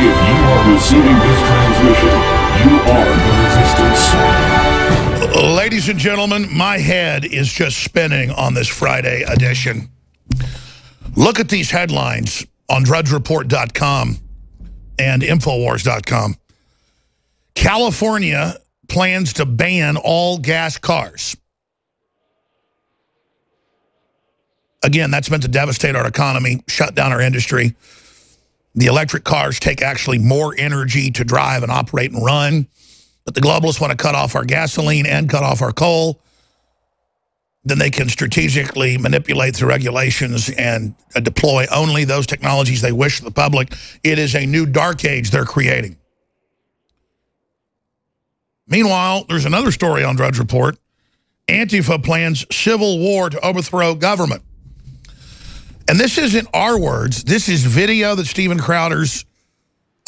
If you are receiving this transmission, you are the resistance. Ladies and gentlemen, my head is just spinning on this Friday edition. Look at these headlines on drudgereport.com and Infowars.com. California plans to ban all gas cars. Again, that's meant to devastate our economy, shut down our industry. The electric cars take actually more energy to drive and operate and run. But the globalists want to cut off our gasoline and cut off our coal. Then they can strategically manipulate through regulations and deploy only those technologies they wish to the public. It is a new dark age they're creating. Meanwhile, there's another story on Drudge Report. Antifa plans civil war to overthrow government. And this isn't our words. This is video that Steven Crowder's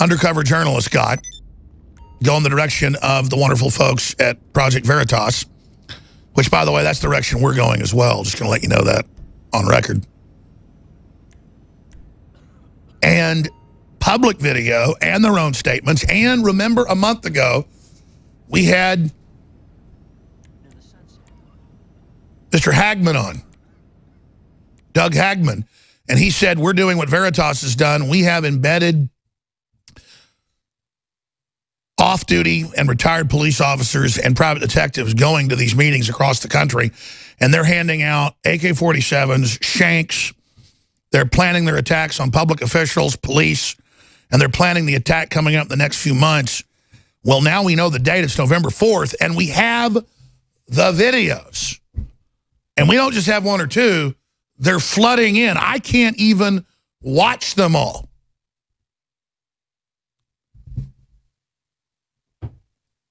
undercover journalist got, going the direction of the wonderful folks at Project Veritas, which, by the way, that's the direction we're going as well. Just going to let you know that on record. And public video and their own statements. And remember, a month ago, we had Mr. Hagman on. Doug Hagman, and he said, we're doing what Veritas has done. We have embedded off-duty and retired police officers and private detectives going to these meetings across the country, and they're handing out AK-47s, shanks. They're planning their attacks on public officials, police, and they're planning the attack coming up the next few months. Well, now we know the date. It's November 4th, and we have the videos. And we don't just have one or two. They're flooding in. I can't even watch them all.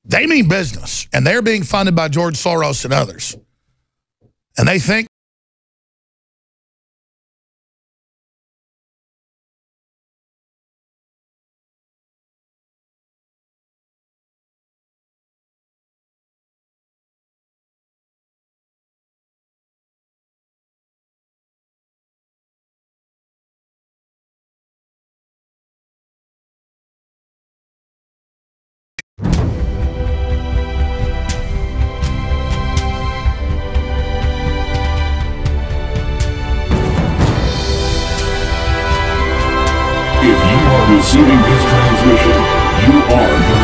They mean business, and they're being funded by George Soros and others. And they think receiving this transmission, you are the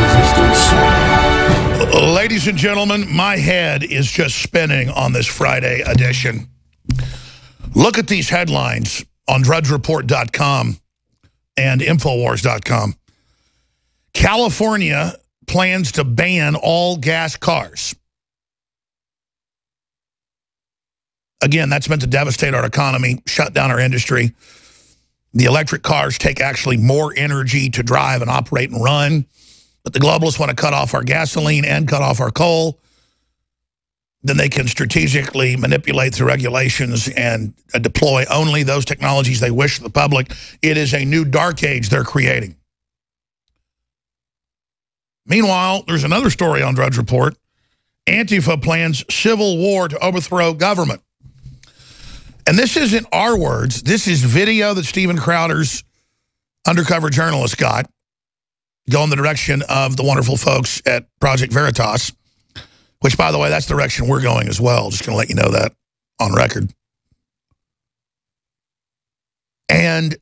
resistance. Ladies and gentlemen, my head is just spinning on this Friday edition. Look at these headlines on drudgereport.com and Infowars.com. California plans to ban all gas cars. Again, that's meant to devastate our economy, shut down our industry. The electric cars take actually more energy to drive and operate and run. But the globalists want to cut off our gasoline and cut off our coal. Then they can strategically manipulate through regulations and deploy only those technologies they wish to the public. It is a new dark age they're creating. Meanwhile, there's another story on Drudge Report. Antifa plans civil war to overthrow government. And this isn't our words. This is video that Steven Crowder's undercover journalist got, going the direction of the wonderful folks at Project Veritas, which, by the way, that's the direction we're going as well. Just going to let you know that on record. And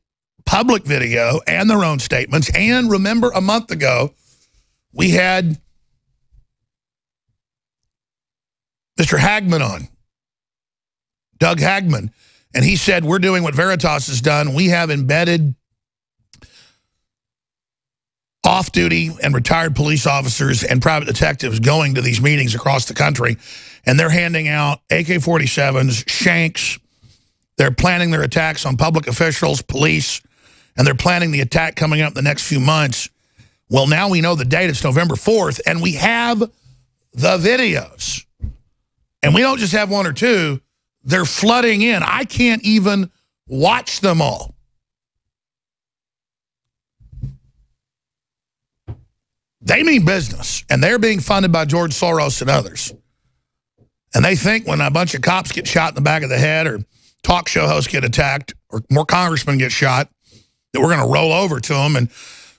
public video and their own statements. And remember, a month ago, we had Mr. Hagman on. Doug Hagman, and he said, we're doing what Veritas has done. We have embedded off-duty and retired police officers and private detectives going to these meetings across the country, and they're handing out AK-47s, shanks. They're planning their attacks on public officials, police, and they're planning the attack coming up the next few months. Well, now we know the date. It's November 4th, and we have the videos. And we don't just have one or two. They're flooding in. I can't even watch them all. They mean business, and they're being funded by George Soros and others. And they think when a bunch of cops get shot in the back of the head or talk show hosts get attacked or more congressmen get shot, that we're going to roll over to them and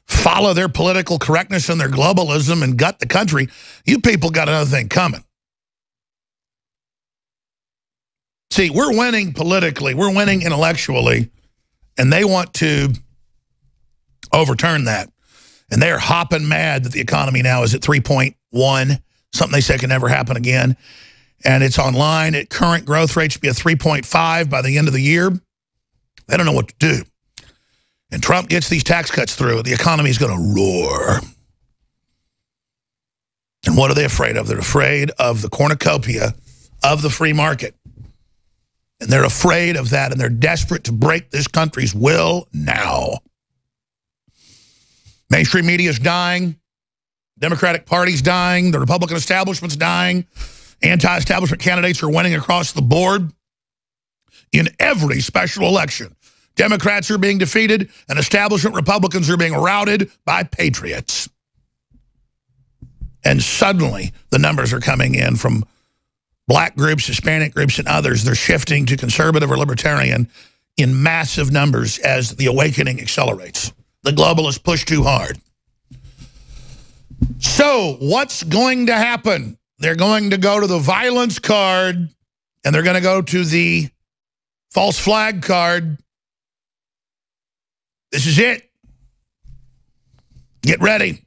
follow their political correctness and their globalism and gut the country, you people got another thing coming. See, we're winning politically, we're winning intellectually, and they want to overturn that. And they're hopping mad that the economy now is at 3.1, something they say can never happen again. And it's online at current growth rate should be at 3.5 by the end of the year. They don't know what to do. And Trump gets these tax cuts through, the economy is going to roar. And what are they afraid of? They're afraid of the cornucopia of the free market. And they're afraid of that, and they're desperate to break this country's will now. Mainstream media is dying. Democratic Party's dying. The Republican establishment's dying. Anti-establishment candidates are winning across the board. In every special election, Democrats are being defeated, and establishment Republicans are being routed by patriots. And suddenly, the numbers are coming in from black groups, Hispanic groups, and others. They're shifting to conservative or libertarian in massive numbers as the awakening accelerates. The globalists push too hard. So what's going to happen? They're going to go to the violence card, and they're going to go to the false flag card. This is it. Get ready.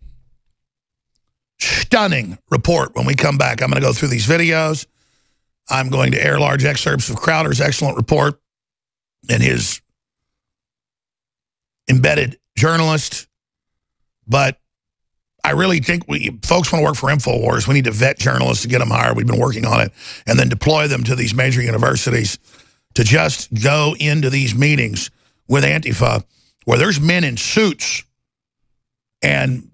Stunning report when we come back. I'm going to go through these videos. I'm going to air large excerpts of Crowder's excellent report and his embedded journalist. But I really think folks want to work for Infowars. We need to vet journalists to get them hired. We've been working on it. And then deploy them to these major universities to just go into these meetings with Antifa where there's men in suits and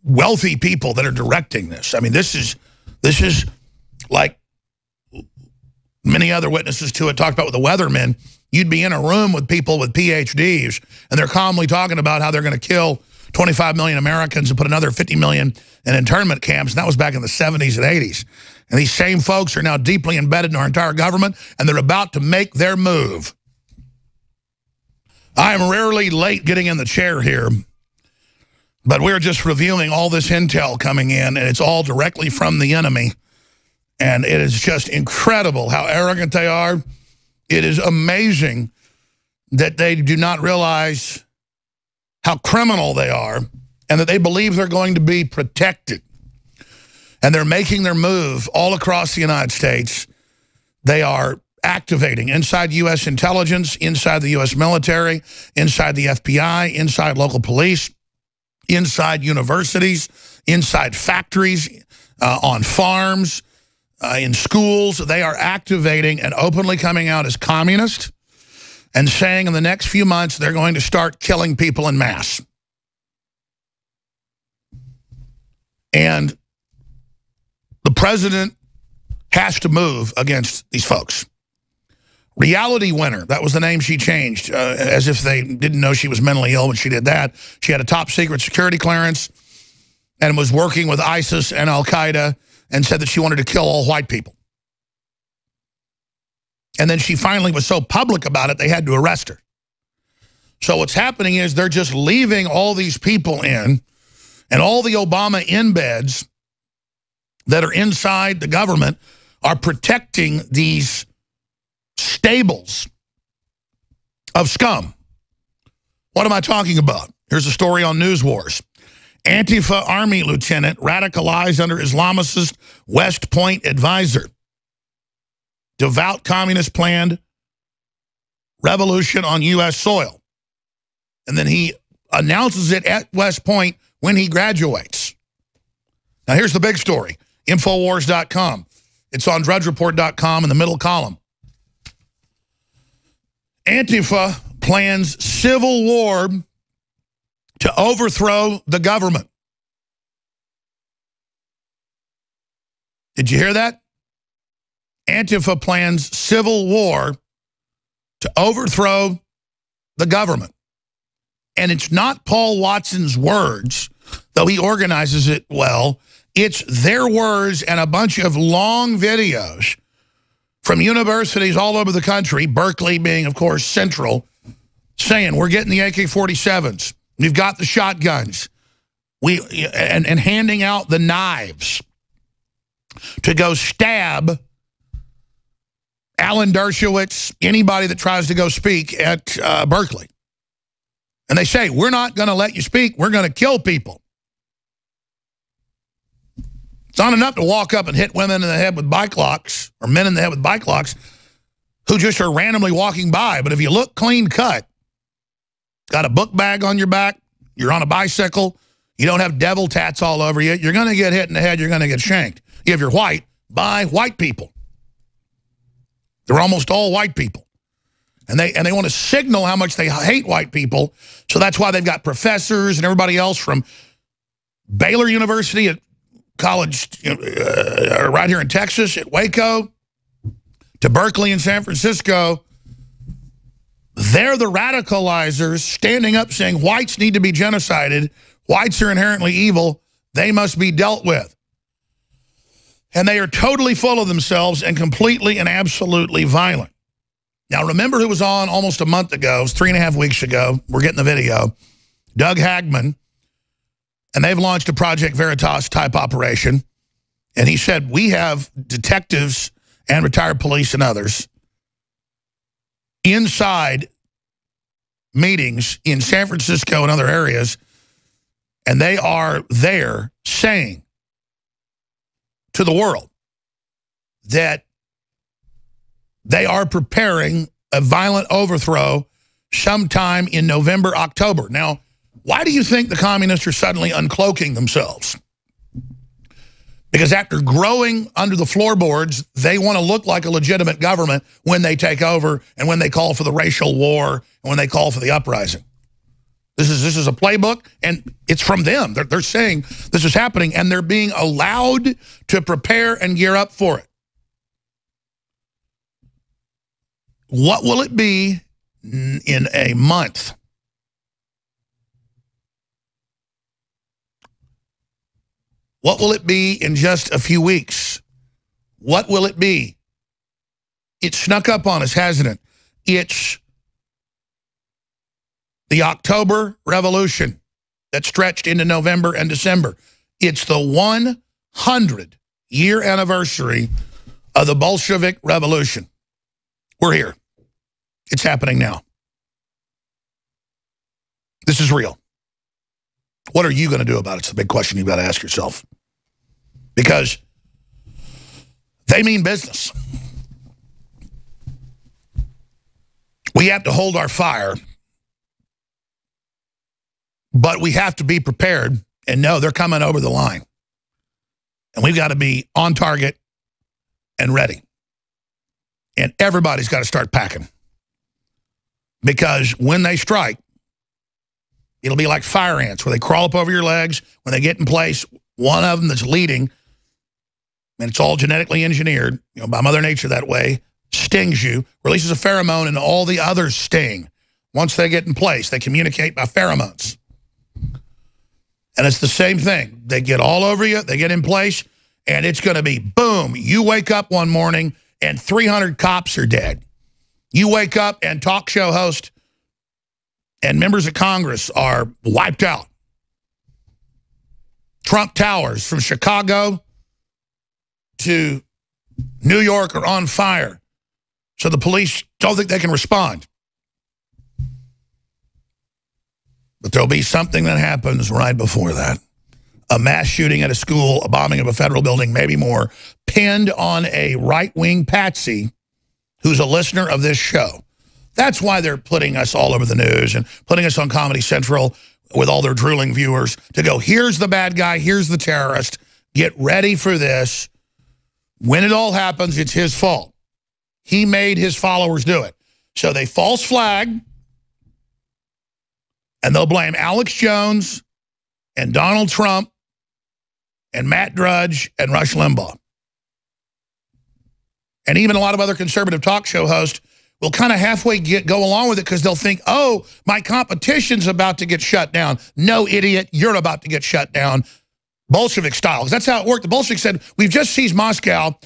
wealthy people that are directing this. I mean, this is like many other witnesses to it talked about with the weathermen. You'd be in a room with people with PhDs, and they're calmly talking about how they're going to kill 25 million Americans and put another 50 million in internment camps. And that was back in the 70s and 80s. And these same folks are now deeply embedded in our entire government, and they're about to make their move. I am rarely late getting in the chair here, but we're just reviewing all this intel coming in, and it's all directly from the enemy. And it is just incredible how arrogant they are. It is amazing that they do not realize how criminal they are and that they believe they're going to be protected. And they're making their move all across the United States. They are activating inside U.S. intelligence, inside the U.S. military, inside the FBI, inside local police, inside universities, inside factories, on farms, in schools. They are activating and openly coming out as communist and saying in the next few months they're going to start killing people en masse. And the president has to move against these folks. Reality Winner, that was the name she changed, as if they didn't know she was mentally ill when she did that. She had a top secret security clearance and was working with ISIS and Al-Qaeda and said that she wanted to kill all white people. And then she finally was so public about it, they had to arrest her. So what's happening is they're just leaving all these people in, and all the Obama embeds that are inside the government are protecting these stables of scum. What am I talking about? Here's a story on News Wars. Antifa Army lieutenant radicalized under Islamicist West Point advisor. Devout communist planned revolution on U.S. soil. And then he announces it at West Point when he graduates. Now here's the big story. Infowars.com. It's on drudgereport.com in the middle column. Antifa plans civil war to overthrow the government. Did you hear that? Antifa plans civil war to overthrow the government. And it's not Paul Watson's words, though he organizes it well. It's their words and a bunch of long videos from universities all over the country, Berkeley being, of course, central, saying we're getting the AK-47s. We've got the shotguns. And handing out the knives to go stab Alan Dershowitz, anybody that tries to go speak at Berkeley. And they say, we're not going to let you speak. We're going to kill people. It's not enough to walk up and hit women in the head with bike locks, or men in the head with bike locks, who just are randomly walking by. But if you look clean cut, got a book bag on your back, you're on a bicycle, you don't have devil tats all over you, you're going to get hit in the head, you're going to get shanked. If you're white, by white people. They're almost all white people. And they want to signal how much they hate white people, so that's why they've got professors and everybody else from Baylor University at college, right here in Texas, at Waco, to Berkeley in San Francisco. They're the radicalizers standing up saying whites need to be genocided. Whites are inherently evil. They must be dealt with. And they are totally full of themselves and completely and absolutely violent. Now, remember who was on almost a month ago, it was 3.5 weeks ago, we're getting the video, Doug Hagman, and they've launched a Project Veritas type operation. And he said, we have detectives and retired police and others inside meetings in San Francisco and other areas, and they are there saying to the world that they are preparing a violent overthrow sometime in November, October. Now, why do you think the communists are suddenly uncloaking themselves? Because after growing under the floorboards, they want to look like a legitimate government when they take over and when they call for the racial war and when they call for the uprising. This is a playbook, and it's from them. They're saying this is happening, and they're being allowed to prepare and gear up for it. What will it be in a month? What will it be in just a few weeks? What will it be? It snuck up on us, hasn't it? It's the October Revolution that stretched into November and December. It's the 100-year anniversary of the Bolshevik Revolution. We're here. It's happening now. This is real. What are you going to do about it? It's the big question you've got to ask yourself. Because they mean business. We have to hold our fire, but we have to be prepared and know they're coming over the line. And we've got to be on target and ready. And everybody's got to start packing. Because when they strike, it'll be like fire ants, where they crawl up over your legs. When they get in place, one of them that's leading, and it's all genetically engineered, by Mother Nature that way, stings you, releases a pheromone, and all the others sting. Once they get in place, they communicate by pheromones. And it's the same thing. They get all over you, they get in place, and it's going to be, boom, you wake up one morning, and 300 cops are dead. You wake up, and talk show host and members of Congress are wiped out. Trump Towers from Chicago to New York are on fire. So the police don't think they can respond. But there'll be something that happens right before that. A mass shooting at a school, a bombing of a federal building, maybe more, pinned on a right-wing patsy who's a listener of this show. That's why they're putting us all over the news and putting us on Comedy Central with all their drooling viewers to go, here's the bad guy, here's the terrorist. Get ready for this. When it all happens, it's his fault. He made his followers do it. So they false flag, and they'll blame Alex Jones and Donald Trump and Matt Drudge and Rush Limbaugh. And even a lot of other conservative talk show hosts will kind of halfway go along with it because they'll think, oh, my competition's about to get shut down. No, idiot, you're about to get shut down, Bolshevik style. Because that's how it worked. The Bolsheviks said, we've just seized Moscow,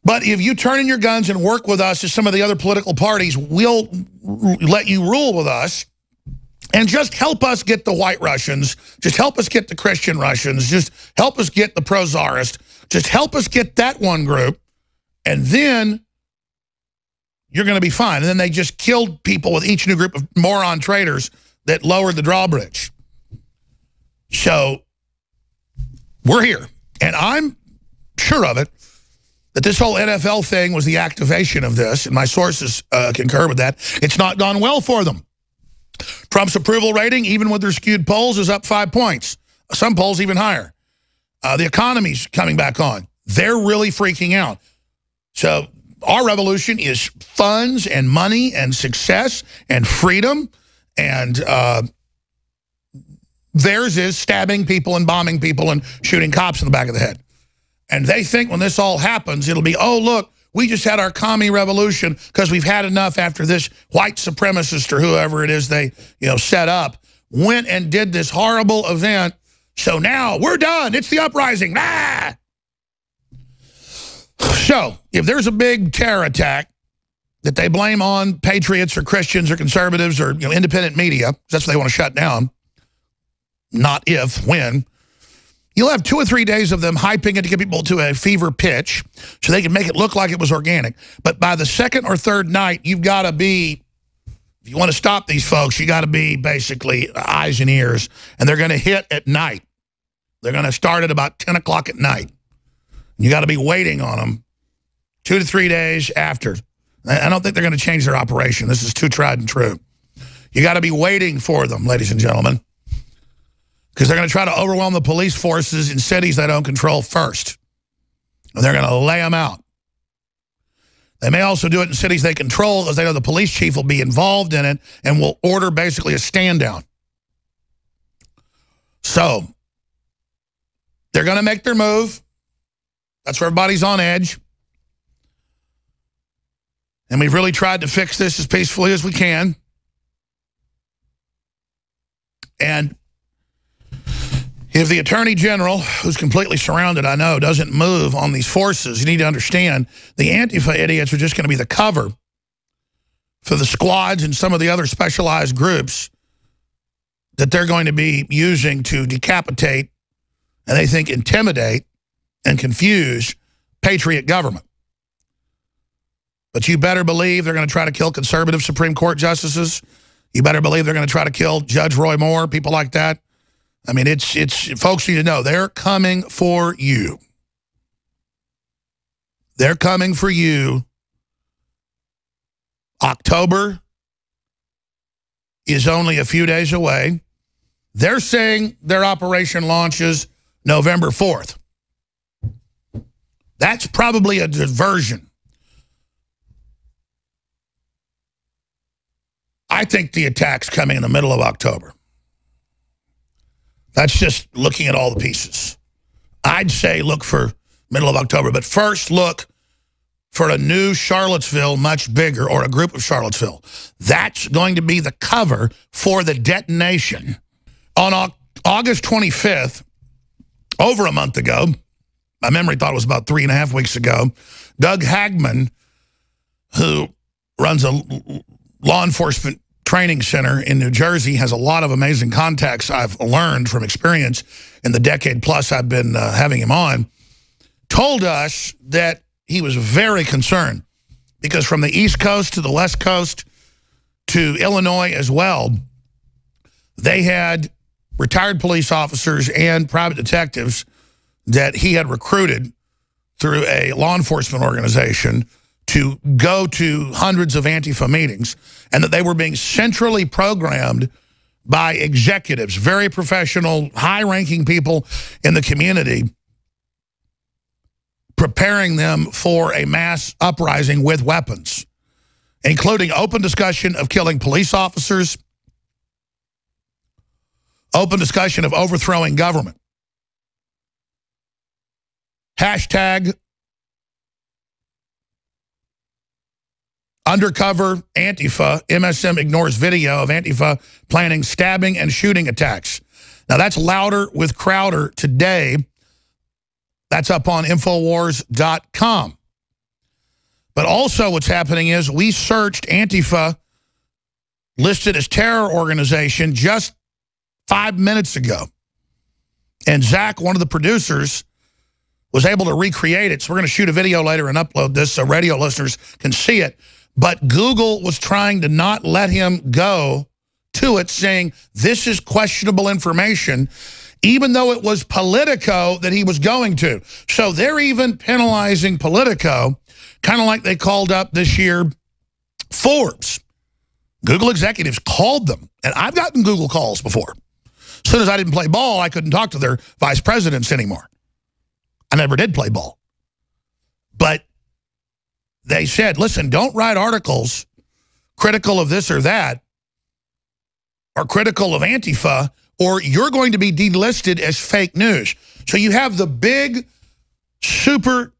but if you turn in your guns and work with us as some of the other political parties, we'll let you rule with us. And just help us get the white Russians. Just help us get the Christian Russians. Just help us get the pro-czarist. Just help us get that one group. And then you're going to be fine. And then they just killed people with each new group of moron traitors that lowered the drawbridge. So we're here. And I'm sure of it, that this whole NFL thing was the activation of this. And my sources concur with that. It's not gone well for them. Trump's approval rating, even with their skewed polls, is up 5 points. Some polls even higher. The economy's coming back on. They're really freaking out. So our revolution is funds and money and success and freedom. And theirs is stabbing people and bombing people and shooting cops in the back of the head. And they think when this all happens, it'll be, oh, look, we just had our commie revolution because we've had enough after this white supremacist or whoever it is they set up went and did this horrible event. So now we're done. It's the uprising. Ah! So if there's a big terror attack that they blame on patriots or Christians or conservatives or independent media, that's what they want to shut down, not if, when, you'll have 2 or 3 days of them hyping it to get people to a fever pitch so they can make it look like it was organic. But by the second or third night, you've got to be, if you want to stop these folks, you got to be basically eyes and ears. And they're going to hit at night. They're going to start at about 10 o'clock at night. You got to be waiting on them 2 to 3 days after. I don't think they're going to change their operation. This is too tried and true. You got to be waiting for them, ladies and gentlemen. Because they're going to try to overwhelm the police forces in cities they don't control first. And they're going to lay them out. They may also do it in cities they control because they know the police chief will be involved in it and will order basically a stand down. So they're going to make their move. That's where everybody's on edge. And we've really tried to fix this as peacefully as we can. And if the Attorney General, who's completely surrounded, I know, doesn't move on these forces, you need to understand the Antifa idiots are just going to be the cover for the squads and some of the other specialized groups that they're going to be using to decapitate and they think intimidate and confuse patriot government. But you better believe they're going to try to kill conservative Supreme Court justices. You better believe they're going to try to kill Judge Roy Moore, people like that. I mean, it's folks need to know they're coming for you. They're coming for you. October is only a few days away. They're saying their operation launches November 4th. That's probably a diversion. I think the attack's coming in the middle of October. That's just looking at all the pieces. I'd say look for middle of October, but first look for a new Charlottesville much bigger, or a group of Charlottesville. That's going to be the cover for the detonation. On August 25th, over a month ago, my memory thought it was about 3.5 weeks ago, Doug Hagman, who runs a law enforcement training center in New Jersey, has a lot of amazing contacts I've learned from experience in the decade plus I've been having him on, told us that he was very concerned because from the East Coast to the West Coast to Illinois as well, they had retired police officers and private detectives that he had recruited through a law enforcement organization to go to hundreds of Antifa meetings, and that they were being centrally programmed by executives, very professional, high-ranking people in the community, preparing them for a mass uprising with weapons, including open discussion of killing police officers, open discussion of overthrowing government. Hashtag undercover Antifa, MSM ignores video of Antifa planning stabbing and shooting attacks. Now that's louder with Crowder today. That's up on Infowars.com. But also what's happening is we searched Antifa listed as terror organization just 5 minutes ago. And Zach, one of the producers, was able to recreate it. So we're going to shoot a video later and upload this so radio listeners can see it. But Google was trying to not let him go to it, saying this is questionable information, even though it was Politico that he was going to. So they're even penalizing Politico, kind of like they called up this year Forbes. Google executives called them, and I've gotten Google calls before. As soon as I didn't play ball, I couldn't talk to their vice presidents anymore. I never did play ball. But they said, listen, don't write articles critical of this or that, or critical of Antifa, or you're going to be delisted as fake news. So you have the big super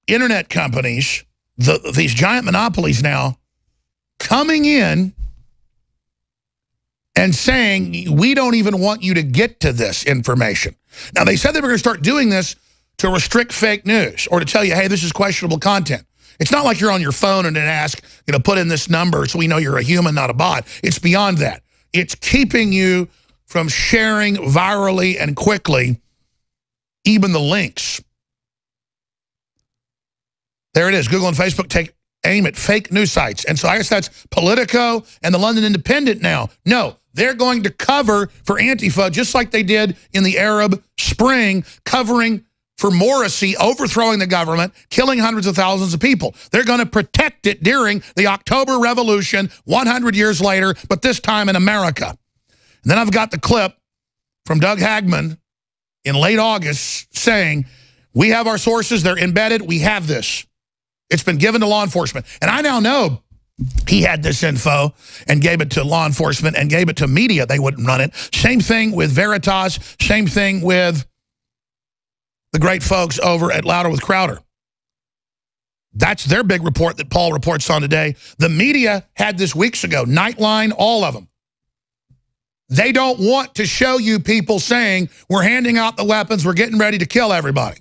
internet companies, these giant monopolies now, coming in and saying, we don't even want you to get to this information. Now, they said they were going to start doing this to restrict fake news or to tell you, hey, this is questionable content. It's not like you're on your phone and then ask, put in this number so we know you're a human, not a bot. It's beyond that. It's keeping you from sharing virally and quickly even the links. There it is. Google and Facebook take aim at fake news sites. And so I guess that's Politico and the London Independent now. No, they're going to cover for Antifa just like they did in the Arab Spring, covering for Morrissey overthrowing the government, killing hundreds of thousands of people. They're going to protect it during the October Revolution 100 years later, but this time in America. And then I've got the clip from Doug Hagman in late August saying, we have our sources, they're embedded, we have this. It's been given to law enforcement. And I now know he had this info and gave it to law enforcement and gave it to media. They wouldn't run it. Same thing with Veritas. Same thing with the great folks over at Louder with Crowder. That's their big report that Paul reports on today. The media had this weeks ago. Nightline, all of them. They don't want to show you people saying, we're handing out the weapons, we're getting ready to kill everybody.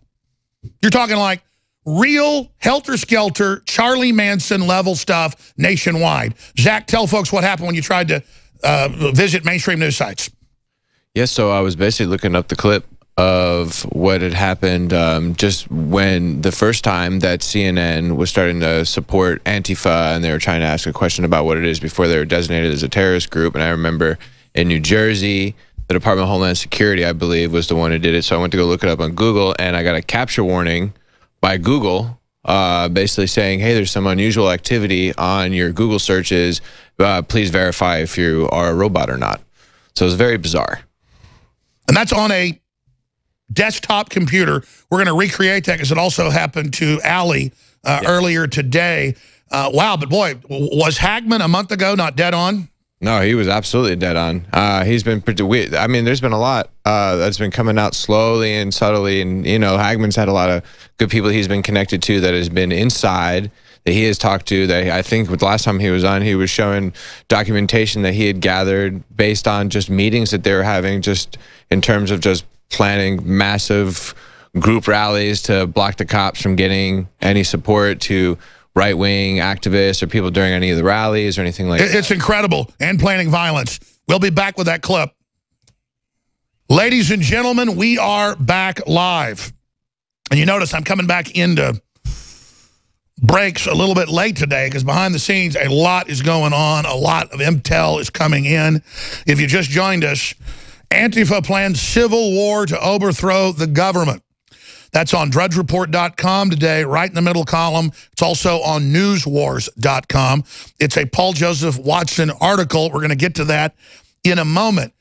You're talking like real helter-skelter, Charlie Manson level stuff nationwide. Zach, tell folks what happened when you tried to visit mainstream news sites. Yes, so I was basically looking up the clip of what had happened just when the first time that CNN was starting to support Antifa, and they were trying to ask a question about what it is before they were designated as a terrorist group. And I remember in New Jersey, the Department of Homeland Security, I believe, was the one who did it. So I went to go look it up on Google, and I got a capture warning by Google basically saying, hey, there's some unusual activity on your Google searches. Please verify if you are a robot or not. So it was very bizarre. And that's on a desktop computer. We're going to recreate that because it also happened to Allie earlier today. Wow, but boy, was Hagman a month ago not dead on? No, he was absolutely dead on. He's been pretty weird. I mean, there's been a lot that's been coming out slowly and subtly. And, Hagman's had a lot of good people he's been connected to that has been inside, that he has talked to. That I think the last time he was on, he was showing documentation that he had gathered based on just meetings that they were having, just in terms of just planning massive group rallies to block the cops from getting any support to right-wing activists or people during any of the rallies or anything like that. It's incredible, and planning violence. We'll be back with that clip. Ladies and gentlemen, we are back live. And you notice I'm coming back into breaks a little bit late today because behind the scenes, a lot is going on. A lot of intel is coming in. If you just joined us, Antifa plans civil war to overthrow the government. That's on drudgereport.com today, right in the middle column. It's also on newswars.com. It's a Paul Joseph Watson article. We're going to get to that in a moment.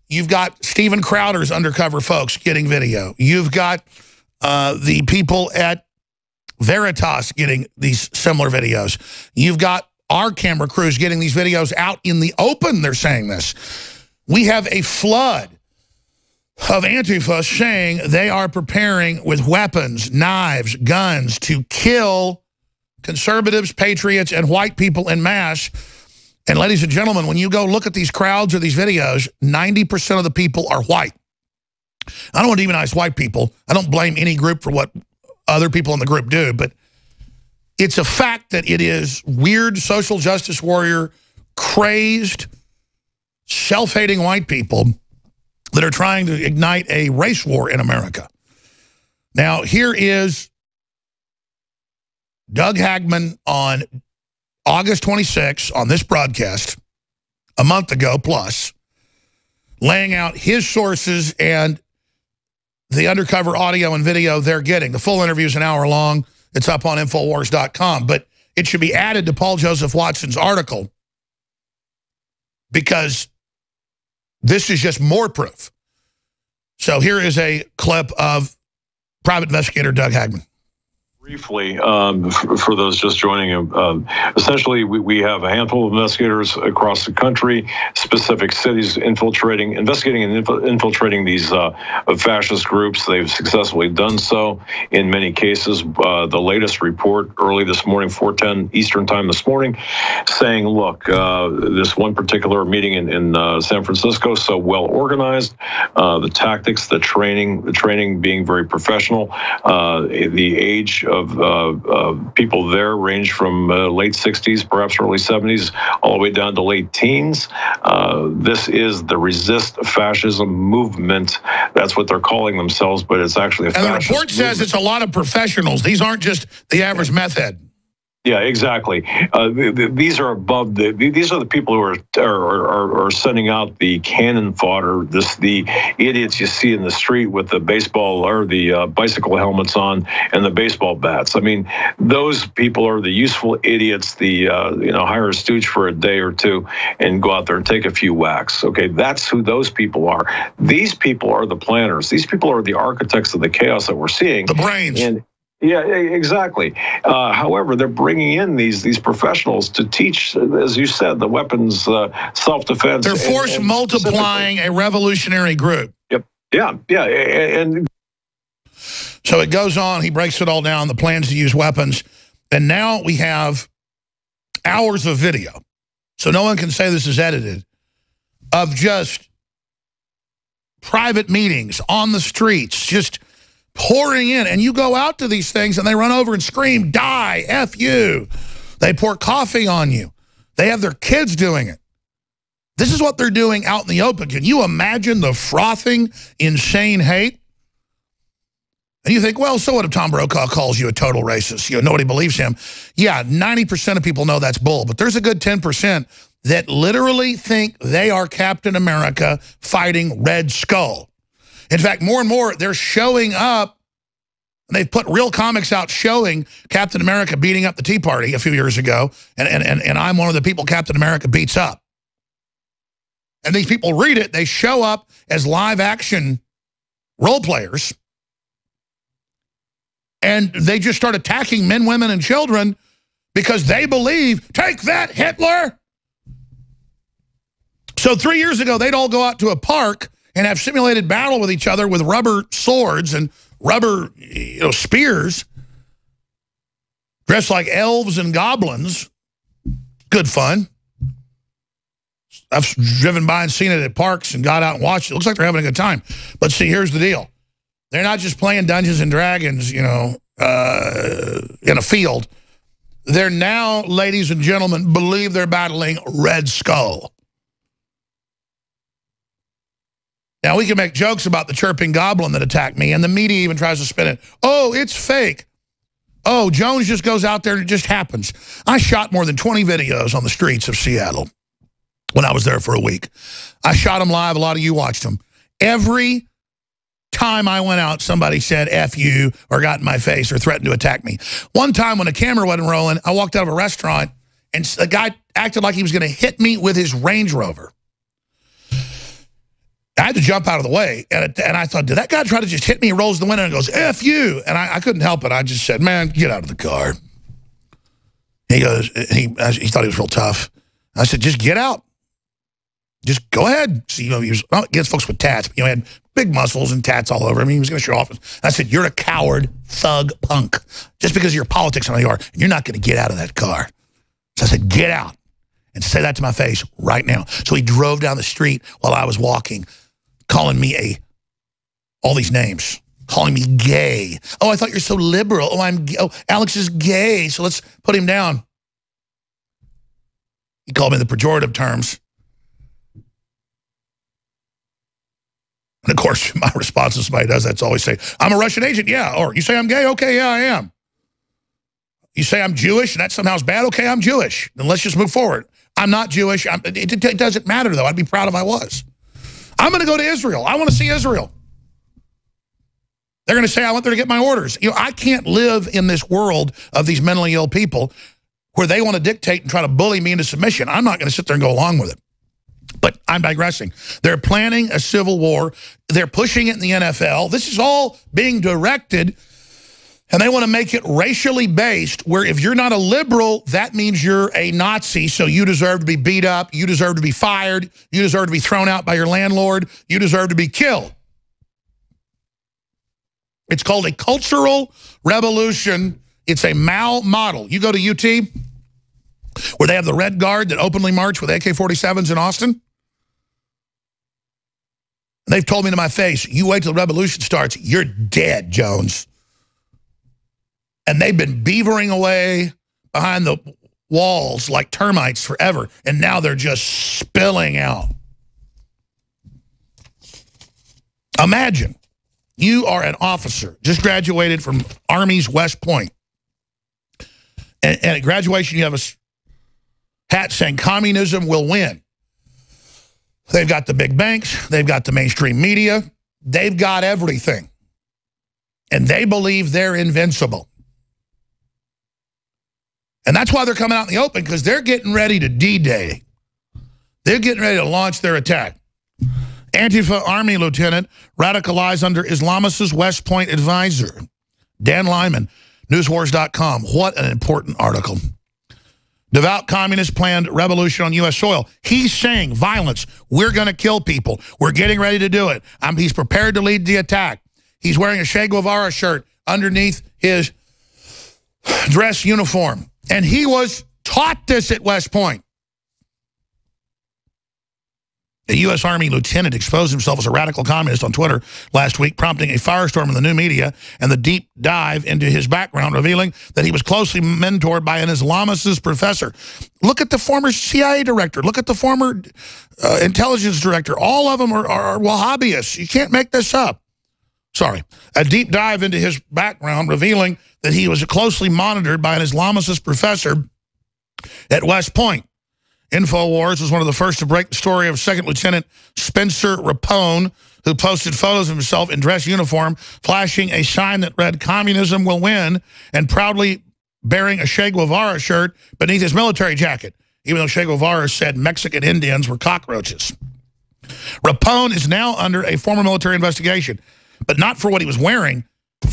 You've got Steven Crowder's undercover folks getting video. You've got the people at Veritas getting these similar videos. You've got our camera crews getting these videos out in the open. They're saying this. We have a flood of Antifa saying they are preparing with weapons, knives, guns to kill conservatives, patriots, and white people en masse. And ladies and gentlemen, when you go look at these crowds or these videos, 90% of the people are white. I don't want to demonize white people. I don't blame any group for what other people in the group do, but it's a fact that it is weird social justice warrior crazed, self-hating white people that are trying to ignite a race war in America. Now, here is Doug Hagman on August 26 on this broadcast, a month ago plus, laying out his sources and the undercover audio and video they're getting. The full interview is an hour long. It's up on Infowars.com. But it should be added to Paul Joseph Watson's article because this is just more proof. So here is a clip of private investigator Doug Hagman. Briefly, for those just joining him, essentially we have a handful of investigators across the country, specific cities investigating and infiltrating these fascist groups. They've successfully done so in many cases. The latest report early this morning, 4:10 Eastern time this morning, saying, look, this one particular meeting in San Francisco, so well organized, the tactics, the training being very professional, the age of people there range from late 60s, perhaps early 70s, all the way down to late teens. This is the resist fascism movement. That's what they're calling themselves, but it's actually a fascist movement. And the report says it's a lot of professionals. These aren't just the average meth head. Yeah, exactly. These are above these are the people who are sending out the cannon fodder. The idiots you see in the street with the baseball or the bicycle helmets on and the baseball bats. I mean, those people are the useful idiots. The hire a stooge for a day or two and go out there and take a few whacks. Okay, that's who those people are. These people are the planners. These people are the architects of the chaos that we're seeing. The brains. Yeah, exactly. However, they're bringing in these professionals to teach, as you said, the weapons, self-defense. They're force multiplying a revolutionary group. Yep. Yeah. And so it goes on. He breaks it all down, the plans to use weapons. And now we have hours of video. So no one can say this is edited, of just private meetings on the streets, just pouring in. And you go out to these things and they run over and scream, die, F you. They pour coffee on you. They have their kids doing it. This is what they're doing out in the open. Can you imagine the frothing, insane hate? And you think, well, so what if Tom Brokaw calls you a total racist? Nobody believes him. Yeah, 90% of people know that's bull, but there's a good 10% that literally think they are Captain America fighting Red Skull. In fact, more and more, they're showing up, and they've put real comics out showing Captain America beating up the Tea Party a few years ago, and I'm one of the people Captain America beats up. And these people read it, they show up as live-action role players, and they just start attacking men, women, and children because they believe, take that, Hitler! So 3 years ago, they'd all go out to a park and have simulated battle with each other with rubber swords and rubber spears, dressed like elves and goblins. Good fun. I've driven by and seen it at parks and got out and watched it. It looks like they're having a good time. But see, here's the deal. They're not just playing Dungeons and Dragons, in a field. They're now, ladies and gentlemen, believe they're battling Red Skull. Now, we can make jokes about the chirping goblin that attacked me, and the media even tries to spin it. Oh, it's fake. Oh, Jones just goes out there and it just happens. I shot more than 20 videos on the streets of Seattle when I was there for a week. I shot them live. A lot of you watched them. Every time I went out, somebody said, F you, or got in my face or threatened to attack me. One time when the camera wasn't rolling, I walked out of a restaurant, and a guy acted like he was going to hit me with his Range Rover. I had to jump out of the way, and I thought, did that guy try to just hit me? He rolls the window and goes, F you. And I couldn't help it. I just said, man, get out of the car. He goes, he thought he was real tough. I said, just get out. Just go ahead. So, he was against folks with tats. He had big muscles and tats all over him. He was going to show off. I said, you're a coward, thug, punk. Just because of your politics on the yard, you're not going to get out of that car. So I said, get out. And say that to my face right now. So he drove down the street while I was walking, calling me all these names, calling me gay. Oh, I thought you're so liberal. Oh, Alex is gay, so let's put him down. He called me the pejorative terms. And, of course, my response to somebody does that's always say, I'm a Russian agent, yeah. Or you say I'm gay? Okay, yeah, I am. You say I'm Jewish and that somehow is bad? Okay, I'm Jewish. Then let's just move forward. I'm not Jewish. It doesn't matter, though. I'd be proud if I was. I'm going to go to Israel. I want to see Israel. They're going to say I went there to get my orders. You know, I can't live in this world of these mentally ill people where they want to dictate and try to bully me into submission. I'm not going to sit there and go along with it. But I'm digressing. They're planning a civil war. They're pushing it in the NFL. This is all being directed, and they want to make it racially based, where if you're not a liberal, that means you're a Nazi, so you deserve to be beat up, you deserve to be fired, you deserve to be thrown out by your landlord, you deserve to be killed. It's called a cultural revolution. It's a Mao model. You go to UT, where they have the Red Guard that openly march with AK-47s in Austin. And they've told me to my face, you wait till the revolution starts, you're dead, Jones. And they've been beavering away behind the walls like termites forever. And now they're just spilling out. Imagine you are an officer, just graduated from Army's West Point. And at graduation, you have a hat saying communism will win. They've got the big banks. They've got the mainstream media. They've got everything. And they believe they're invincible. And that's why they're coming out in the open, because they're getting ready to D-Day. They're getting ready to launch their attack. Antifa Army Lieutenant radicalized under Islamist's West Point advisor. Dan Lyman, newswars.com. What an important article. Devout communists planned revolution on U.S. soil. He's saying violence. We're going to kill people. We're getting ready to do it. He's prepared to lead the attack. He's wearing a Che Guevara shirt underneath his dress uniform. And he was taught this at West Point. A U.S. Army lieutenant exposed himself as a radical communist on Twitter last week, prompting a firestorm in the new media and the deep dive into his background, revealing that he was closely mentored by an Islamist professor. Look at the former CIA director. Look at the former intelligence director. All of them are Wahhabists. You can't make this up. Sorry. A deep dive into his background, revealing that he was closely monitored by an Islamist professor at West Point. Infowars was one of the first to break the story of Second Lieutenant Spencer Rapone, who posted photos of himself in dress uniform, flashing a sign that read, "Communism will win," and proudly bearing a Che Guevara shirt beneath his military jacket, even though Che Guevara said Mexican Indians were cockroaches. Rapone is now under a former military investigation, but not for what he was wearing.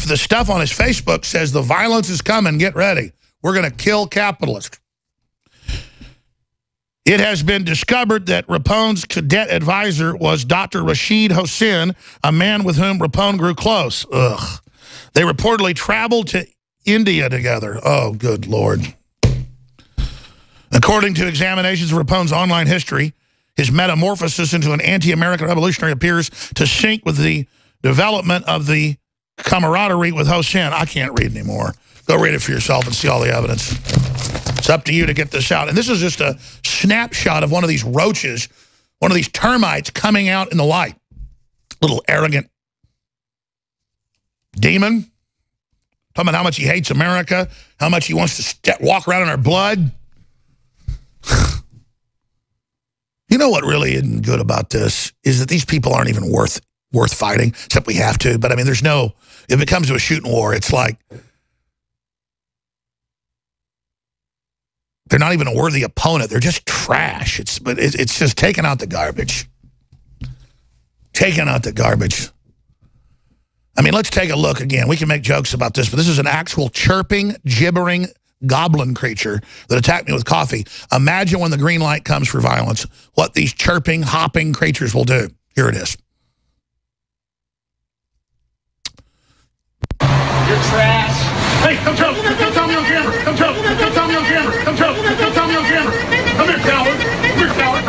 The stuff on his Facebook says the violence is coming, get ready. We're going to kill capitalists. It has been discovered that Rapone's cadet advisor was Dr. Rashid Hossein, a man with whom Rapone grew close. Ugh. They reportedly traveled to India together. Oh, good Lord. According to examinations of Rapone's online history, his metamorphosis into an anti-American revolutionary appears to sync with the development of the camaraderie with Hossein. I can't read anymore. Go read it for yourself and see all the evidence. It's up to you to get this out. And this is just a snapshot of one of these roaches, one of these termites coming out in the light. Little arrogant demon. Talking about how much he hates America, how much he wants to walk around in our blood. You know what really isn't good about this is that these people aren't even worth fighting, except we have to. But I mean, if it comes to a shooting war, it's like they're not even a worthy opponent. They're just trash. It's just taking out the garbage. Taking out the garbage. I mean, let's take a look again. We can make jokes about this, but this is an actual chirping, gibbering goblin creature that attacked me with coffee. Imagine when the green light comes for violence, what these chirping, hopping creatures will do. Here it is. You're trash. Hey, come tell me on camera. Come tell me on camera. Come tell me on camera. Come here, coward. Come here, coward.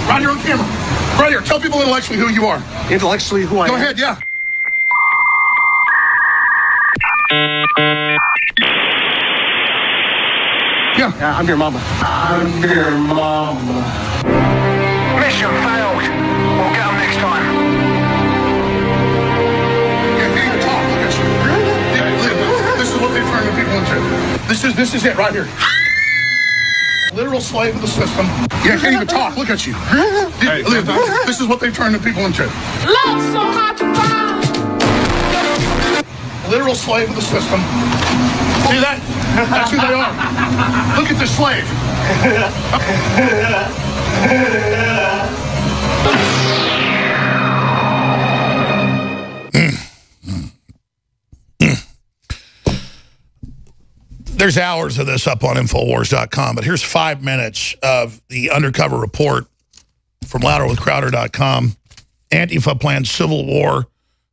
Right here on camera. Right here. Tell people intellectually who you are. Intellectually who I am? Go ahead, yeah. Yeah. I'm your mama. I'm your mama. Mission failed. We'll get them next time. This is what they turn the people into. This is it right here. Literal slave of the system. Yeah, can't even talk. Look at you. Hey, this is what they turn the people into. Love so hard to find. Literal slave of the system. See that? That's who they are. Look at the slave. There's hours of this up on Infowars.com, but here's 5 minutes of the undercover report from louderwithcrowder.com. Antifa plans civil war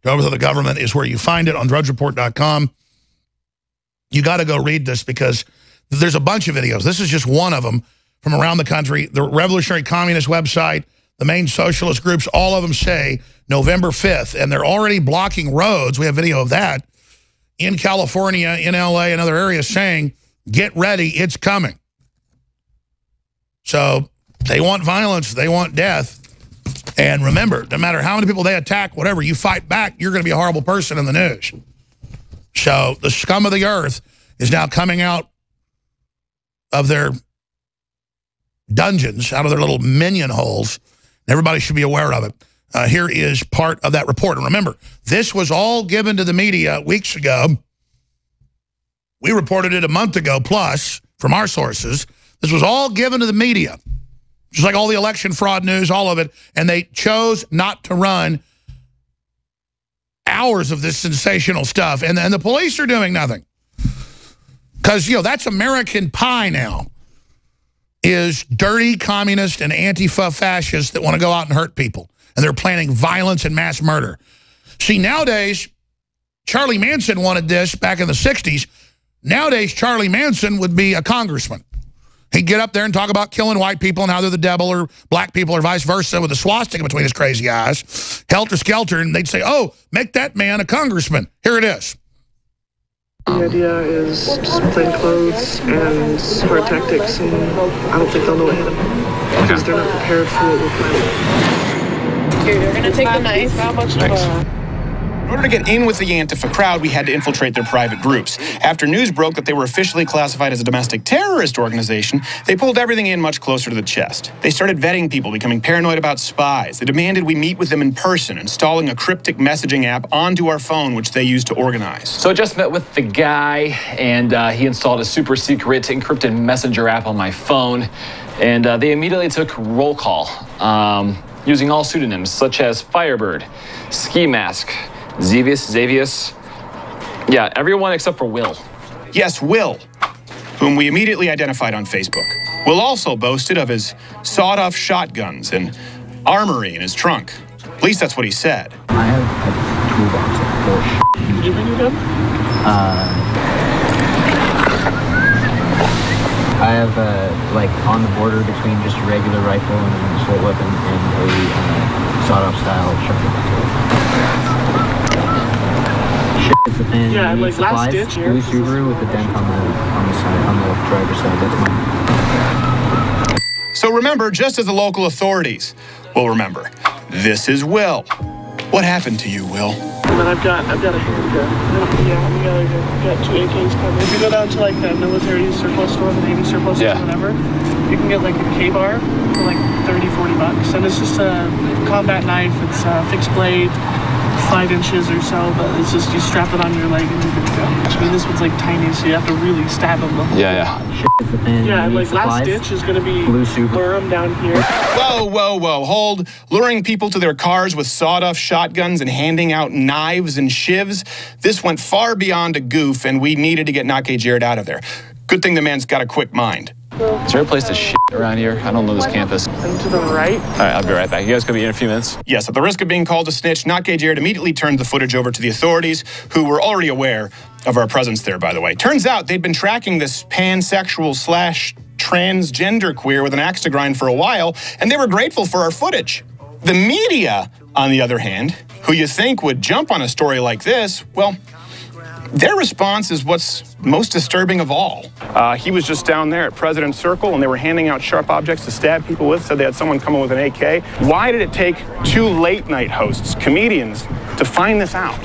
to overthrow the government is where you find it on drudgereport.com. You got to go read this because there's a bunch of videos. This is just one of them from around the country. The Revolutionary Communist website, the main socialist groups, all of them say November 5th, and they're already blocking roads. We have video of that in California, in LA, and other areas saying, get ready, it's coming. So they want violence, they want death. And remember, no matter how many people they attack, whatever, you fight back, you're going to be a horrible person in the news. So the scum of the earth is now coming out of their dungeons, out of their little minion holes. Everybody should be aware of it. Here is part of that report. And remember, this was all given to the media weeks ago. We reported it a month ago plus from our sources. This was all given to the media, just like all the election fraud news, all of it. And they chose not to run hours of this sensational stuff. And the police are doing nothing. Because, you know, that's American pie now, is dirty communist and Antifa fascists that want to go out and hurt people. And they're planning violence and mass murder. See, nowadays, Charlie Manson wanted this back in the 60s. Nowadays, Charlie Manson would be a congressman. He'd get up there and talk about killing white people and how they're the devil, or black people, or vice versa, with a swastika between his crazy eyes. Helter-skelter, and they'd say, oh, make that man a congressman. Here it is. The idea is just plain clothes and hard tactics, and I don't think they'll know what hit them because they're not prepared for what we're planning. Here, you're gonna take the knife. How much In order to get in with the Antifa crowd, we had to infiltrate their private groups. After news broke that they were officially classified as a domestic terrorist organization, they pulled everything in much closer to the chest. They started vetting people, becoming paranoid about spies. They demanded we meet with them in person, installing a cryptic messaging app onto our phone, which they used to organize. So I just met with the guy, and he installed a super secret encrypted messenger app on my phone, and they immediately took roll call, using all pseudonyms such as Firebird, Ski Mask, Xavius. Yeah, everyone except for Will. Yes, Will, whom we immediately identified on Facebook. Will also boasted of his sawed-off shotguns and armory in his trunk. At least that's what he said. I have a toolbox full of shit. Did you bring your gun? I have, like, on the border between just a regular rifle and an assault weapon and a sawed-off style shotgun. Shit is the thing. Yeah, like supplies, last ditch here. blue Subaru with a dent on the side, on the driver's side. That's mine. So remember, just as the local authorities will remember, this is Will. What happened to you, Will? And then I've got a handgun. Yeah, we got 2 AKs coming. If you go down to like the military surplus store, the Navy surplus store, whatever, you can get like a K-bar for like $30-40, and it's just a combat knife. It's a fixed blade, 5 inches or so, but it's just you strap it on your leg and you're good to go. I mean, this one's like tiny, so you have to really stab them. Shit is the thing. Yeah, like last ditch is gonna be blue Subaru. lure them down here. Whoa, whoa, whoa, hold. Luring people to their cars with sawed-off shotguns and handing out knives and shivs. This went far beyond a goof, and we needed to get Nake Jared out of there. Good thing the man's got a quick mind. Is there a place to shit around here? I don't know this campus. And to the right. All right, I'll be right back. You guys could be in a few minutes. Yes, at the risk of being called a snitch, Nake Jared immediately turned the footage over to the authorities, who were already aware of our presence there, by the way. Turns out they'd been tracking this pansexual / transgender queer with an axe to grind for a while, and they were grateful for our footage. The media, on the other hand, who you think would jump on a story like this, well, Their response is what's most disturbing of all. He was just down there at President's Circle, and they were handing out sharp objects to stab people with, said they had someone coming with an AK. Why did it take 2 late-night hosts, comedians, to find this out?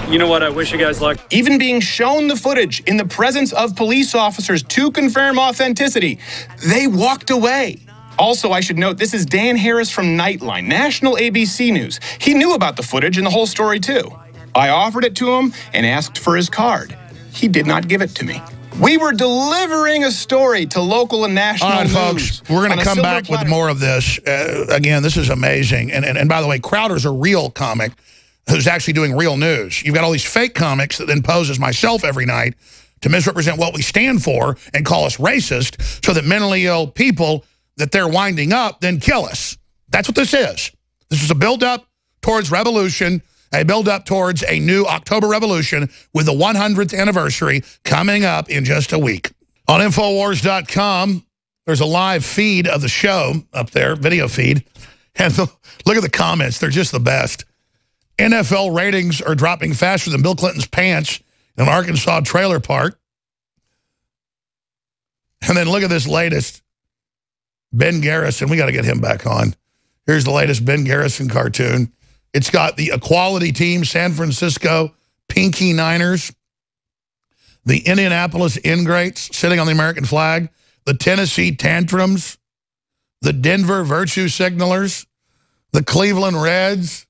You know what, I wish you guys luck. Even being shown the footage in the presence of police officers to confirm authenticity, they walked away. Also, I should note, this is Dan Harris from Nightline, national ABC News. He knew about the footage and the whole story, too. I offered it to him and asked for his card. He did not give it to me. We were delivering a story to local and national news. All right, folks, we're going to come back with more of this. Again, this is amazing. And by the way, Crowder's a real comic who's actually doing real news. You've got all these fake comics that then pose as myself every night to misrepresent what we stand for and call us racist so that mentally ill people that they're winding up then kill us. That's what this is. This is a build-up towards revolution, a build-up towards a new October revolution with the 100th anniversary coming up in just a week. On Infowars.com, there's a live feed of the show up there, video feed. And look at the comments. They're just the best. NFL ratings are dropping faster than Bill Clinton's pants in an Arkansas trailer park. And then look at this latest. Ben Garrison, we got to get him back on. Here's the latest Ben Garrison cartoon. It's got the Equality Team, San Francisco Pinky Niners, the Indianapolis Ingrates sitting on the American flag, the Tennessee Tantrums, the Denver Virtue Signalers, the Cleveland Reds,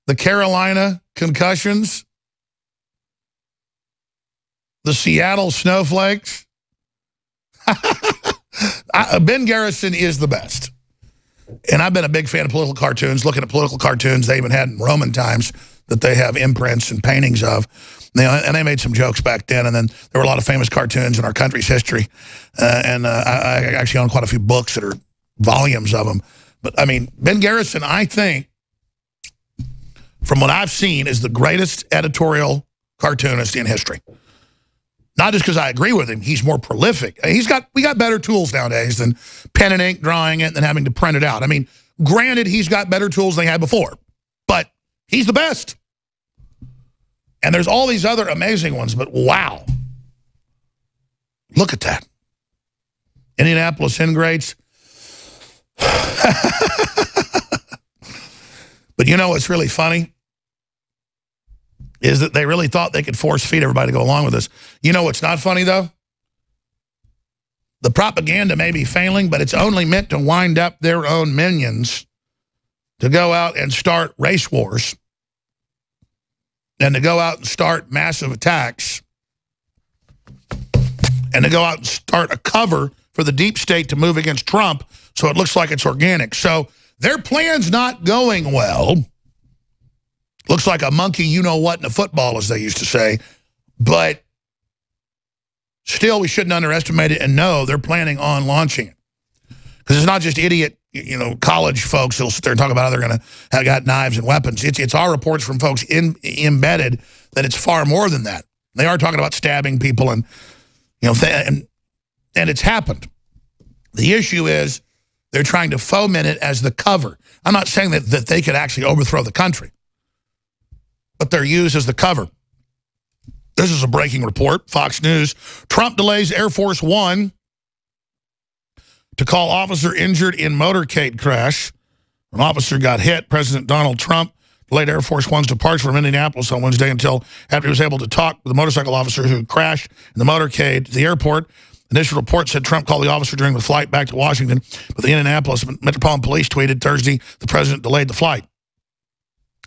the Carolina Concussions, the Seattle Snowflakes. Ben Garrison is the best. And I've been a big fan of political cartoons, looking at political cartoons they even had in Roman times that they have imprints and paintings of. And they made some jokes back then. And then there were a lot of famous cartoons in our country's history. I actually own quite a few books that are volumes of them. But, I mean, Ben Garrison, I think, from what I've seen, is the greatest editorial cartoonist in history. Not just because I agree with him, he's more prolific. We got better tools nowadays than pen and ink drawing it and then having to print it out. I mean, granted, he's got better tools than he had before, but he's the best. And there's all these other amazing ones, but wow. Look at that. Indianapolis Ingrates. But you know what's really funny? Is that they really thought they could force feed everybody to go along with this. You know what's not funny, though? The propaganda may be failing, but it's only meant to wind up their own minions to go out and start race wars and to go out and start massive attacks and to go out and start a cover for the deep state to move against Trump so it looks like it's organic. So their plan's not going well. Looks like a monkey you-know-what in a football, as they used to say. But still, we shouldn't underestimate it and know they're planning on launching it. Because it's not just idiot, college folks that'll sit there and talk about how they're going to have got knives and weapons. It's our reports from folks embedded that it's far more than that. They are talking about stabbing people and it's happened. The issue is they're trying to foment it as the cover. I'm not saying that they could actually overthrow the country, but they're used as the cover. This is a breaking report, Fox News. Trump delays Air Force One to call officer injured in motorcade crash. An officer got hit. President Donald Trump delayed Air Force One's departure from Indianapolis on Wednesday until after he was able to talk with the motorcycle officer who crashed in the motorcade to the airport. Initial report said Trump called the officer during the flight back to Washington, but the Indianapolis Metropolitan Police tweeted Thursday the president delayed the flight.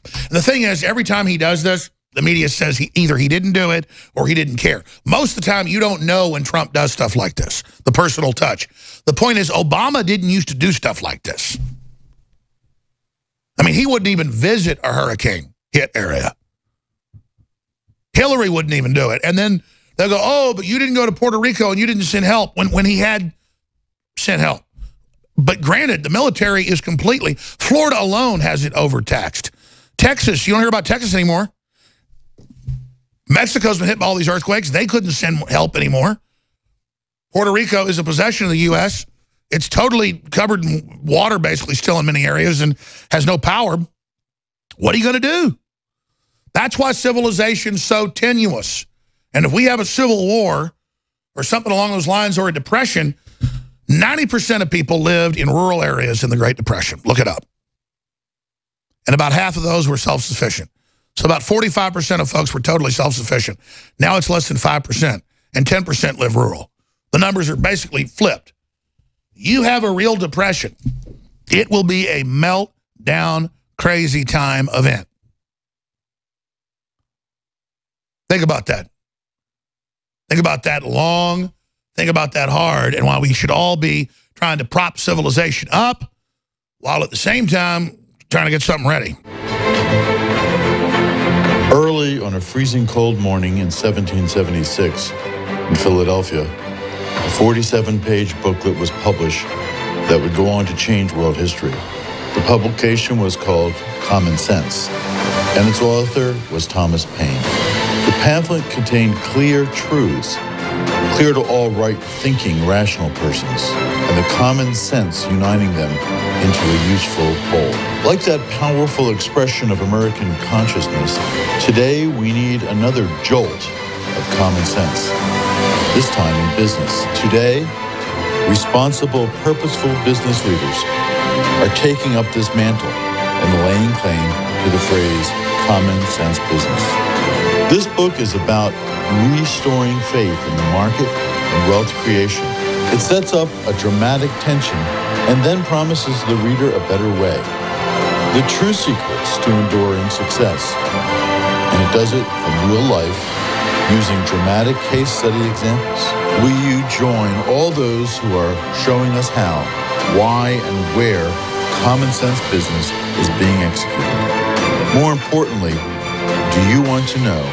And the thing is, every time he does this, the media says either he didn't do it or he didn't care. Most of the time, you don't know when Trump does stuff like this, the personal touch. The point is, Obama didn't used to do stuff like this. I mean, he wouldn't even visit a hurricane hit area. Hillary wouldn't even do it. And then they'll go, oh, but you didn't go to Puerto Rico and you didn't send help when he had sent help. But granted, the military is completely, Florida alone has it overtaxed. Texas, you don't hear about Texas anymore. Mexico's been hit by all these earthquakes. They couldn't send help anymore. Puerto Rico is a possession of the U.S. It's totally covered in water, basically, still in many areas, and has no power. What are you going to do? That's why civilization's so tenuous. And if we have a civil war or something along those lines or a depression, 90% of people lived in rural areas in the Great Depression. Look it up. And about half of those were self-sufficient. So about 45% of folks were totally self-sufficient. Now it's less than 5%, and 10% live rural. The numbers are basically flipped. You have a real depression, it will be a meltdown, crazy time event. Think about that. Think about that long, think about that hard, and why we should all be trying to prop civilization up while at the same time trying to get something ready. Early on a freezing cold morning in 1776 in Philadelphia, a 47-page booklet was published that would go on to change world history. The publication was called Common Sense, and its author was Thomas Paine. The pamphlet contained clear truths, clear to all right-thinking, rational persons, and the common sense uniting them into a useful whole. Like that powerful expression of American consciousness, today we need another jolt of common sense, this time in business. Today, responsible, purposeful business leaders are taking up this mantle and laying claim to the phrase common sense business. This book is about restoring faith in the market and wealth creation. It sets up a dramatic tension and then promises the reader a better way. The true secrets to enduring success. And it does it from real life using dramatic case study examples. Will you join all those who are showing us how, why, and where common sense business is being executed? More importantly, do you want to know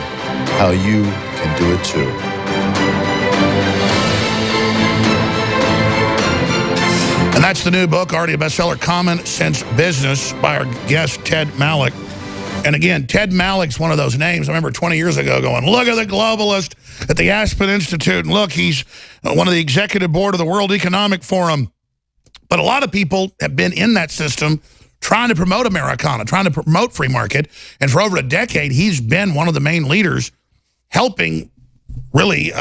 how you can do it too? And that's the new book, already a bestseller, Common Sense Business, by our guest, Ted Malloch. And again, Ted Malloch's one of those names. I remember 20 years ago going, look at the globalist at the Aspen Institute. And look, he's one of the executive board of the World Economic Forum. But a lot of people have been in that system trying to promote Americana, trying to promote free market. And for over a decade, he's been one of the main leaders helping really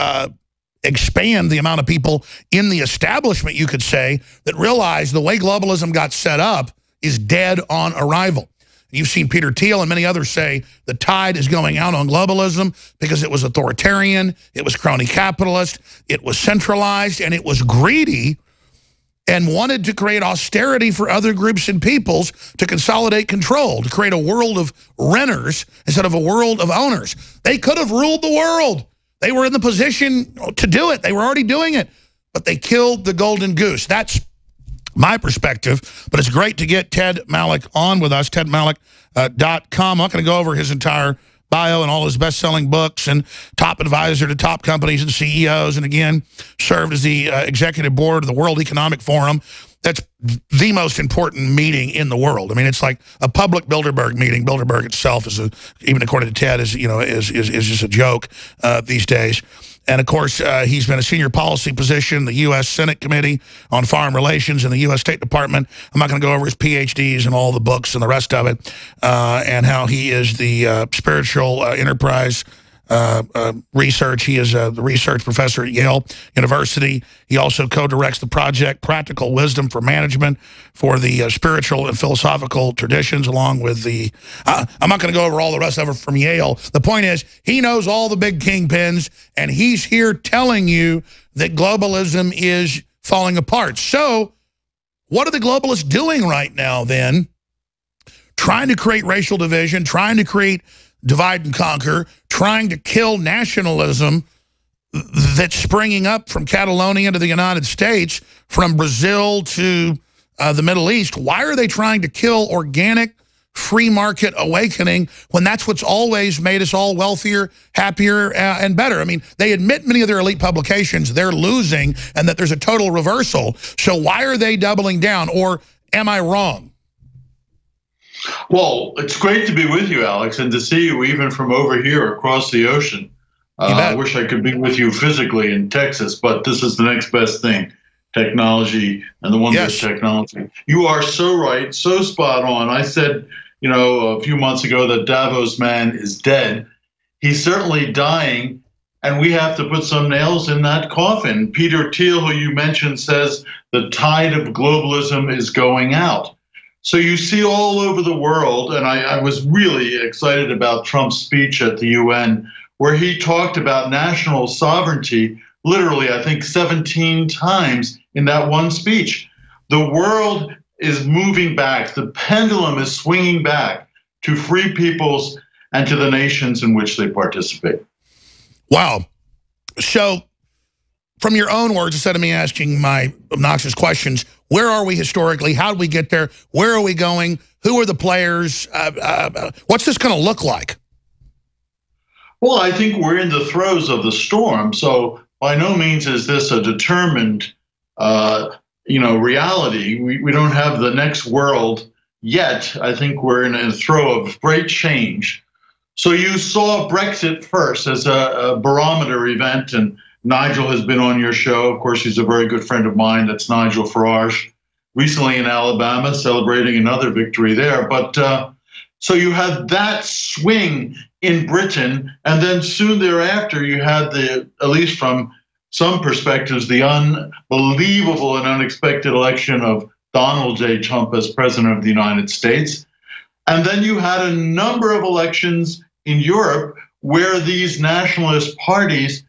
expand the amount of people in the establishment, you could say, that realize the way globalism got set up is dead on arrival. You've seen Peter Thiel and many others say the tide is going out on globalism because it was authoritarian, it was crony capitalist, it was centralized, and it was greedy and wanted to create austerity for other groups and peoples to consolidate control, to create a world of renters instead of a world of owners. They could have ruled the world. They were in the position to do it. They were already doing it. But they killed the golden goose. That's my perspective. But it's great to get Ted Malloch on with us, tedmalloch.com. I'm not going to go over his entire bio and all his best-selling books, and top advisor to top companies and CEOs, and again, served as the executive board of the World Economic Forum. That's the most important meeting in the world. I mean, it's like a public Bilderberg meeting. Bilderberg itself is, even according to Ted, is just a joke these days. And of course, he's been a senior policy position in the U.S. Senate Committee on Foreign Relations in the U.S. State Department. I'm not going to go over his PhDs and all the books and the rest of it, and how he is the spiritual enterprise research. He is the research professor at Yale University. He also co-directs the project Practical Wisdom for Management for the spiritual and philosophical traditions, along with the, I'm not going to go over all the rest of it from Yale. The point is, he knows all the big kingpins, and he's here telling you that globalism is falling apart. So what are the globalists doing right now then? Trying to create racial division, trying to create divide and conquer, trying to kill nationalism that's springing up from Catalonia to the United States, from Brazil to the Middle East. Why are they trying to kill organic free market awakening when that's what's always made us all wealthier, happier, and better? I mean, they admit many of their elite publications they're losing and that there's a total reversal. So why are they doubling down? Or am I wrong? Well, it's great to be with you, Alex, and to see you even from over here across the ocean. I wish I could be with you physically in Texas, but this is the next best thing, technology and the wondrous technology. You are so right, so spot on. I said you know, a few months ago that Davos man is dead. He's certainly dying, and we have to put some nails in that coffin. Peter Thiel, who you mentioned, says the tide of globalism is going out. So you see all over the world, and I was really excited about Trump's speech at the UN, where he talked about national sovereignty literally, I think, 17 times in that one speech. The world is moving back. The pendulum is swinging back to free peoples and to the nations in which they participate. Wow. So, from your own words, instead of me asking my obnoxious questions, where are we historically? How did we get there? Where are we going? Who are the players? What's this going to look like? Well, I think we're in the throes of the storm. So by no means is this a determined, reality. We don't have the next world yet. I think we're in a throe of great change. So you saw Brexit first as a barometer event, and Nigel has been on your show. Of course, he's a very good friend of mine. That's Nigel Farage, recently in Alabama, celebrating another victory there. But so you had that swing in Britain, and then soon thereafter, you had at least from some perspectives, the unbelievable and unexpected election of Donald J. Trump as president of the United States. And then you had a number of elections in Europe where these nationalist parties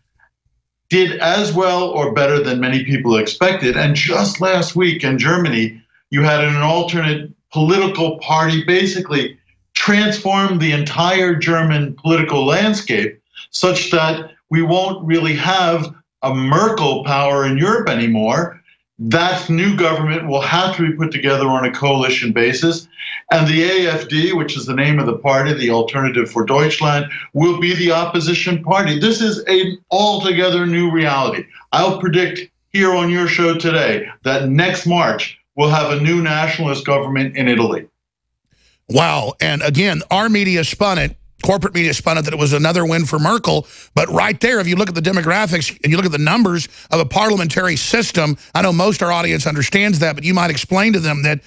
did as well or better than many people expected. And just last week in Germany, you had an alternate political party basically transform the entire German political landscape such that we won't really have a Merkel power in Europe anymore. That new government will have to be put together on a coalition basis. And the AfD, which is the name of the party, the Alternative for Deutschland, will be the opposition party. This is an altogether new reality. I'll predict here on your show today that next March we'll have a new nationalist government in Italy. Wow. And again, our media spun it. Corporate media spun it that it was another win for Merkel. But right there, if you look at the demographics and you look at the numbers of a parliamentary system, I know most of our audience understands that, but you might explain to them that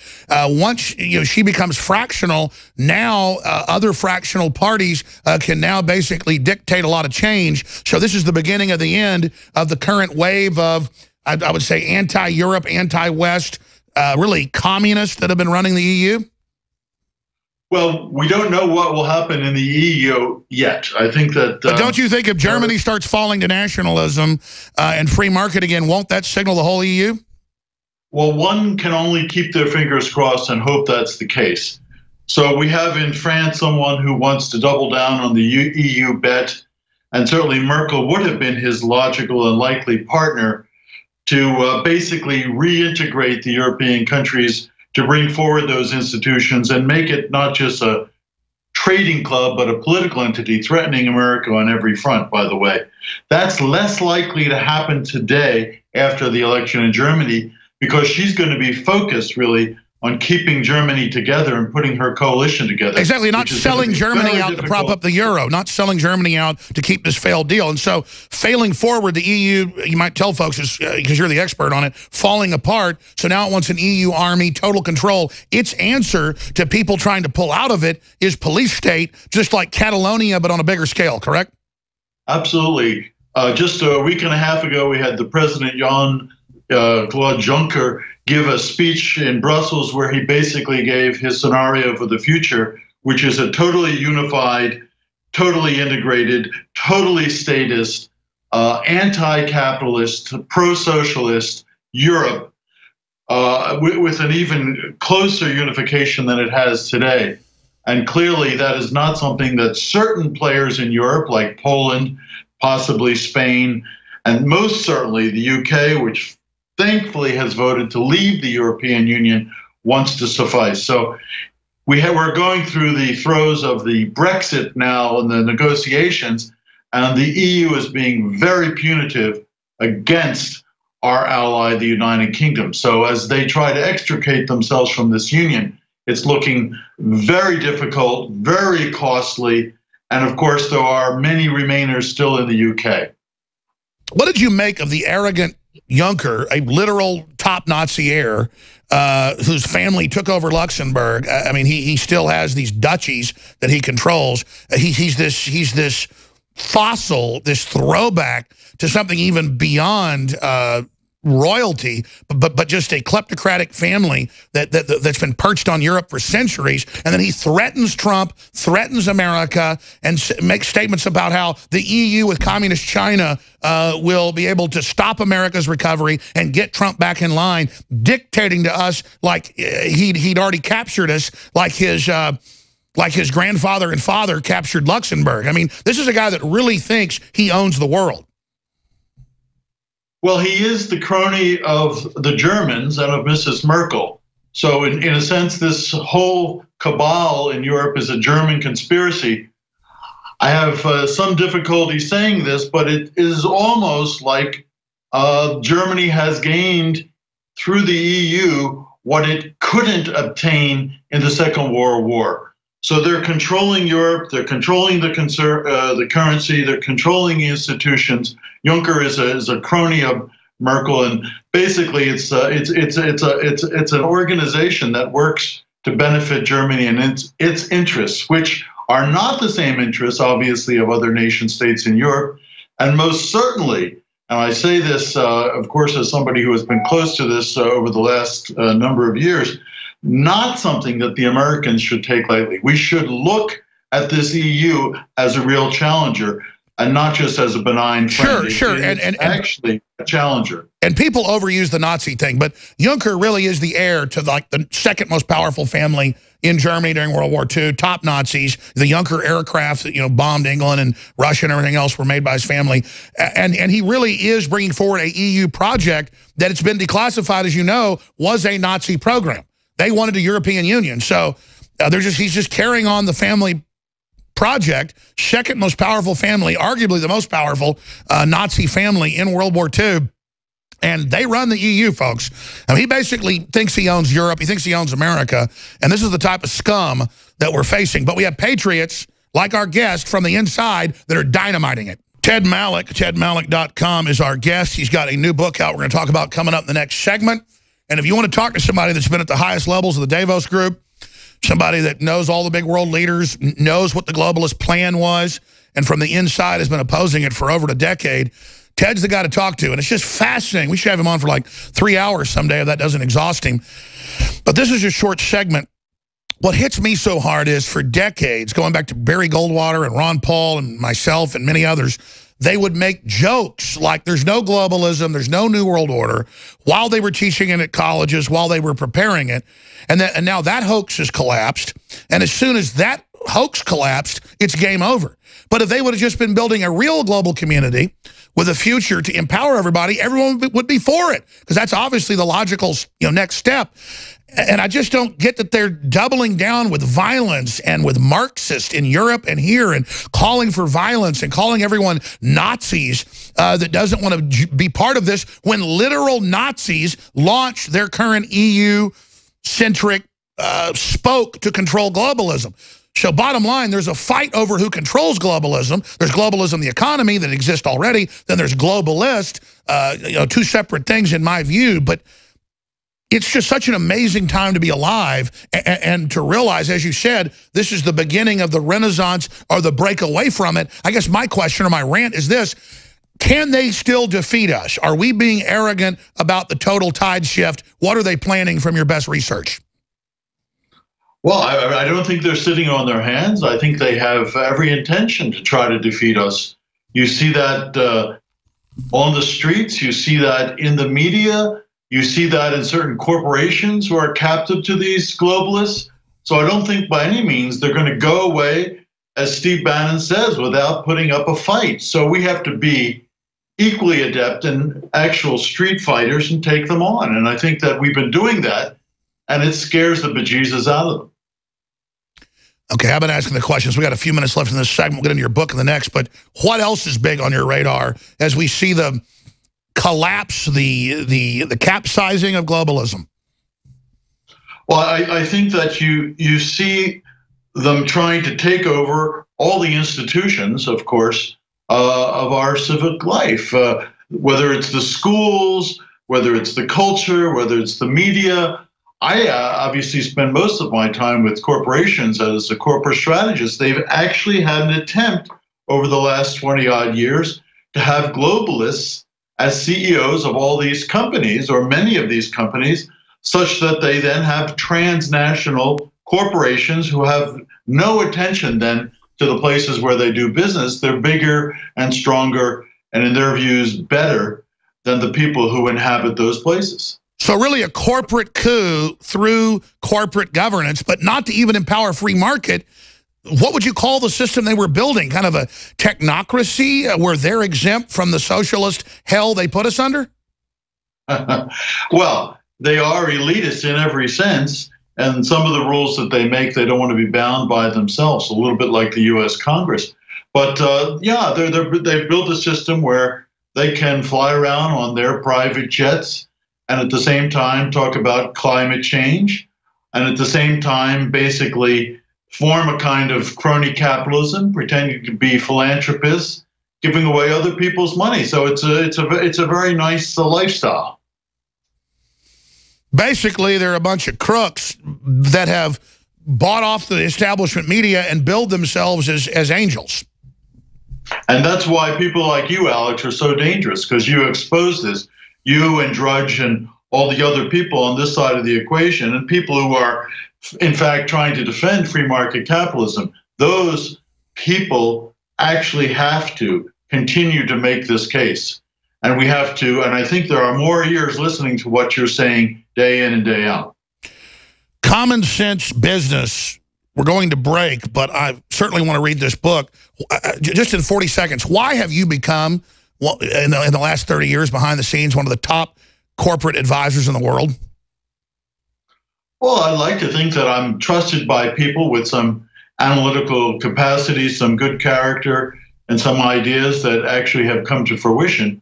once she becomes fractional, now other fractional parties can now basically dictate a lot of change. So this is the beginning of the end of the current wave of, I would say, anti-Europe, anti-West, really communists that have been running the EU. Well, we don't know what will happen in the EU yet. I think that... but don't you think if Germany starts falling to nationalism and free market again, won't that signal the whole EU? Well, one can only keep their fingers crossed and hope that's the case. So we have in France someone who wants to double down on the EU bet, and certainly Merkel would have been his logical and likely partner to basically reintegrate the European countries to bring forward those institutions and make it not just a trading club, but a political entity threatening America on every front, by the way. That's less likely to happen today after the election in Germany, because she's going to be focused really on keeping Germany together and putting her coalition together. Exactly, not selling Germany out to prop up the euro, not selling Germany out to keep this failed deal. And so failing forward, the EU, you might tell folks, because you're the expert on it, falling apart. So now it wants an EU army, total control. Its answer to people trying to pull out of it is police state, just like Catalonia, but on a bigger scale, correct? Absolutely. Just a week and a half ago, we had the President Jean-Claude Juncker give a speech in Brussels where he basically gave his scenario for the future, which is a totally unified, totally integrated, totally statist, anti-capitalist, pro-socialist Europe with an even closer unification than it has today. And clearly that is not something that certain players in Europe, like Poland, possibly Spain, and most certainly the UK, which thankfully has voted to leave the European Union, wants to suffice. So we're going through the throes of the Brexit now and the negotiations, and the EU is being very punitive against our ally, the United Kingdom. So as they try to extricate themselves from this union, it's looking very difficult, very costly, and of course there are many remainers still in the UK. What did you make of the arrogant Juncker, a literal top Nazi heir, whose family took over Luxembourg. I mean, he still has these duchies that he controls. He's this fossil, this throwback to something even beyond royalty, but just a kleptocratic family that's been perched on Europe for centuries. And then he threatens Trump, threatens America, and makes statements about how the EU with communist China will be able to stop America's recovery and get Trump back in line, dictating to us like he'd already captured us, like his grandfather and father captured Luxembourg. I mean, this is a guy that really thinks he owns the world. Well, he is the crony of the Germans and of Mrs. Merkel. So in a sense, this whole cabal in Europe is a German conspiracy. I have some difficulty saying this, but it is almost like Germany has gained through the EU what it couldn't obtain in the Second World War. So they're controlling Europe, they're controlling the currency, they're controlling the institutions. Juncker is a crony of Merkel, and basically it's an organization that works to benefit Germany and its interests, which are not the same interests, obviously, of other nation states in Europe, and most certainly. And I say this, of course, as somebody who has been close to this over the last number of years. Not something that the Americans should take lightly. We should look at this EU as a real challenger and not just as a benign friend. Sure. And actually a challenger. And people overuse the Nazi thing, but Juncker really is the heir to like the second most powerful family in Germany during World War II, top Nazis. The Juncker aircraft that bombed England and Russia and everything else were made by his family. And he really is bringing forward a EU project that it's been declassified, as you know, was a Nazi program. They wanted a European Union. So he's just carrying on the family project, second most powerful family, arguably the most powerful Nazi family in World War II. And they run the EU, folks. I mean, he basically thinks he owns Europe. He thinks he owns America. And this is the type of scum that we're facing. But we have patriots like our guest from the inside that are dynamiting it. Ted Malloch, tedmalloch.com is our guest. He's got a new book out we're going to talk about coming up in the next segment. And if you want to talk to somebody that's been at the highest levels of the Davos group, somebody that knows all the big world leaders, knows what the globalist plan was, and from the inside has been opposing it for over a decade, Ted's the guy to talk to. And it's just fascinating. We should have him on for like 3 hours someday if that doesn't exhaust him. But this is a short segment. What hits me so hard is for decades, going back to Barry Goldwater and Ron Paul and myself and many others, they would make jokes like there's no globalism, there's no New World Order, while they were teaching it at colleges, while they were preparing it. And now that hoax has collapsed. And as soon as that hoax collapsed, it's game over. But if they would have just been building a real global community with a future to empower everybody, everyone would be for it. Because that's obviously the logical next step. And I just don't get that they're doubling down with violence and with Marxists in Europe and here and calling for violence and calling everyone Nazis that doesn't want to be part of this when literal Nazis launched their current EU-centric spoke to control globalism. So bottom line, there's a fight over who controls globalism. There's globalism, the economy that exists already. Then there's globalist, two separate things in my view. But it's just such an amazing time to be alive and to realize, as you said, this is the beginning of the renaissance or the break away from it. I guess my question or my rant is this: can they still defeat us? Are we being arrogant about the total tide shift? What are they planning from your best research? Well, I don't think they're sitting on their hands. I think they have every intention to try to defeat us. You see that on the streets. You see that in the media. You see that in certain corporations who are captive to these globalists. So I don't think by any means they're going to go away, as Steve Bannon says, without putting up a fight. So we have to be equally adept in actual street fighters and take them on. And I think that we've been doing that, and it scares the bejesus out of them. Okay, I've been asking the questions. We got a few minutes left in this segment. We'll get into your book in the next. But what else is big on your radar as we see the collapse, the capsizing of globalism? Well, I think that you see them trying to take over all the institutions, of course, of our civic life. whether it's the schools, whether it's the culture, whether it's the media. I obviously spend most of my time with corporations as a corporate strategist. They've actually had an attempt over the last 20 odd years to have globalists as CEOs of all these companies, or many of these companies, such that they then have transnational corporations who have no attention then to the places where they do business. They're bigger and stronger, and in their views, better than the people who inhabit those places. So really a corporate coup through corporate governance, but not to even empower free market. What would you call the system they were building? Kind of a technocracy where they're exempt from the socialist hell they put us under? Well, they are elitist in every sense, and some of the rules that they make, they don't want to be bound by themselves, a little bit like the U.S. Congress. But yeah, they've built a system where they can fly around on their private jets and at the same time talk about climate change, and at the same time basically form a kind of crony capitalism, pretending to be philanthropists, giving away other people's money. So it's a very nice lifestyle. Basically, they're a bunch of crooks that have bought off the establishment media and build themselves as angels. And that's why people like you, Alex, are so dangerous, because you expose this. You and Drudge and all the other people on this side of the equation, and people who are, in fact, trying to defend free market capitalism, those people actually have to continue to make this case. And we have to, and I think there are more ears listening to what you're saying day in and day out. Common sense business. We're going to break, but I certainly want to read this book. Just in 40 seconds, why have you become, in the last 30 years, behind the scenes, one of the top corporate advisors in the world? Well, I like to think that I'm trusted by people with some analytical capacity, some good character, and some ideas that actually have come to fruition.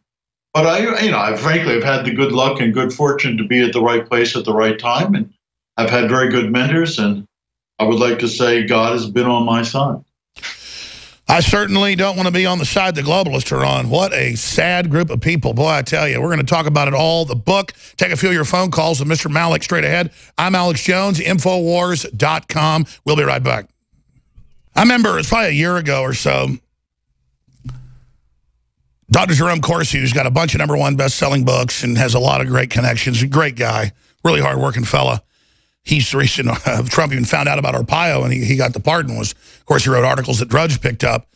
But I frankly have had the good luck and good fortune to be at the right place at the right time, and I've had very good mentors, and I would like to say God has been on my side. I certainly don't want to be on the side the globalists are on. What a sad group of people. Boy, I tell you, we're going to talk about it all. The book, take a few of your phone calls with Mr. Malik straight ahead. I'm Alex Jones, Infowars.com. We'll be right back. I remember it was probably a year ago or so, Dr. Jerome Corsi, who's got a bunch of #1 best-selling books and has a lot of great connections, a great guy, really hard-working fella. He's the reason Trump even found out about Arpaio and he got the pardon. Was, of course, he wrote articles that Drudge picked up.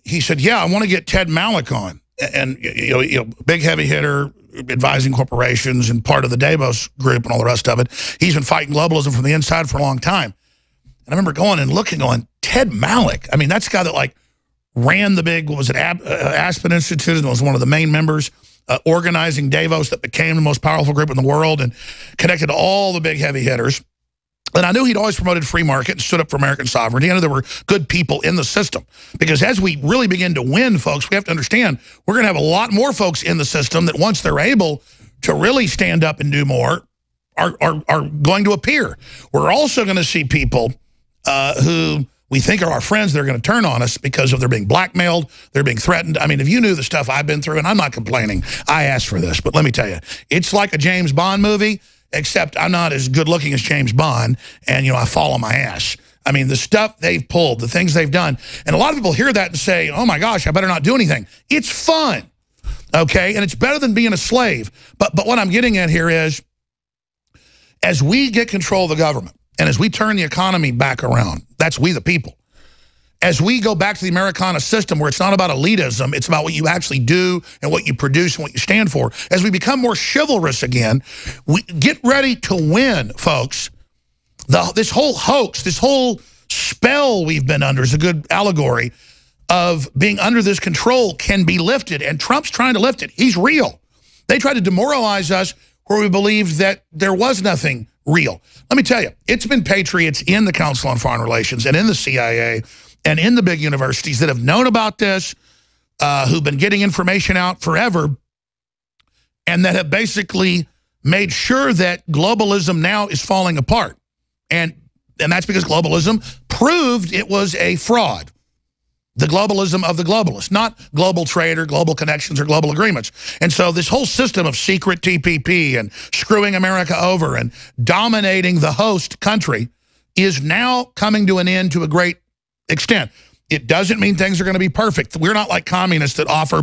He said, yeah, I want to get Ted Malik on. And you know, big heavy hitter, advising corporations and part of the Davos group and all the rest of it. He's been fighting globalism from the inside for a long time. And I remember going and looking on Ted Malik. I mean, that's the guy that like ran the big, what was it, Aspen Institute, and was one of the main members, organizing Davos that became the most powerful group in the world and connected to all the big heavy hitters. And I knew he'd always promoted free market and stood up for American sovereignty. I knew there were good people in the system. Because as we really begin to win, folks, we have to understand we're going to have a lot more folks in the system that once they're able to really stand up and do more are going to appear. We're also going to see people who we think are our friends that are going to turn on us because of they're being blackmailed, they're being threatened. I mean, if you knew the stuff I've been through, and I'm not complaining, I asked for this, but let me tell you, it's like a James Bond movie, except I'm not as good looking as James Bond, and, you know, I fall on my ass. I mean, the stuff they've pulled, the things they've done, and a lot of people hear that and say, oh my gosh, I better not do anything. It's fun, okay? And it's better than being a slave. But what I'm getting at here is, as we get control of the government, and as we turn the economy back around, that's we the people. As we go back to the Americana system where it's not about elitism, it's about what you actually do and what you produce and what you stand for. As we become more chivalrous again, we get ready to win, folks. This whole hoax, this whole spell we've been under is a good allegory of being under this control can be lifted, and Trump's trying to lift it. He's real. They tried to demoralize us where we believed that there was nothing real. Let me tell you, it's been patriots in the Council on Foreign Relations and in the CIA and in the big universities that have known about this, who've been getting information out forever, and that have basically made sure that globalism now is falling apart. And that's because globalism proved it was a fraud. the globalism of the globalists, not global trade or global connections or global agreements. And so this whole system of secret TPP and screwing America over and dominating the host country is now coming to an end to a great extent. It doesn't mean things are going to be perfect. We're not like communists that offer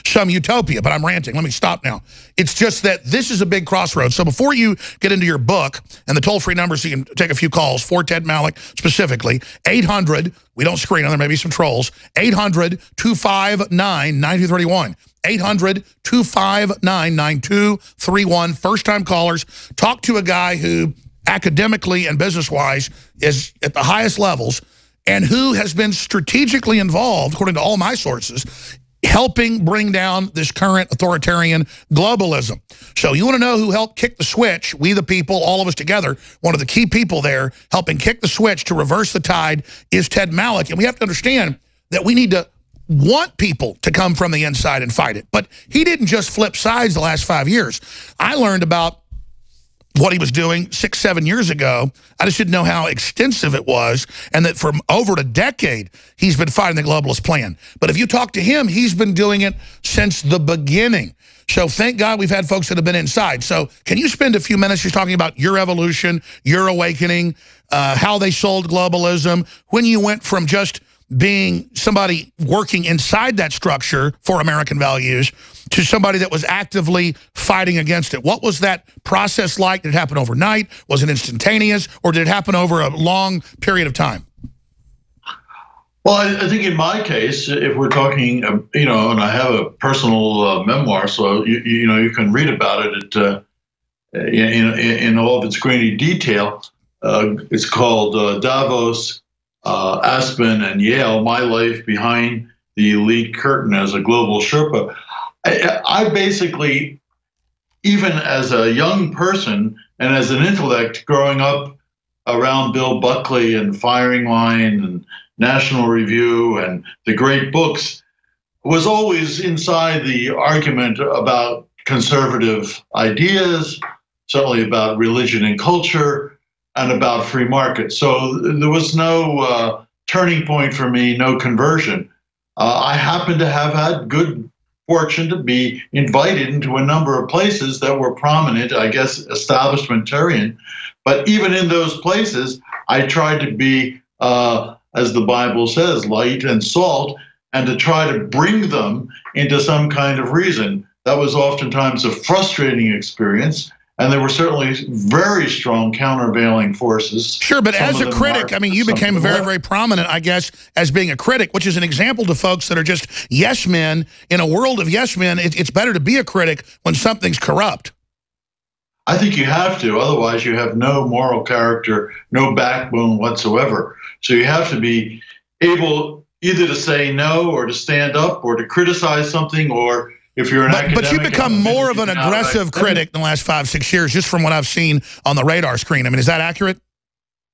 some utopia, but I'm ranting. Let me stop now. It's just that this is a big crossroads. So before you get into your book and the toll-free numbers, so you can take a few calls for Ted Malloch specifically, 800, we don't screen on there, maybe some trolls, 800-259-9231. 800-259-9231. First-time callers. Talk to a guy who academically and business-wise is at the highest levels and who has been strategically involved, according to all my sources, helping bring down this current authoritarian globalism. So you want to know who helped kick the switch? We the people, all of us together, one of the key people there helping kick the switch to reverse the tide is Ted Malloch. And we have to understand that we need to want people to come from the inside and fight it. But he didn't just flip sides the last 5 years. I learned about what he was doing 6, 7 years ago. I just didn't know how extensive it was, and that for over a decade, he's been fighting the globalist plan. But if you talk to him, he's been doing it since the beginning. So thank God we've had folks that have been inside. So can you spend a few minutes just talking about your evolution, your awakening, how they sold globalism, when you went from just being somebody working inside that structure for American values to somebody that was actively fighting against it? What was that process like? Did it happen overnight? Was it instantaneous? Or did it happen over a long period of time? Well, I think in my case, if we're talking, you know, and I have a personal memoir, so you know you can read about it in all of its grainy detail. It's called Davos, Aspen, and Yale: My Life Behind the Elite Curtain as a Global Sherpa. I basically, even as a young person and as an intellect growing up around Bill Buckley and Firing Line and National Review and the great books, was always inside the argument about conservative ideas, certainly about religion and culture, and about free market. So there was no turning point for me, no conversion. I happen to have had good fortune to be invited into a number of places that were prominent, I guess, establishmentarian. But even in those places, I tried to be, as the Bible says, light and salt, and to try to bring them into some kind of reason. That was oftentimes a frustrating experience. And there were certainly very strong countervailing forces. Sure, but as a critic, I mean, you became very, very prominent, I guess, as being a critic, which is an example to folks that are just yes men. In a world of yes men, it's better to be a critic when something's corrupt. I think you have to. Otherwise, you have no moral character, no backbone whatsoever. So you have to be able either to say no or to stand up or to criticize something, or if you're an academic. But you become more of an aggressive critic in the last 5, 6 years, just from what I've seen on the radar screen. I mean, is that accurate?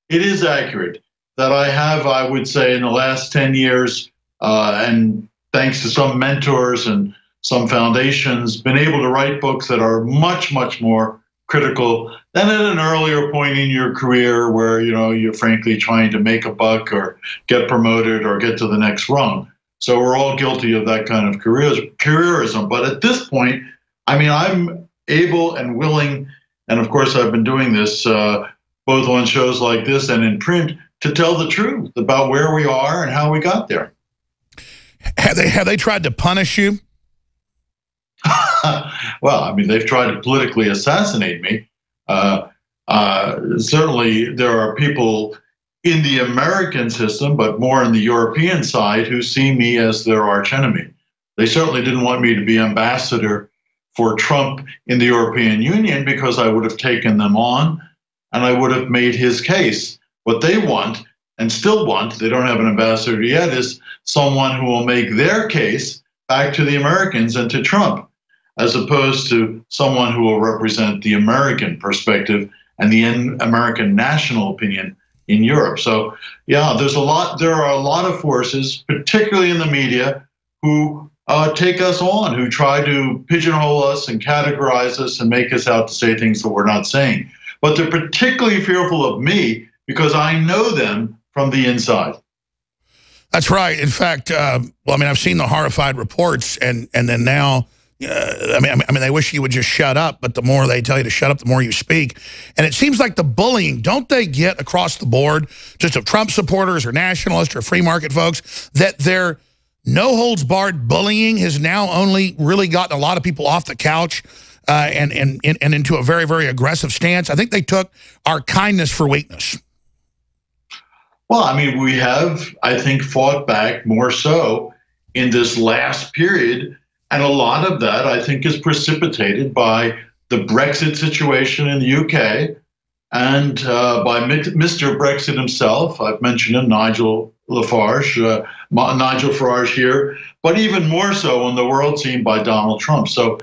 It is accurate. That I have, I would say, in the last 10 years, and thanks to some mentors and some foundations, been able to write books that are much, much more critical than at an earlier point in your career where, you know, you're frankly trying to make a buck or get promoted or get to the next rung. So we're all guilty of that kind of careerism. But at this point, I mean, I'm able and willing, and of course I've been doing this both on shows like this and in print, to tell the truth about where we are and how we got there. Have they tried to punish you? Well, I mean, they've tried to politically assassinate me. Certainly there are people in the American system, but more in the European side, who see me as their archenemy. They certainly didn't want me to be ambassador for Trump in the European Union because I would have taken them on and I would have made his case. What they want, and still want, they don't have an ambassador yet, is someone who will make their case back to the Americans and to Trump, as opposed to someone who will represent the American perspective and the American national opinion in Europe. So yeah, there are a lot of forces, particularly in the media, who take us on, who try to pigeonhole us and categorize us and make us out to say things that we're not saying. But they're particularly fearful of me because I know them from the inside. That's right. In fact, well, I mean, I've seen the horrified reports, and then now, I mean, they wish you would just shut up, but the more they tell you to shut up, the more you speak. And it seems like the bullying, don't they get across the board, just of Trump supporters or nationalists or free market folks, that their no-holds-barred bullying has now only really gotten a lot of people off the couch and into a very, very aggressive stance? I think they took our kindness for weakness. Well, I mean, we have, I think, fought back more so in this last period. And a lot of that, I think, is precipitated by the Brexit situation in the UK and by Mr. Brexit himself. I've mentioned him, Nigel Farage here, but even more so on the world scene by Donald Trump. So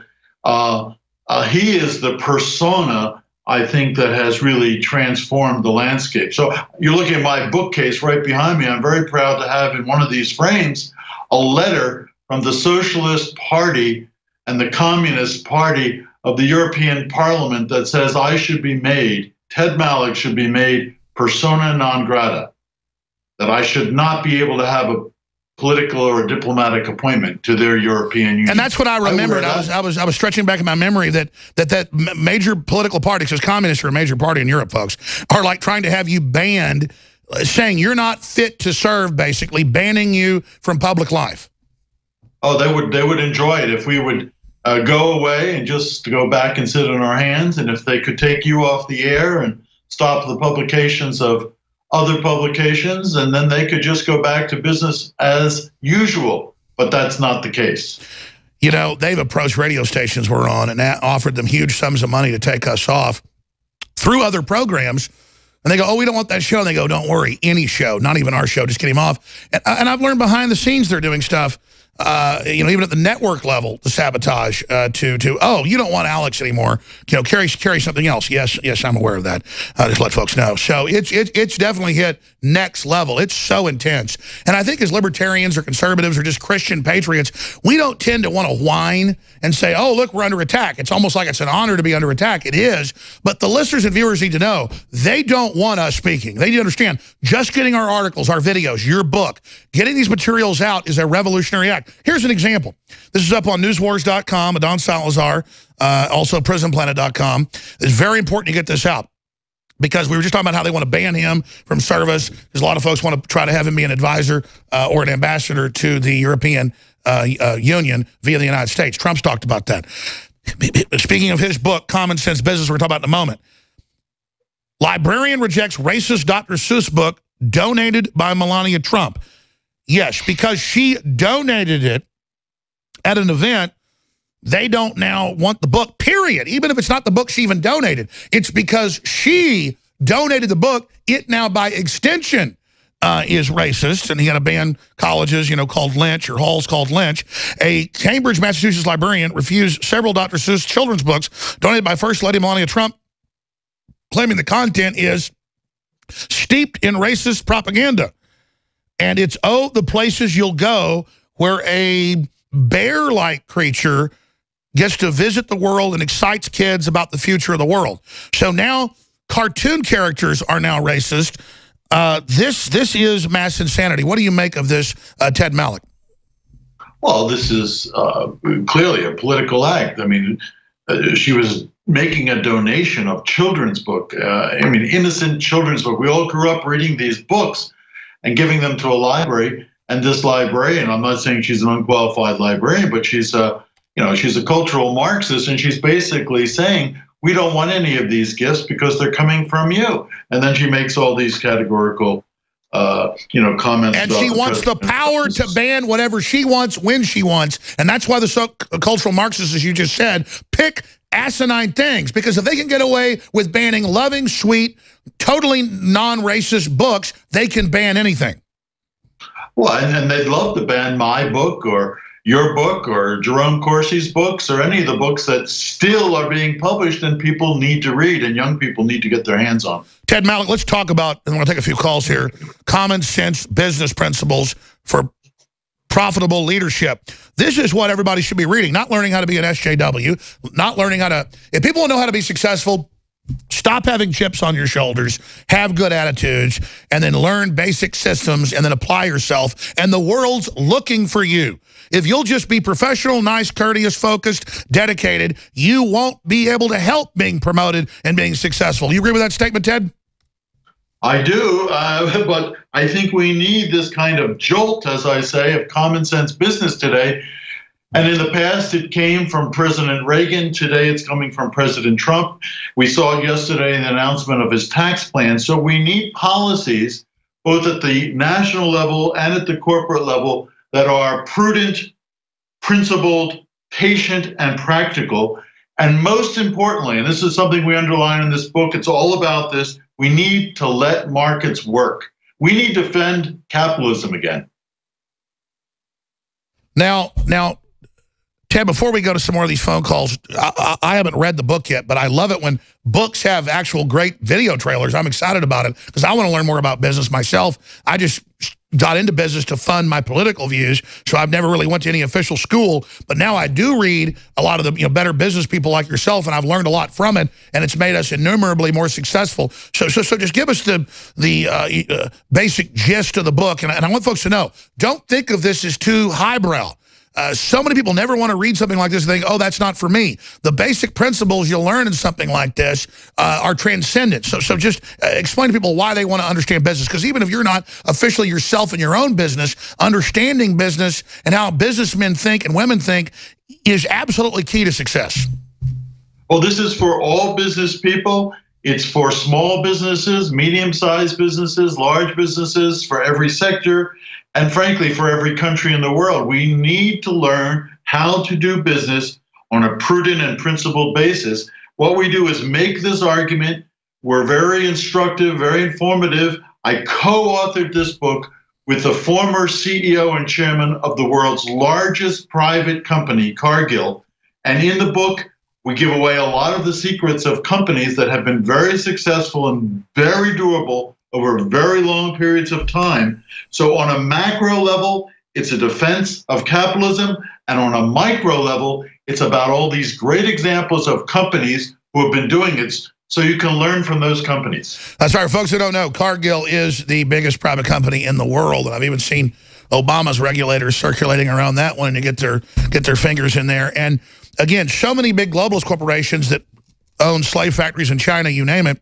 he is the persona, I think, that has really transformed the landscape. So you're looking at my bookcase right behind me. I'm very proud to have in one of these frames a letter from the Socialist Party and the Communist Party of the European Parliament that says I should be made, Ted Malloch should be made persona non grata, that I should not be able to have a political or a diplomatic appointment to their European Union. And that's what I remembered. I was stretching back in my memory that major political parties, because communists are a major party in Europe, folks, are like trying to have you banned, saying you're not fit to serve, basically banning you from public life. Oh, they would enjoy it if we would go away and just go back and sit on our hands, and if they could take you off the air and stop the publications of other publications, and then they could just go back to business as usual. But that's not the case. You know, they've approached radio stations we're on and offered them huge sums of money to take us off through other programs. And they go, oh, we don't want that show. And they go, don't worry, any show, not even our show, just get him off. And I've learned behind the scenes they're doing stuff, you know, even at the network level, to sabotage, oh, you don't want Alex anymore. You know, carry something else. Yes, I'm aware of that. Just let folks know. So it's definitely hit next level. It's so intense. And I think as libertarians or conservatives or just Christian patriots, we don't tend to want to whine and say, oh, look, we're under attack. It's almost like it's an honor to be under attack. It is. But the listeners and viewers need to know, they don't want us speaking. They need to understand, just getting our articles, our videos, your book, getting these materials out is a revolutionary act. Here's an example. This is up on newswars.com, Adon Salazar, also prisonplanet.com. It's very important to get this out, because we were just talking about how they want to ban him from service, because a lot of folks want to try to have him be an advisor or an ambassador to the European Union via the United States. Trump's talked about that. Speaking of his book, Common Sense Business, we're going to talk about in a moment. Librarian rejects racist Dr. Seuss book donated by Melania Trump. Yes, because she donated it at an event, they don't now want the book, period. Even if it's not the book she even donated. It's because she donated the book. It now, by extension, is racist. And he got to ban colleges, you know, called Lynch, or halls called Lynch. A Cambridge, Massachusetts librarian refused several Dr. Seuss children's books donated by First Lady Melania Trump, claiming the content is steeped in racist propaganda. And it's, oh, the places you'll go where a bear-like creature gets to visit the world and excites kids about the future of the world. So now cartoon characters are now racist. This is mass insanity. What do you make of this, Ted Malloch? Well, this is clearly a political act. I mean, she was making a donation of children's book. I mean, innocent children's book. We all grew up reading these books and giving them to a library. And this librarian, I'm not saying she's an unqualified librarian, but she's a, you know, she's a cultural Marxist, and she's basically saying, we don't want any of these gifts because they're coming from you. And then she makes all these categorical, you know, comments. And she wants the power to ban whatever she wants when she wants. And that's why the cultural Marxists, as you just said, pick asinine things, because if they can get away with banning loving, sweet, totally non-racist books, they can ban anything. Well, and they'd love to ban my book or your book or Jerome Corsi's books or any of the books that still are being published and people need to read and young people need to get their hands on. Ted Malloch, let's talk about, and I'm going to take a few calls here, common sense business principles for profitable leadership. This is what everybody should be reading, not learning how to be an SJW, not learning how to, if people want to know how to be successful, Stop having chips on your shoulders, have good attitudes, and then learn basic systems and then apply yourself. And the world's looking for you. If you'll just be professional, nice, courteous, focused, dedicated, you won't be able to help being promoted and being successful. You agree with that statement, Ted? I do, but I think we need this kind of jolt, as I say, of common sense business today. And in the past, it came from President Reagan. Today, it's coming from President Trump. We saw yesterday the announcement of his tax plan. So we need policies, both at the national level and at the corporate level, that are prudent, principled, patient, and practical. And most importantly, and this is something we underline in this book, it's all about this, we need to let markets work. We need to defend capitalism again. Now, Ted, before we go to some more of these phone calls, I haven't read the book yet, but I love it when books have actual great video trailers. I'm excited about it because I want to learn more about business myself. I just got into business to fund my political views, so I've never really went to any official school. But now I do read a lot of the better business people like yourself, and I've learned a lot from it, and it's made us innumerably more successful. So just give us the basic gist of the book, and I want folks to know, don't think of this as too highbrow. So many people never want to read something like this and think, oh, that's not for me. The basic principles you'll learn in something like this are transcendent. So just explain to people why they want to understand business. Because even if you're not officially yourself in your own business, understanding business and how businessmen think and women think is absolutely key to success. Well, this is for all business people. It's for small businesses, medium-sized businesses, large businesses, for every sector. And frankly, for every country in the world, we need to learn how to do business on a prudent and principled basis. What we do is make this argument. We're very instructive, very informative. I co-authored this book with the former CEO and chairman of the world's largest private company, Cargill. And in the book, we give away a lot of the secrets of companies that have been very successful and very durable over very long periods of time. So on a macro level, it's a defense of capitalism. And on a micro level, it's about all these great examples of companies who have been doing it, so you can learn from those companies. Sorry, folks who don't know, Cargill is the biggest private company in the world. And I've even seen Obama's regulators circulating around that one to get their fingers in there. And again, so many big globalist corporations that own slave factories in China, you name it,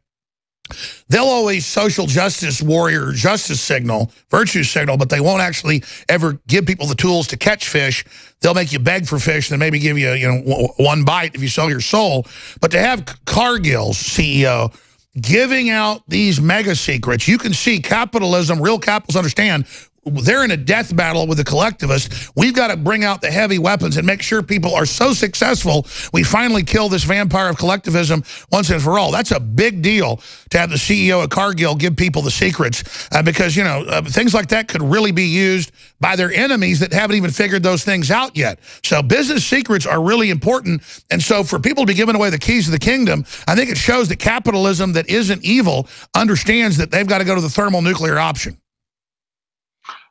they'll always social justice warrior justice signal, virtue signal, but they won't actually ever give people the tools to catch fish. They'll make you beg for fish and then maybe give you, one bite if you sell your soul. But to have Cargill's CEO giving out these mega secrets, you can see capitalism, real capitalists understand they're in a death battle with the collectivists. We've got to bring out the heavy weapons and make sure people are so successful we finally kill this vampire of collectivism once and for all. That's a big deal to have the CEO of Cargill give people the secrets because, things like that could really be used by their enemies that haven't even figured those things out yet. So business secrets are really important. And so for people to be giving away the keys to the kingdom, I think it shows that capitalism that isn't evil understands that they've got to go to the thermonuclear option.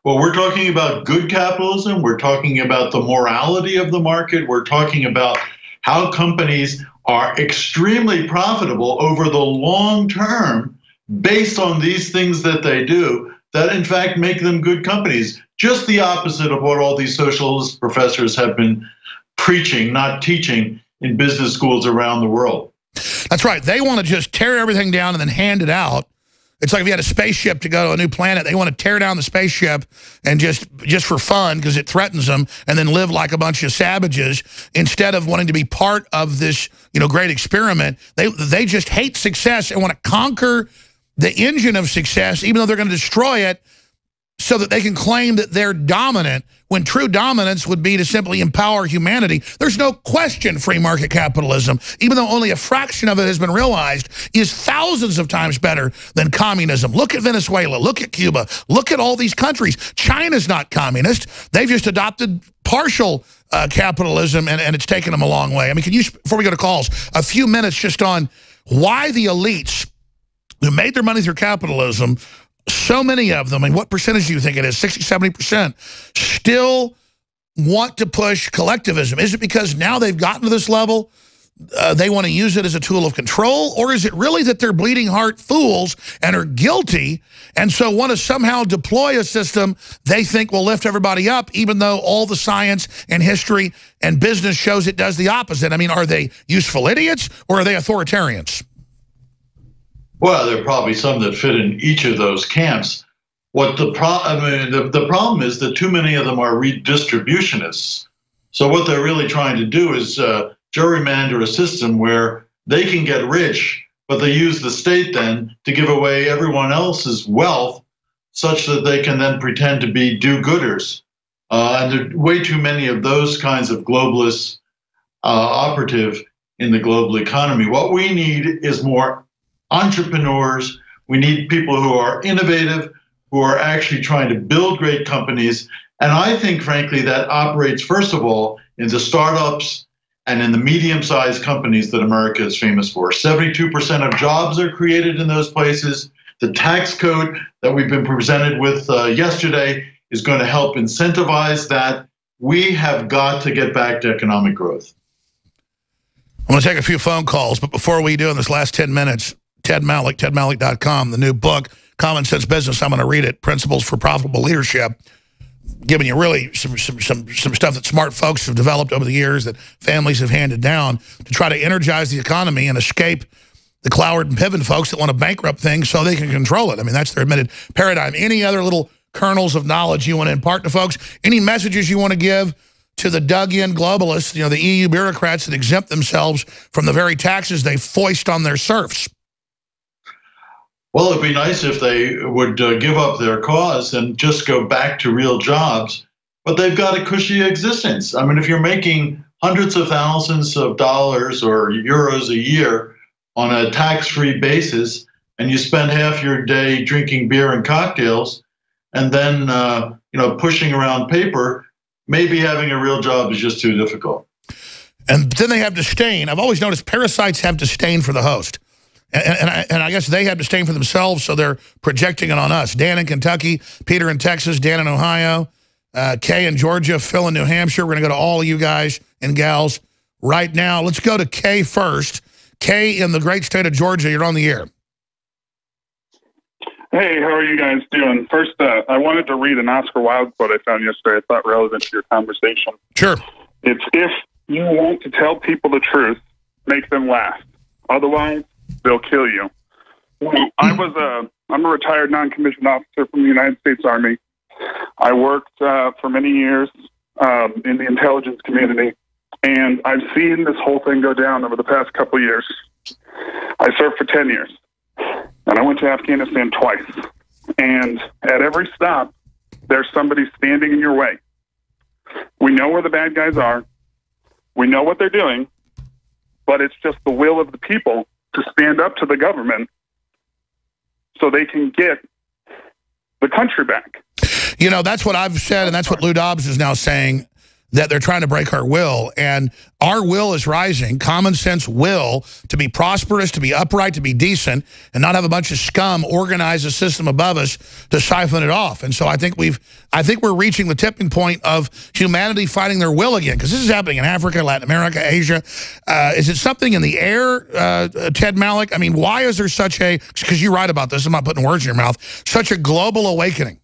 Well, we're talking about good capitalism. We're talking about the morality of the market. We're talking about how companies are extremely profitable over the long term based on these things that they do that, in fact, make them good companies. Just the opposite of what all these socialist professors have been preaching, not teaching, in business schools around the world. That's right. They want to just tear everything down and then hand it out. It's like if you had a spaceship to go to a new planet, they want to tear down the spaceship and just for fun because it threatens them and then live like a bunch of savages instead of wanting to be part of this, great experiment. They just hate success and want to conquer the engine of success, even though they're going to destroy it so that they can claim that they're dominant when true dominance would be to simply empower humanity. There's no question free market capitalism, even though only a fraction of it has been realized, is thousands of times better than communism. Look at Venezuela. Look at Cuba. Look at all these countries. China's not communist. They've just adopted partial capitalism, and it's taken them a long way. I mean, can you, before we go to calls, a few minutes just on why the elites who made their money through capitalism, so many of them, and what percentage do you think it is, 60, 70%, still want to push collectivism? Is it because now they've gotten to this level they want to use it as a tool of control, or is it really that they're bleeding heart fools and are guilty and so want to somehow deploy a system they think will lift everybody up, even though all the science and history and business shows it does the opposite? I mean, are they useful idiots or are they authoritarians? Well, there are probably some that fit in each of those camps. What the problem is that too many of them are redistributionists. So what they're really trying to do is gerrymander a system where they can get rich, but they use the state then to give away everyone else's wealth such that they can then pretend to be do-gooders. And there are way too many of those kinds of globalists operative in the global economy. What we need is more entrepreneurs. We need people who are innovative, who are actually trying to build great companies. And I think, frankly, that operates, first of all, in the startups and in the medium-sized companies that America is famous for. 72% of jobs are created in those places. The tax code that we've been presented with yesterday is going to help incentivize that. We have got to get back to economic growth. I'm going to take a few phone calls, but before we do in this last 10 minutes, Ted Malloch, tedmalloch.com, the new book, Common Sense Business. I'm going to read it, Principles for Profitable Leadership, giving you really some stuff that smart folks have developed over the years that families have handed down to try to energize the economy and escape the Cloward and Piven folks that want to bankrupt things so they can control it. I mean, that's their admitted paradigm. Any other little kernels of knowledge you want to impart to folks? Any messages you want to give to the dug-in globalists, you know, the EU bureaucrats that exempt themselves from the very taxes they foist on their serfs? Well, it'd be nice if they would give up their cause and just go back to real jobs, but they've got a cushy existence. I mean, if you're making hundreds of thousands of dollars or euros a year on a tax-free basis, and you spend half your day drinking beer and cocktails, and then pushing around paper, maybe having a real job is just too difficult. And then they have disdain. I've always noticed parasites have disdain for the host. And I guess they have disdain for themselves, so they're projecting it on us. Dan in Kentucky, Peter in Texas, Dan in Ohio, Kay in Georgia, Phil in New Hampshire. We're going to go to all of you guys and gals right now. Let's go to Kay first. Kay in the great state of Georgia, you're on the air. Hey, how are you guys doing? First, I wanted to read an Oscar Wilde quote I found yesterday I thought relevant to your conversation. Sure. It's, if you want to tell people the truth, make them laugh. Otherwise, they'll kill you. I'm a retired non-commissioned officer from the United States Army. I worked for many years in the intelligence community, and I've seen this whole thing go down over the past couple of years. I served for 10 years, and I went to Afghanistan twice. And at every stop, there's somebody standing in your way. We know where the bad guys are. We know what they're doing, but it's just the will of the people to stand up to the government so they can get the country back. You know, that's what I've said, and that's what Lou Dobbs is now saying, that they're trying to break our will. And our will is rising, common sense will, to be prosperous, to be upright, to be decent, and not have a bunch of scum organize a system above us to siphon it off. And so I think we're reaching the tipping point of humanity finding their will again, because this is happening in Africa, Latin America, Asia. Is it something in the air, Ted Malloch? I mean, why is there such a, because you write about this, I'm not putting words in your mouth, such a global awakening?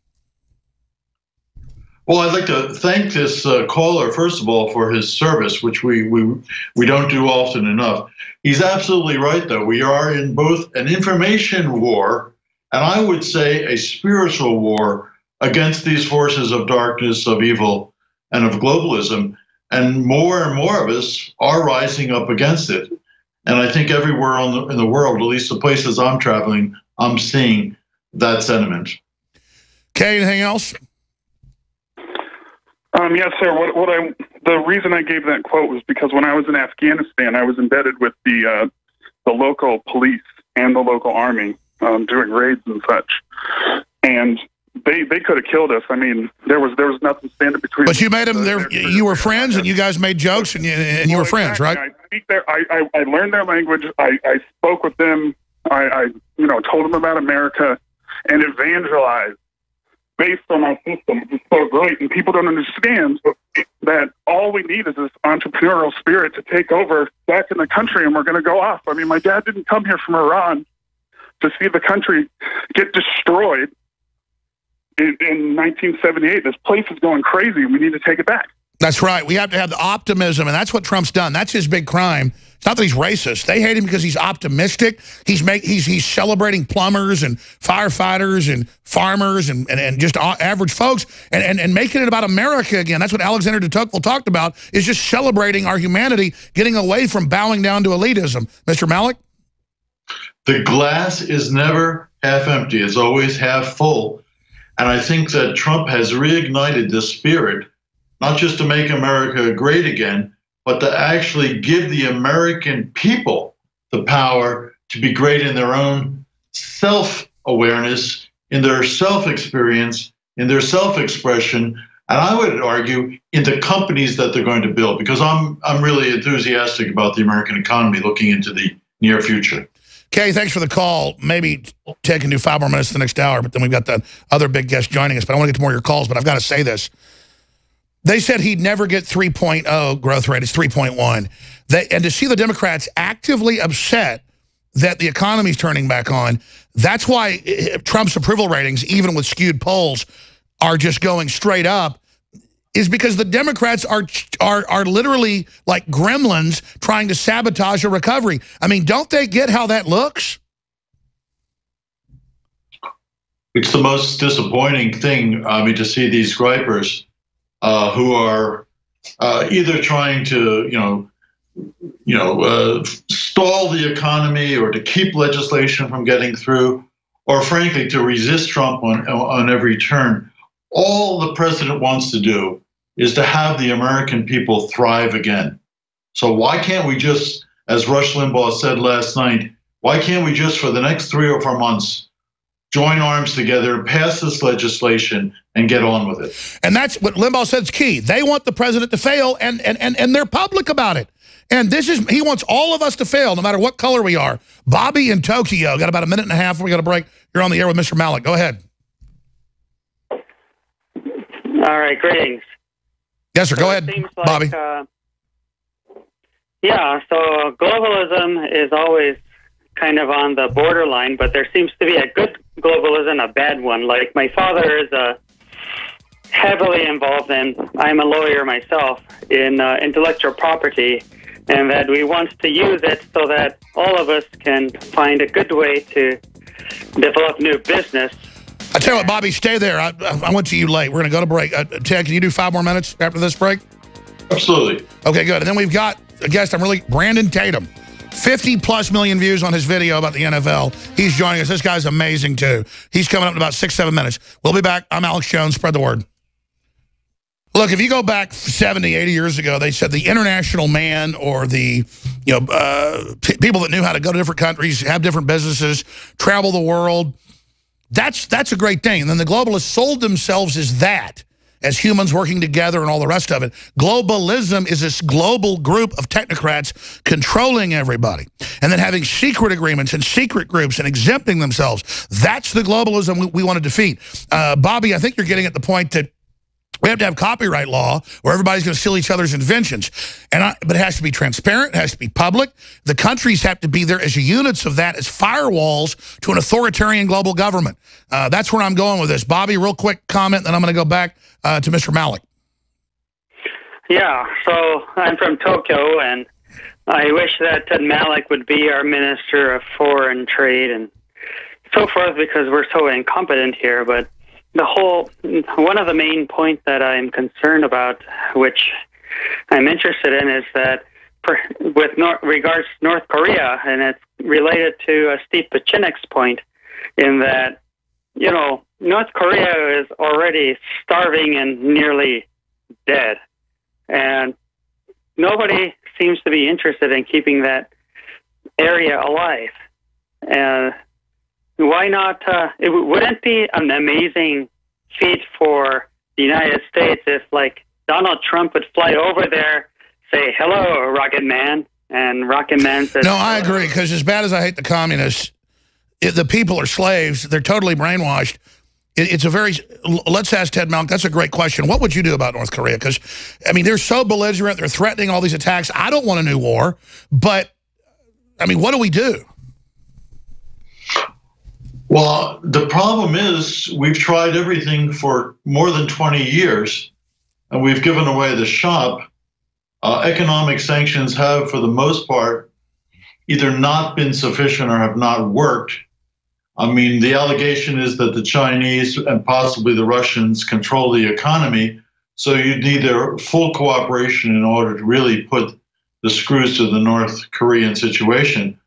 Well, I'd like to thank this caller, first of all, for his service, which we don't do often enough. He's absolutely right, though. We are in both an information war and I would say a spiritual war against these forces of darkness, of evil, and of globalism. And more of us are rising up against it. And I think everywhere in the world, at least the places I'm traveling, I'm seeing that sentiment. Kay, anything else? Yes, sir. The reason I gave that quote was because when I was in Afghanistan, I was embedded with the local police and the local army doing raids and such, and they could have killed us. I mean, there was nothing standing between. But you made them. You were friends, and you guys made jokes, and you were friends, right? I speak I learned their language. I spoke with them. I told them about America and evangelized based on our system. It's so great, and people don't understand. But that all we need is this entrepreneurial spirit to take over back in the country, and we're going to go off. I mean, my dad didn't come here from Iran to see the country get destroyed in 1978. This place is going crazy, and we need to take it back. That's right. We have to have the optimism, and that's what Trump's done. That's his big crime. It's not that he's racist. They hate him because he's optimistic. He's celebrating plumbers and firefighters and farmers and just average folks and making it about America again. That's what Alexander de Tocqueville talked about, is just celebrating our humanity, getting away from bowing down to elitism. Mr. Malik? The glass is never half empty. It's always half full. And I think that Trump has reignited this spirit, not just to make America great again, but to actually give the American people the power to be great in their own self-awareness, in their self-experience, in their self-expression, and I would argue in the companies that they're going to build, because I'm really enthusiastic about the American economy looking into the near future. Kay, thanks for the call. Maybe Ted can do 5 more minutes the next hour, but then we've got the other big guest joining us. But I want to get to more of your calls, but I've got to say this. They said he'd never get 3.0 growth rate. It's 3.1. And to see the Democrats actively upset that the economy's turning back on, that's why Trump's approval ratings, even with skewed polls, are just going straight up, is because the Democrats are literally like gremlins trying to sabotage a recovery. I mean, don't they get how that looks? It's the most disappointing thing, to see these gripers who are either trying to, stall the economy or to keep legislation from getting through, or frankly, to resist Trump on every turn. All the president wants to do is to have the American people thrive again. So why can't we just, as Rush Limbaugh said last night, why can't we just for the next 3 or 4 months join arms together, pass this legislation, and get on with it? And that's what Limbaugh said is key. They want the president to fail, and they're public about it. And he wants all of us to fail, no matter what color we are. Bobby in Tokyo, got about a minute and a half before we got a break. You're on the air with Mr. Malik. Go ahead. All right, greetings. Yes, sir. Go ahead, Bobby. Yeah, so globalism is always kind of on the borderline, but there seems to be a good globalism, a bad one. Like my father is heavily involved in, I'm a lawyer myself, in intellectual property, and that we want to use it so that all of us can find a good way to develop new business. I tell you what, Bobby, stay there. I went to you late. We're going to go to break. Ted, can you do 5 more minutes after this break? Absolutely. Okay, good. And then we've got a guest, Brandon Tatum. 50+ million views on his video about the NFL. He's joining us. This guy's amazing, too. He's coming up in about 6-7 minutes. We'll be back. I'm Alex Jones. Spread the word. Look, if you go back 70, 80 years ago, they said the international man or the people that knew how to go to different countries, have different businesses, travel the world, that's a great thing. And then the globalists sold themselves as humans working together and all the rest of it. Globalism is this global group of technocrats controlling everybody and then having secret agreements and secret groups and exempting themselves. That's the globalism we want to defeat. Bobby, I think you're getting at the point that we have to have copyright law where everybody's going to steal each other's inventions. But it has to be transparent. It has to be public. The countries have to be there as units of that, as firewalls to an authoritarian global government. That's where I'm going with this. Bobby, real quick comment, then I'm going to go back to Mr. Malik. Yeah, so I'm from Tokyo, and I wish that Ted Malik would be our Minister of Foreign Trade and so forth, because we're so incompetent here. But one of the main points that I'm concerned about, which I'm interested in, is that with regards to North Korea, and it's related to Steve Pachinek's point, in that, North Korea is already starving and nearly dead. And nobody seems to be interested in keeping that area alive. And why not? It wouldn't be an amazing feat for the United States if, like, Donald Trump would fly over there, say, hello, Rocket Man, and Rocket Man says... No, I agree, because as bad as I hate the communists, the people are slaves. They're totally brainwashed. It's a very, let's ask Ted Malloch, that's a great question. What would you do about North Korea? Because, I mean, they're so belligerent, they're threatening all these attacks. I don't want a new war, but, I mean, what do we do? Well, the problem is we've tried everything for more than 20 years, and we've given away the shop. Economic sanctions have, for the most part, either not been sufficient or have not worked. I mean, the allegation is that the Chinese and possibly the Russians control the economy, so you need their full cooperation in order to really put the screws to the North Korean situation.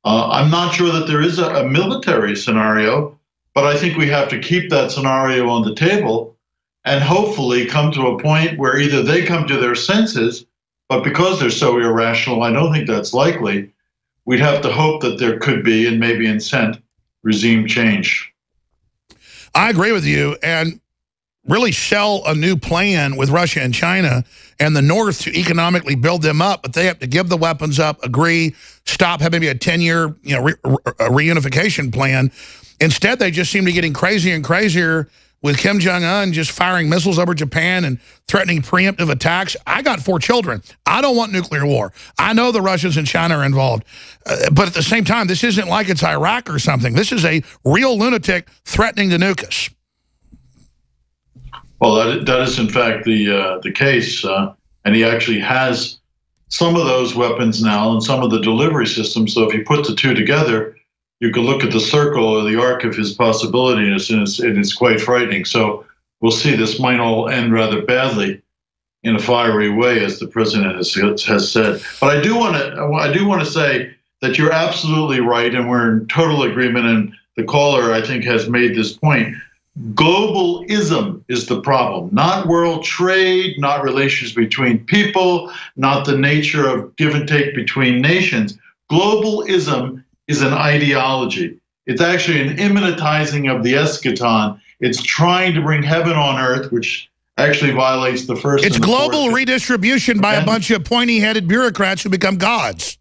I'm not sure that there is a military scenario, but I think we have to keep that scenario on the table and hopefully come to a point where either they come to their senses, but because they're so irrational, I don't think that's likely. We'd have to hope that there could be, and maybe incent, regime change. I agree with you, and really sell a new plan with Russia and China and the North to economically build them up, but they have to give the weapons up, agree, stop, have maybe a 10-year reunification plan. Instead, they just seem to be getting crazier and crazier with Kim Jong-un just firing missiles over Japan and threatening preemptive attacks. I got 4 children. I don't want nuclear war. I know the Russians and China are involved. But at the same time, this isn't like it's Iraq or something. This is a real lunatic threatening to nuke us. Well, that is in fact the case. And he actually has some of those weapons now and some of the delivery systems. So if you put the two together, you can look at the circle or the arc of his possibilities, and it's quite frightening. So we'll see. This might all end rather badly in a fiery way, as the president has said. But I do want to say that you're absolutely right, and we're in total agreement. And the caller, I think, has made this point. Globalism is the problem, not world trade, not relations between people, not the nature of give and take between nations. Globalism is an ideology. It's actually an immanentizing of the eschaton. It's trying to bring heaven on earth, which actually violates the first. It's global redistribution by a bunch of pointy-headed bureaucrats who become gods.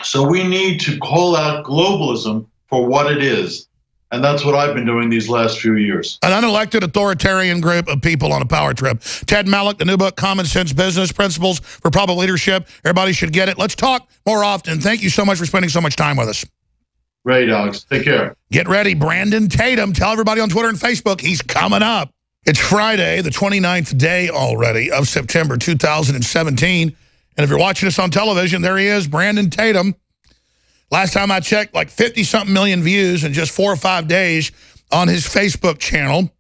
So we need to call out globalism for what it is. And that's what I've been doing these last few years. An unelected authoritarian group of people on a power trip. Ted Malloch, the new book, Common Sense Business Principles for Public Leadership. Everybody should get it. Let's talk more often. Thank you so much for spending so much time with us. Great, Alex. Take care. Get ready. Brandon Tatum. Tell everybody on Twitter and Facebook he's coming up. It's Friday, the 29th day already of September 2017. And if you're watching us on television, there he is, Brandon Tatum. Last time I checked, like 50-something million views in just 4 or 5 days on his Facebook channel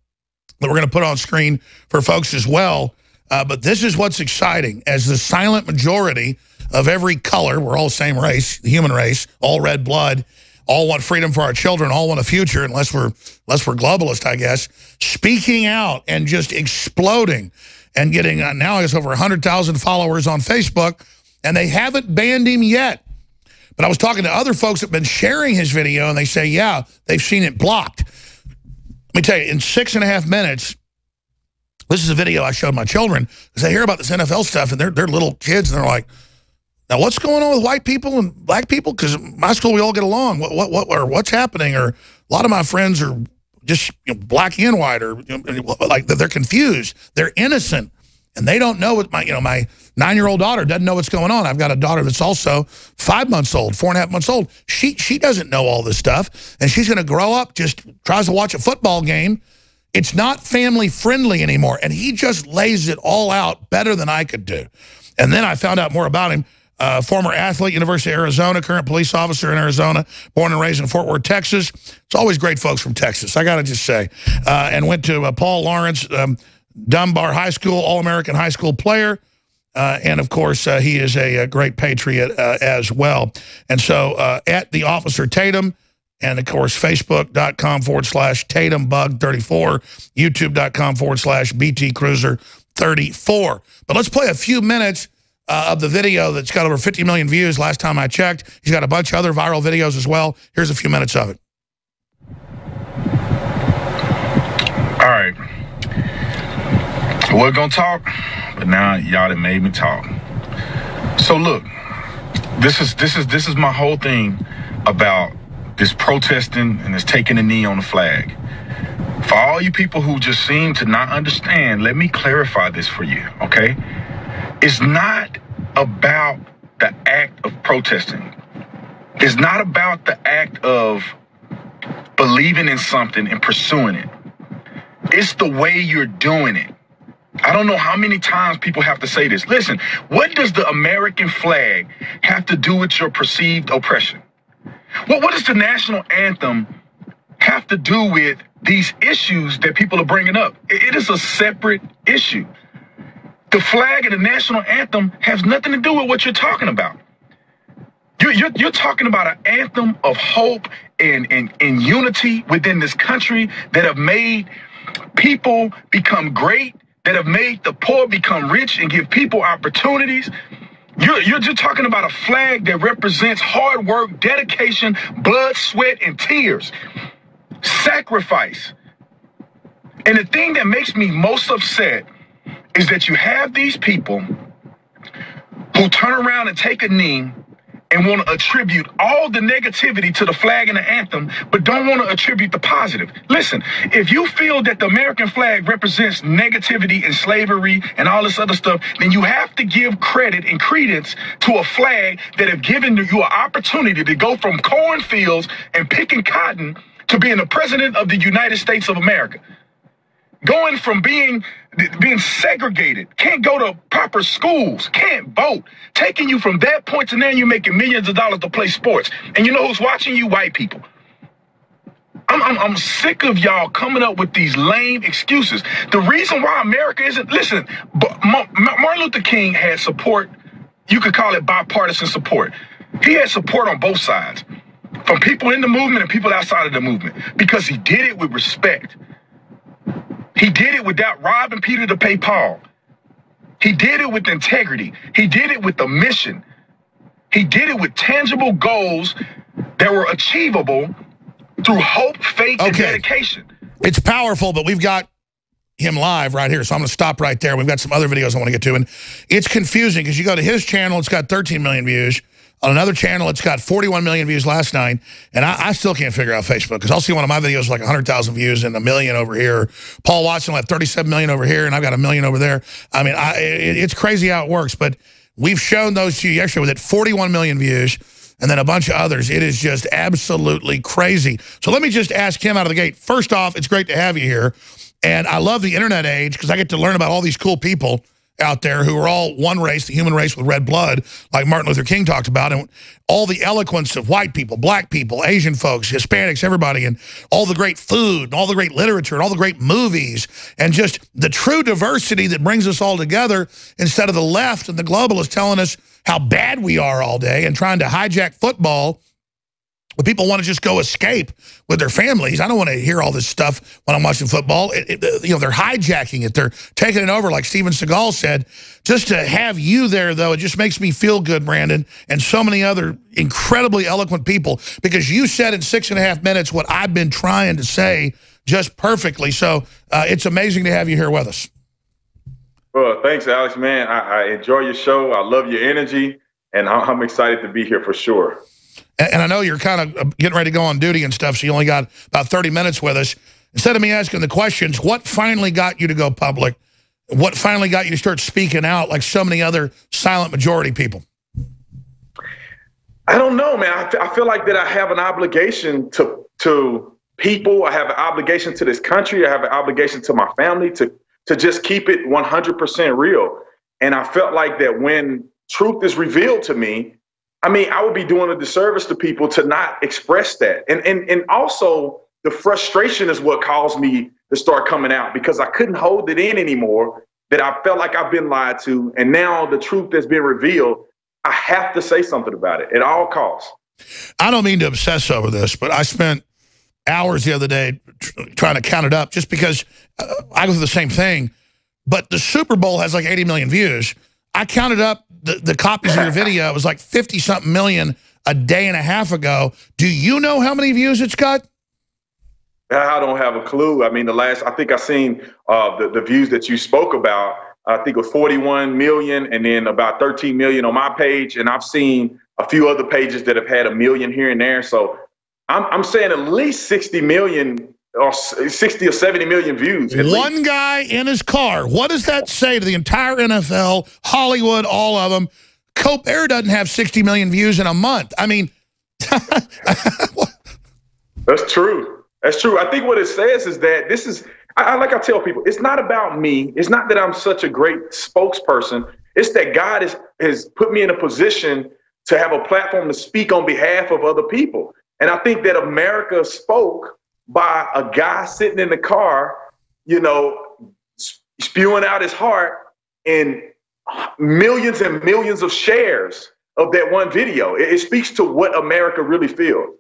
that we're going to put on screen for folks as well. But this is what's exciting. As the silent majority of every color, we're all the same race, the human race, all red blood, all want freedom for our children, all want a future, unless we're globalist, I guess, speaking out and just exploding and getting now I guess over 100,000 followers on Facebook, and they haven't banned him yet. But I was talking to other folks that have been sharing his video, and they say, yeah, they've seen it blocked. Let me tell you, in 6.5 minutes, this is a video I showed my children, because they hear about this NFL stuff, and they're little kids, and they're like, now what's going on with white people and black people? Because in my school, we all get along. What's happening? Or a lot of my friends are just black and white, or like they're confused. They're innocent. And they don't know what my 9-year-old daughter doesn't know what's going on. I've got a daughter that's also 5 months old, 4.5 months old. She doesn't know all this stuff, and she's going to grow up, just tries to watch a football game. It's not family friendly anymore, and he just lays it all out better than I could do. And then I found out more about him. Former athlete, University of Arizona, current police officer in Arizona, born and raised in Fort Worth, Texas. It's always great folks from Texas, I got to just say. And went to Paul Lawrence Dunbar High School, All-American high school player. And, of course, he is a great patriot as well. And so at the Officer Tatum, and, of course, Facebook.com/TatumBug34, YouTube.com/BTCruiser34. But let's play a few minutes of the video that's got over 50 million views last time I checked. He's got a bunch of other viral videos as well. Here's a few minutes of it. All right. I wasn't gonna talk, but now y'all done made me talk. So look, this is my whole thing about this protesting and this taking a knee on the flag. For all you people who just seem to not understand, let me clarify this for you, okay? It's not about the act of protesting. It's not about the act of believing in something and pursuing it. It's the way you're doing it. I don't know how many times people have to say this. Listen, what does the American flag have to do with your perceived oppression? What does the national anthem have to do with these issues that people are bringing up? It is a separate issue. The flag and the national anthem has nothing to do with what you're talking about. You're talking about an anthem of hope and unity within this country that have made people become great, that have made the poor become rich and give people opportunities. You're just talking about a flag that represents hard work, dedication, blood, sweat, and tears, sacrifice. And the thing that makes me most upset is that you have these people who turn around and take a knee and want to attribute all the negativity to the flag and the anthem, but don't want to attribute the positive. Listen, if you feel that the American flag represents negativity and slavery and all this other stuff, then you have to give credit and credence to a flag that have given you an opportunity to go from cornfields and picking cotton to being the president of the United States of America. Going from being segregated, can't go to proper schools, can't vote, taking you from that point to now you're making millions of dollars to play sports. And you know who's watching you? White people. I'm sick of y'all coming up with these lame excuses. The reason why America isn't, listen, Martin Luther King had support, you could call it bipartisan support. He had support on both sides, from people in the movement and people outside of the movement, because he did it with respect. He did it without robbing Peter to pay Paul. He did it with integrity. He did it with a mission. He did it with tangible goals that were achievable through hope, faith, and dedication. It's powerful, but we've got him live right here, so I'm going to stop right there. We've got some other videos I want to get to, and it's confusing because you go to his channel, it's got 13 million views. On another channel, it's got 41 million views last night, and I still can't figure out Facebook, because I'll see one of my videos with like 100,000 views and 1 million over here. Paul Watson will have 37 million over here, and I've got 1 million over there. I mean, it's crazy how it works, but we've shown those to you yesterday with it 41 million views, and then a bunch of others. It is just absolutely crazy. So let me just ask him out of the gate. First off, it's great to have you here, and I love the internet age because I get to learn about all these cool people out there who are all one race, the human race with red blood, like Martin Luther King talked about, and all the eloquence of white people, black people, Asian folks, Hispanics, everybody, and all the great food, and all the great literature, and all the great movies, and just the true diversity that brings us all together, instead of the left and the globalists telling us how bad we are all day and trying to hijack football. But people want to just go escape with their families. I don't want to hear all this stuff when I'm watching football. You know, they're hijacking it. They're taking it over, like Steven Seagal said. Just to have you there, though, it just makes me feel good, Brandon, and so many other incredibly eloquent people, because you said in 6.5 minutes what I've been trying to say just perfectly. So it's amazing to have you here with us. Well, thanks, Alex, man. I enjoy your show. I love your energy, and I'm excited to be here for sure. And I know you're kind of getting ready to go on duty and stuff, so you only got about 30 minutes with us. Instead of me asking the questions, what finally got you to go public? What finally got you to start speaking out like so many other silent majority people? I don't know, man. I feel like that I have an obligation to people. I have an obligation to this country. I have an obligation to my family to just keep it 100% real. And I felt like that when truth is revealed to me, I mean, I would be doing a disservice to people to not express that. And also the frustration is what caused me to start coming out, because I couldn't hold it in anymore, that I felt like I've been lied to. And now the truth that's been revealed, I have to say something about it at all costs. I don't mean to obsess over this, but I spent hours the other day trying to count it up, just because I go through the same thing. But the Super Bowl has like 80 million views. I counted up the copies of your video. It was like 50-something million a day and a half ago. Do you know how many views it's got? I don't have a clue. I mean, I think I seen the views that you spoke about. I think it was 41 million and then about 13 million on my page. And I've seen a few other pages that have had 1 million here and there. So I'm saying at least 60 million or 60 or 70 million views. One guy in his car. What does that say to the entire NFL, Hollywood, all of them? Colbert doesn't have 60 million views in a month. I mean, that's true. That's true. I think what it says is that this is, like I tell people, it's not about me. It's not that I'm such a great spokesperson. It's that God has put me in a position to have a platform to speak on behalf of other people. And I think that America spoke by a guy sitting in the car, you know, spewing out his heart, and millions and millions of shares of that one video. It speaks to what America really feels.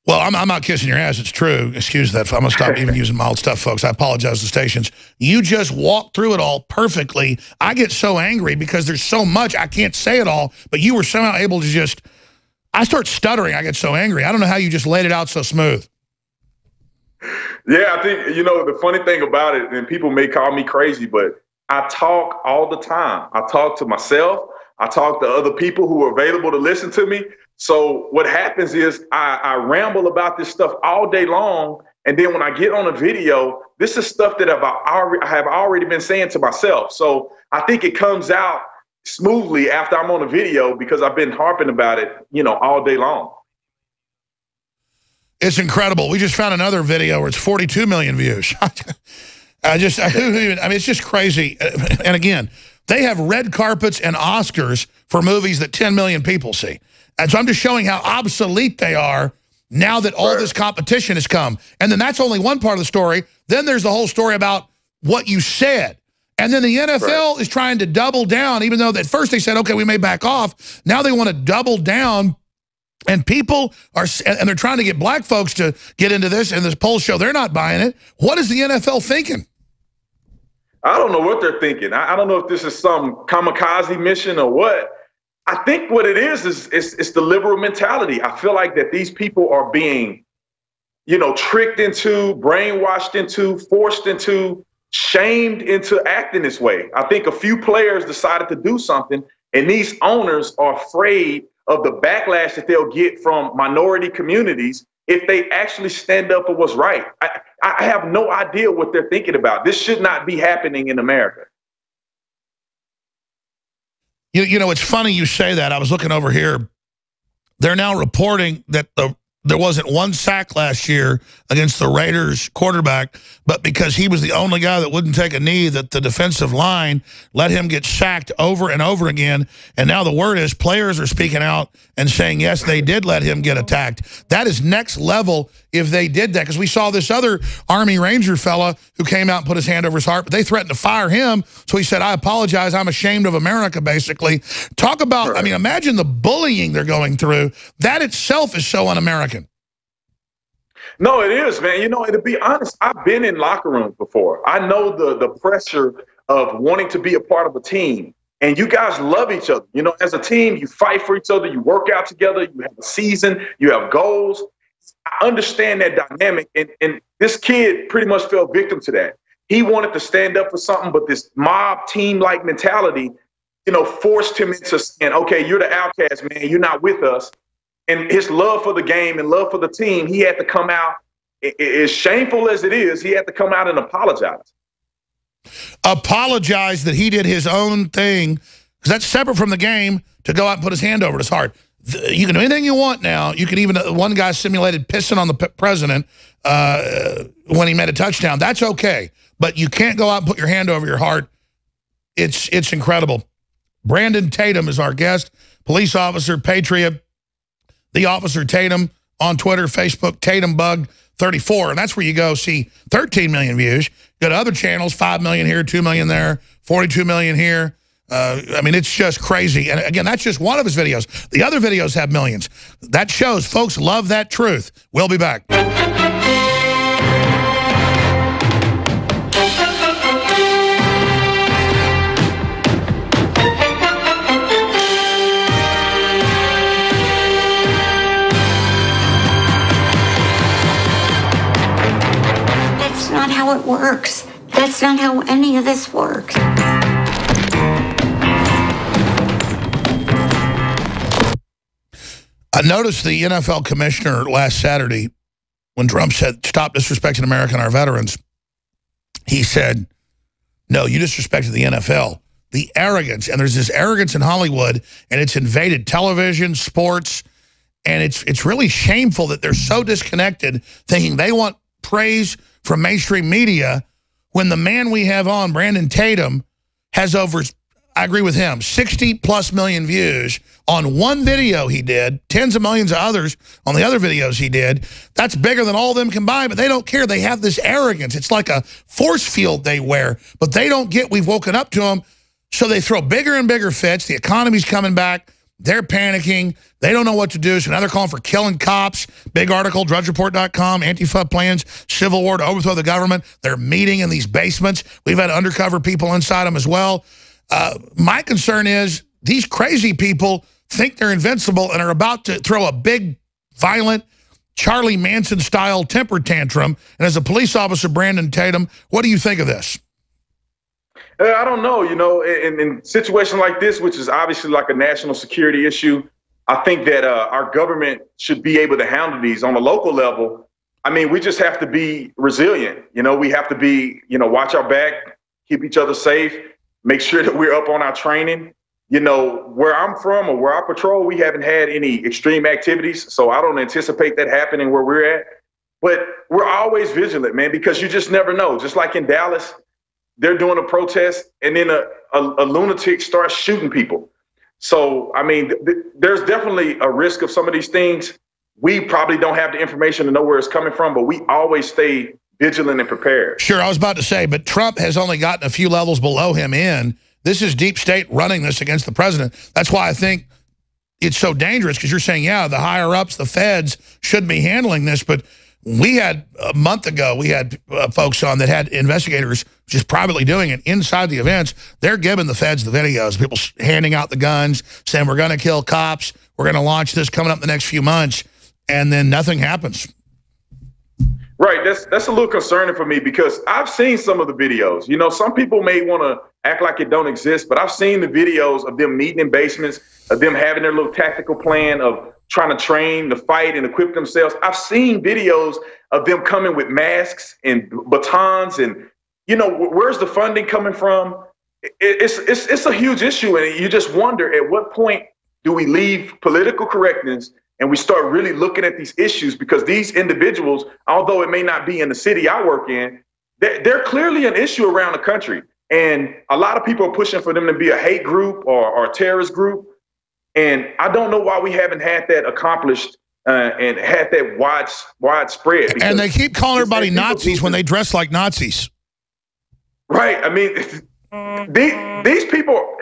Well, I'm not kissing your ass. It's true. Excuse that. I'm going to stop even using my old stuff, folks. I apologize to stations. You just walked through it all perfectly. I get so angry because there's so much. I can't say it all, but you were somehow able to just, I start stuttering. I get so angry. I don't know how you just laid it out so smooth. Yeah, I think, you know, the funny thing about it, and people may call me crazy, but I talk all the time. I talk to myself. I talk to other people who are available to listen to me. So what happens is I ramble about this stuff all day long. And then when I get on a video, this is stuff that I have already been saying to myself. So I think it comes out smoothly after I'm on a video because I've been harping about it, you know, all day long. It's incredible. We just found another video where it's 42 million views. I mean, it's just crazy. And again, they have red carpets and Oscars for movies that 10 million people see. And so I'm just showing how obsolete they are now that all this competition has come. And then that's only one part of the story. Then there's the whole story about what you said. And then the NFL is trying to double down, even though at first they said, okay, we may back off. Now they want to double down. And people are, and they're trying to get black folks to get into this. And this polls show they're not buying it. What is the NFL thinking? I don't know what they're thinking. I don't know if this is some kamikaze mission or what. I think what it is it's the liberal mentality. I feel like that these people are being, you know, tricked into, brainwashed into, forced into, shamed into acting this way. I think a few players decided to do something, and these owners are afraid of the backlash that they'll get from minority communities if they actually stand up for what's right. I have no idea what they're thinking about. This should not be happening in America. You know, it's funny you say that. I was looking over here. They're now reporting that there wasn't one sack last year against the Raiders quarterback, but because he was the only guy that wouldn't take a knee, that the defensive line let him get sacked over and over again. And now the word is players are speaking out and saying, yes, they did let him get attacked. That is next level if they did that, because we saw this other Army Ranger fella who came out and put his hand over his heart, but they threatened to fire him. So he said, I apologize. I'm ashamed of America, basically. Talk about, I mean, imagine the bullying they're going through. That itself is so un-American. No, it is, man. You know, to be honest, I've been in locker rooms before. I know the pressure of wanting to be a part of a team. And you guys love each other. You know, as a team, you fight for each other. You work out together. You have a season. You have goals. I understand that dynamic. And this kid pretty much fell victim to that. He wanted to stand up for something, but this mob team-like mentality, you know, forced him into saying, okay, you're the outcast, man. You're not with us. And his love for the game and love for the team, he had to come out, as shameful as it is, he had to come out and apologize. Apologize that he did his own thing, because that's separate from the game, to go out and put his hand over his heart. You can do anything you want now. You can even, one guy simulated pissing on the president when he made a touchdown. That's okay. But you can't go out and put your hand over your heart. It's incredible. Brandon Tatum is our guest, police officer, patriot. The Officer Tatum on Twitter, Facebook, Tatum Bug 34. And that's where you go see 13 million views. Go to other channels, 5 million here, 2 million there, 42 million here. I mean, it's just crazy. And again, that's just one of his videos. The other videos have millions. That shows folks love that truth. We'll be back. That's not how it works. That's not how any of this works. I noticed the NFL commissioner last Saturday when Trump said, stop disrespecting America and our veterans, he said, no, you disrespected the NFL. The arrogance, and there's this arrogance in Hollywood, and it's invaded television, sports, and it's really shameful that they're so disconnected, thinking they want praise from mainstream media when the man we have on, Brandon Tatum, has over, I agree with him, 60+ million views on one video he did, tens of millions of others on the other videos he did. That's bigger than all of them combined, but they don't care. They have this arrogance. It's like a force field they wear, but they don't get we've woken up to them, so they throw bigger and bigger fits. The economy's coming back. They're panicking. They don't know what to do, so now they're calling for killing cops. Big article, drudgereport.com, Antifa plans civil war to overthrow the government. They're meeting in these basements. We've had undercover people inside them as well. My concern is these crazy people think they're invincible and are about to throw a big, violent, Charlie Manson-style temper tantrum. And as a police officer, Brandon Tatum, what do you think of this? I don't know. You know, in situations like this, which is obviously like a national security issue, I think that our government should be able to handle these on a local level. I mean, we just have to be resilient. You know, we have to be, you know, watch our back, keep each other safe, make sure that we're up on our training. You know, where I'm from or where I patrol, we haven't had any extreme activities, so I don't anticipate that happening where we're at. But we're always vigilant, man, because you just never know. Just like in Dallas, they're doing a protest and then a lunatic starts shooting people. So, I mean, there's definitely a risk of some of these things. We probably don't have the information to know where it's coming from, but we always stay vigilant and prepared. Sure, I was about to say, but Trump has only gotten a few levels below him in. This is deep state running this against the president. That's why I think it's so dangerous, because you're saying, yeah, the higher-ups, the feds, should be handling this, but we had, a month ago, we had folks on that had investigators just privately doing it inside the events. They're giving the feds the videos, people handing out the guns, saying we're going to kill cops, we're going to launch this coming up in the next few months, and then nothing happens. Right, that's a little concerning for me, because I've seen some of the videos. You know, some people may want to act like it don't exist, but I've seen the videos of them meeting in basements, of them having their little tactical plan of trying to train to fight and equip themselves. I've seen videos of them coming with masks and batons, and, you know, where's the funding coming from? It's a huge issue, and you just wonder, at what point do we leave political correctness and we start really looking at these issues? Because these individuals, although it may not be in the city I work in, they're clearly an issue around the country. And a lot of people are pushing for them to be a hate group or a terrorist group. And I don't know why we haven't had that accomplished and had that widespread. And they keep calling everybody Nazis when they dress like Nazis. Right. I mean, these people,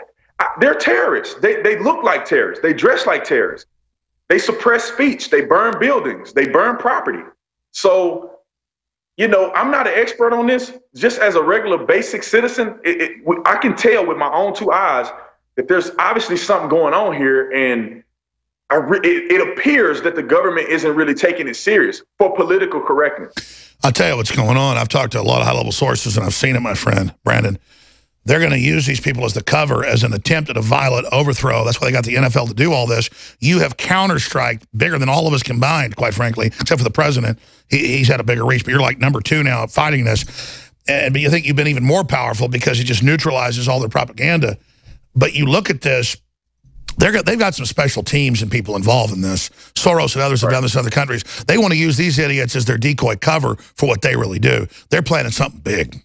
they're terrorists. They look like terrorists. They dress like terrorists. They suppress speech. They burn buildings. They burn property. So, you know, I'm not an expert on this. Just as a regular basic citizen, I can tell with my own two eyes that there's obviously something going on here, and it appears that the government isn't really taking it serious for political correctness. I'll tell you what's going on. I've talked to a lot of high-level sources, and I've seen it, my friend, Brandon. They're going to use these people as the cover as an attempt at a violent overthrow. That's why they got the NFL to do all this. You have counter-strike bigger than all of us combined, quite frankly, except for the president. He's had a bigger reach, but you're like number 2 now fighting this. But you think you've been even more powerful because it just neutralizes all their propaganda. But you look at this, they've got some special teams and people involved in this. Soros and others have done this in other countries. They want to use these idiots as their decoy cover for what they really do. They're planning something big.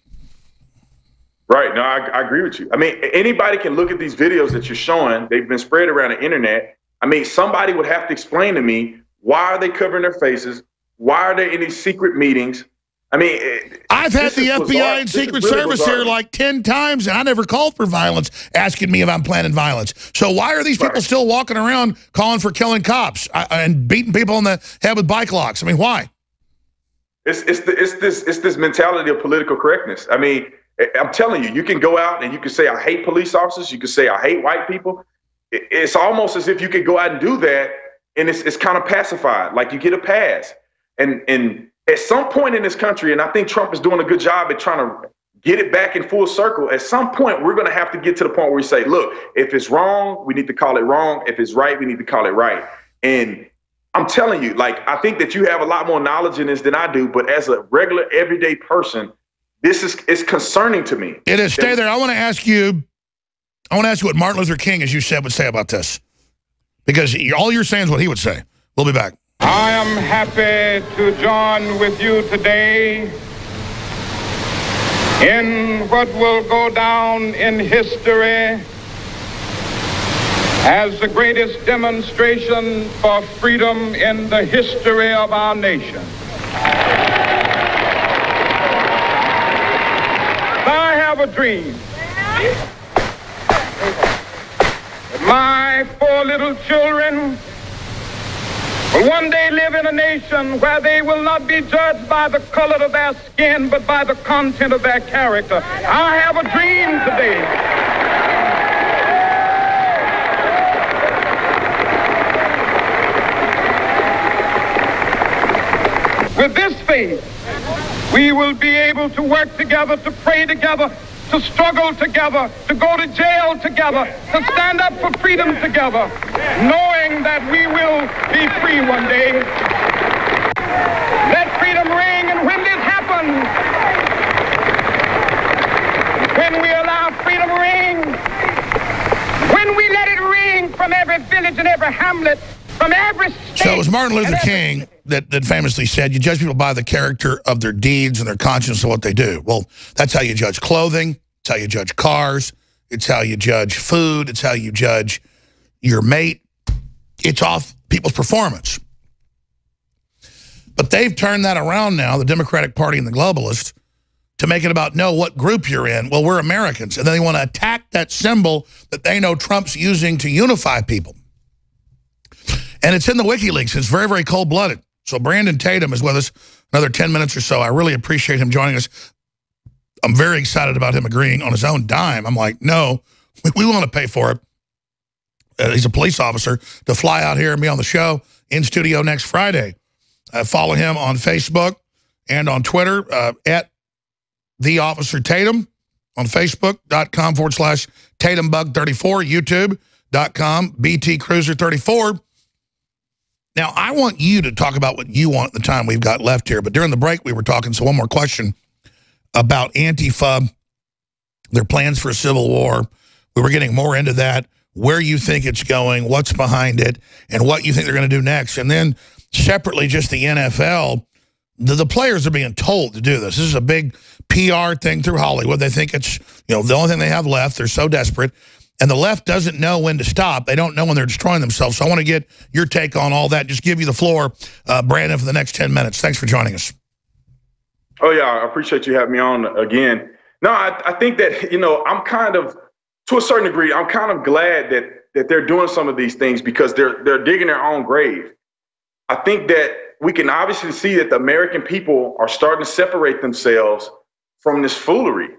Right. No, I agree with you. I mean, anybody can look at these videos that you're showing. They've been spread around the internet. I mean, somebody would have to explain to me, why are they covering their faces? Why are they in these secret meetings? I mean, I've had the FBI and Secret Service here like 10 times, and I never called for violence, asking me if I'm planning violence. So why are these people still walking around calling for killing cops and beating people on the head with bike locks? I mean, why? It's this mentality of political correctness. I mean, I'm telling you, you can go out and you can say, I hate police officers. You can say, I hate white people. It's almost as if you could go out and do that, and it's kind of pacified, like you get a pass. And at some point in this country, and I think Trump is doing a good job at trying to get it back in full circle, at some point, we're going to have to get to the point where we say, look, if it's wrong, we need to call it wrong. If it's right, we need to call it right. And I'm telling you, like, I think that you have a lot more knowledge in this than I do, but as a regular, everyday person, it's concerning to me. It is. Stay there. I want to ask you what Martin Luther King, as you said, would say about this. Because all you're saying is what he would say. We'll be back. I am happy to join with you today in what will go down in history as the greatest demonstration for freedom in the history of our nation. I have a dream that my 4 little children will one day live in a nation where they will not be judged by the color of their skin, but by the content of their character. I have a dream today. With this faith, we will be able to work together, to pray together, to struggle together, to go to jail together, to stand up for freedom together, knowing that we will be free one day. Let freedom ring, and when this happens, when we allow freedom ring, when we let it ring from every village and every hamlet, from every state. So it was Martin Luther King that famously said, you judge people by the character of their deeds and their conscience of what they do. Well, that's how you judge clothing. It's how you judge cars. It's how you judge food. It's how you judge your mate. It's off people's performance. But they've turned that around now, the Democratic Party and the globalists, to make it about, no, what group you're in. Well, we're Americans. And then they want to attack that symbol that they know Trump's using to unify people. And it's in the WikiLeaks. It's very, very cold-blooded. So Brandon Tatum is with us another 10 minutes or so. I really appreciate him joining us. I'm very excited about him agreeing on his own dime. I'm like, no, we want to pay for it. He's a police officer to fly out here and be on the show in studio next Friday. Follow him on Facebook and on Twitter at The Officer Tatum, on Facebook.com/TatumBug34, YouTube.com, BTCruiser34. Now, I want you to talk about what you want at the time we've got left here. But during the break, we were talking, so one more question about Antifa, their plans for a civil war. We were getting more into that, where you think it's going, what's behind it, and what you think they're going to do next. And then separately, just the NFL, the players are being told to do this. This is a big PR thing through Hollywood. They think it's, the only thing they have left. They're so desperate. And the left doesn't know when to stop. They don't know when they're destroying themselves. So I want to get your take on all that. Just give you the floor, Brandon, for the next 10 minutes. Thanks for joining us. Oh, yeah, I appreciate you having me on again. No, I think that, I'm kind of, to a certain degree, I'm kind of glad that they're doing some of these things because they're digging their own grave. I think that we can obviously see that the American people are starting to separate themselves from this foolery.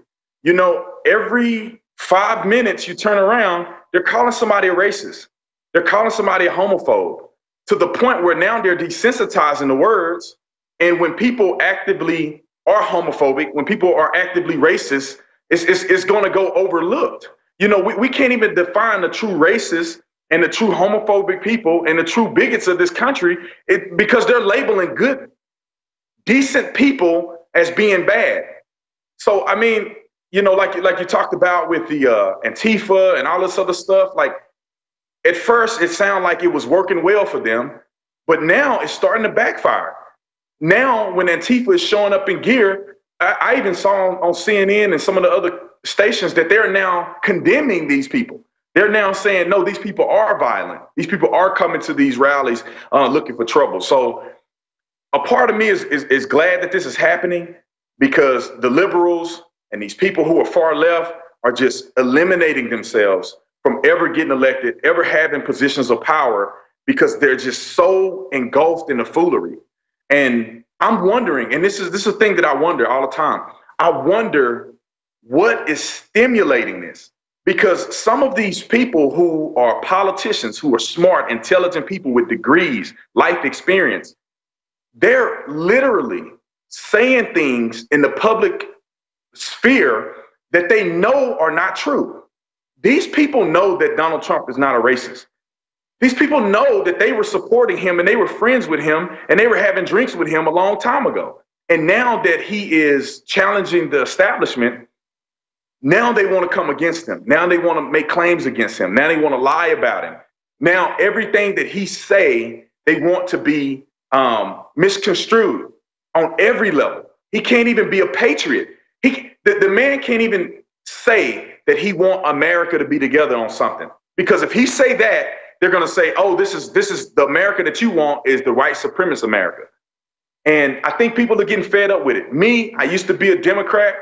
Every 5 minutes you turn around, they're calling somebody a racist. They're calling somebody a homophobe, to the point where now they're desensitizing the words. And when people actively are homophobic, when people are actively racist, it's going to go overlooked. We can't even define the true racists and the true homophobic people and the true bigots of this country because they're labeling good, decent people as being bad. So, I mean, like you talked about with the Antifa and all this other stuff, like at first it sounded like it was working well for them, but now it's starting to backfire. Now, when Antifa is showing up in gear, I even saw on CNN and some of the other stations that they're now condemning these people. They're now saying, no, these people are violent. These people are coming to these rallies looking for trouble. So a part of me is glad that this is happening because the liberals and these people who are far left are just eliminating themselves from ever getting elected, ever having positions of power, because they're just so engulfed in the foolery. And I'm wondering, and this is a thing that I wonder all the time. I wonder what is stimulating this, because some of these people who are politicians, who are smart, intelligent people with degrees, life experience, they're literally saying things in the public sphere that they know are not true. These people know that Donald Trump is not a racist. These people know that they were supporting him and they were friends with him and they were having drinks with him a long time ago. And now that he is challenging the establishment, now they want to come against him. Now they want to make claims against him. Now they want to lie about him. Now everything that he say, they want to be misconstrued on every level. He can't even be a patriot. The man can't even say that he want America to be together on something. Because if he say that, they're going to say, oh, this is the America that you want is the white supremacist America. And I think people are getting fed up with it. Me, I used to be a Democrat.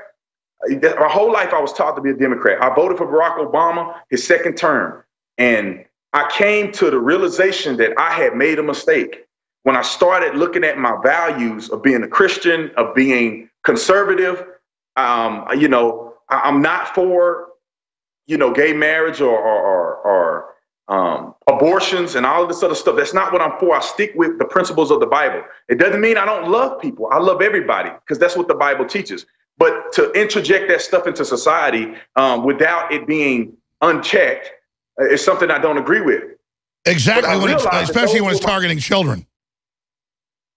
My whole life I was taught to be a Democrat. I voted for Barack Obama, his second term. And I came to the realization that I had made a mistake when I started looking at my values of being a Christian, of being conservative. You know, I'm not for, you know, gay marriage or abortions and all of this other stuff. That's not what I'm for. I stick with the principles of the Bible. It doesn't mean I don't love people. I love everybody because that's what the Bible teaches. But to interject that stuff into society without it being unchecked is something I don't agree with. Exactly, especially when it's targeting children.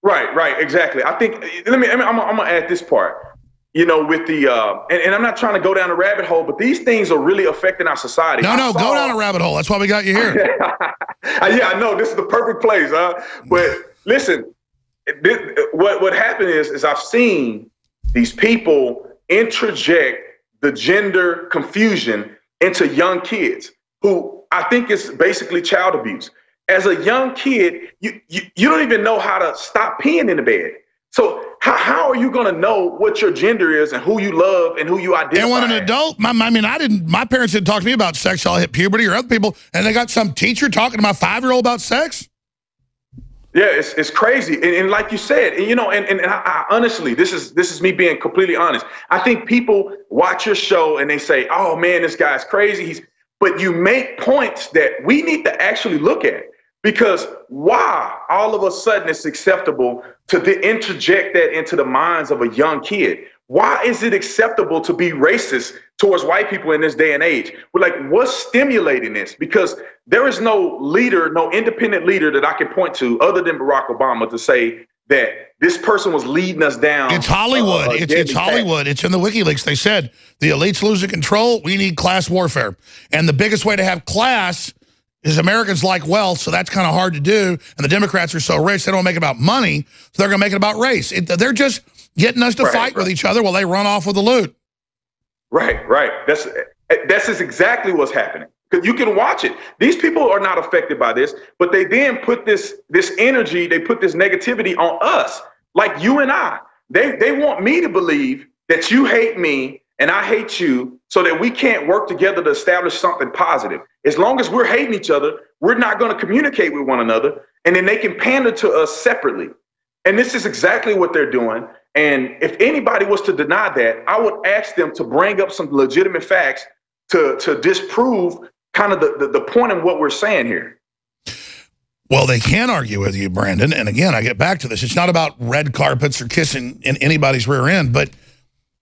Right, exactly. I think, I'm gonna add this part. You know, with the, and I'm not trying to go down a rabbit hole, but these things are really affecting our society. No, go down a rabbit hole. That's why we got you here. Yeah, I know. This is the perfect place, huh? But listen, what happened is I've seen these people interject the gender confusion into young kids who I think is basically child abuse. As a young kid, you don't even know how to stop peeing in the bed. So how are you going to know what your gender is and who you love and who you identify? And when an adult, my parents didn't talk to me about sex till I hit puberty or other people, and they got some teacher talking to my 5-year-old about sex? Yeah, it's crazy. And like you said, and, you know, and I honestly, this is me being completely honest. I think people watch your show and they say, oh man, this guy's crazy. But you make points that we need to actually look at. Because why all of a sudden it's acceptable to interject that into the minds of a young kid? Why is it acceptable to be racist towards white people in this day and age? We're like, what's stimulating this? Because there is no leader, no independent leader that I can point to other than Barack Obama to say that this person was leading us down. It's Hollywood. It's Hollywood. It's in the WikiLeaks. They said the elites losing control. We need class warfare. And the biggest way to have class is Americans like wealth, so that's kind of hard to do. And the Democrats are so rich, they don't make it about money, so they're going to make it about race. They're just getting us to fight with each other while they run off with the loot. Right. That's exactly what's happening. Because you can watch it. These people are not affected by this, but they then put this energy, they put this negativity on us, like you and I. They want me to believe that you hate me and I hate you so that we can't work together to establish something positive. As long as we're hating each other, we're not going to communicate with one another, and then they can pander to us separately. And this is exactly what they're doing. And if anybody was to deny that, I would ask them to bring up some legitimate facts to disprove kind of the point in what we're saying here. Well, they can argue with you, Brandon. And again, I get back to this. It's not about red carpets or kissing in anybody's rear end, but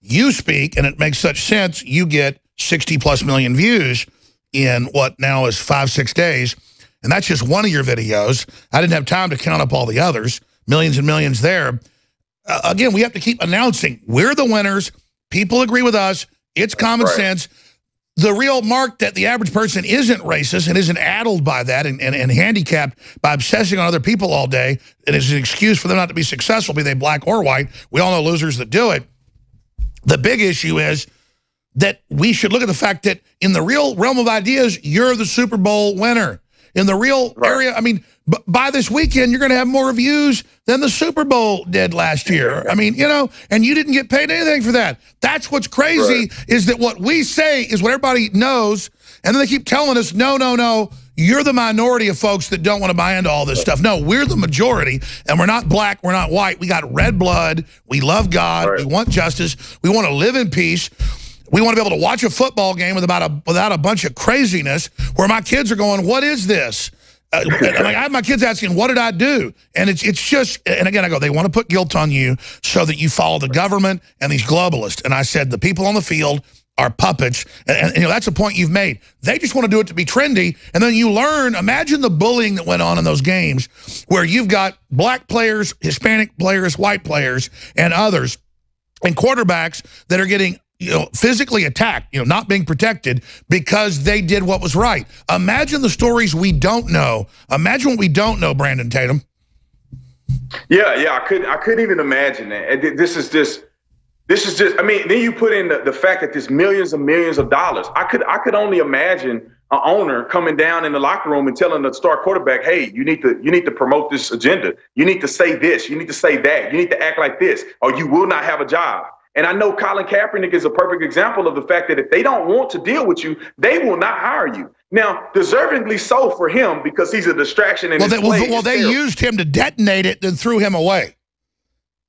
you speak, and it makes such sense. You get 60+ million views in what now is 5-6 days. And that's just one of your videos. I didn't have time to count up all the others. Millions and millions there. Again, we have to keep announcing we're the winners. People agree with us. It's common sense. The real mark that the average person isn't racist and isn't addled by that and handicapped by obsessing on other people all day, and it's an excuse for them not to be successful, be they black or white. We all know losers that do it. The big issue is that we should look at the fact that in the real realm of ideas, you're the Super Bowl winner. In the real area, I mean, by this weekend, you're going to have more views than the Super Bowl did last year. I mean, you know, and you didn't get paid anything for that. That's what's crazy is that what we say is what everybody knows, and then they keep telling us, no, you're the minority of folks that don't want to buy into all this stuff. No, we're the majority, and we're not black, we're not white. We got red blood. We love God. We want justice. We want to live in peace. We want to be able to watch a football game without a bunch of craziness where my kids are going, what is this? Like I have my kids asking, what did I do? And it's just, and again, I go, they want to put guilt on you so that you follow the government and these globalists. And I said, the people on the field are puppets. And you know, that's a point you've made. They just want to do it to be trendy. And then you learn, imagine the bullying that went on in those games where you've got black players, Hispanic players, white players, and others, and quarterbacks that are getting, you know, physically attacked, you know, not being protected because they did what was right. Imagine the stories we don't know. Imagine what we don't know, Brandon Tatum. Yeah, I couldn't even imagine that. This is just, I mean, then you put in the fact that there's millions and millions of dollars. I could only imagine an owner coming down in the locker room and telling the star quarterback, hey, you need to promote this agenda. You need to say this. You need to say that. You need to act like this, or you will not have a job. And I know Colin Kaepernick is a perfect example of the fact that if they don't want to deal with you, they will not hire you. Now, deservingly so for him because he's a distraction. And they used him to detonate it, then threw him away.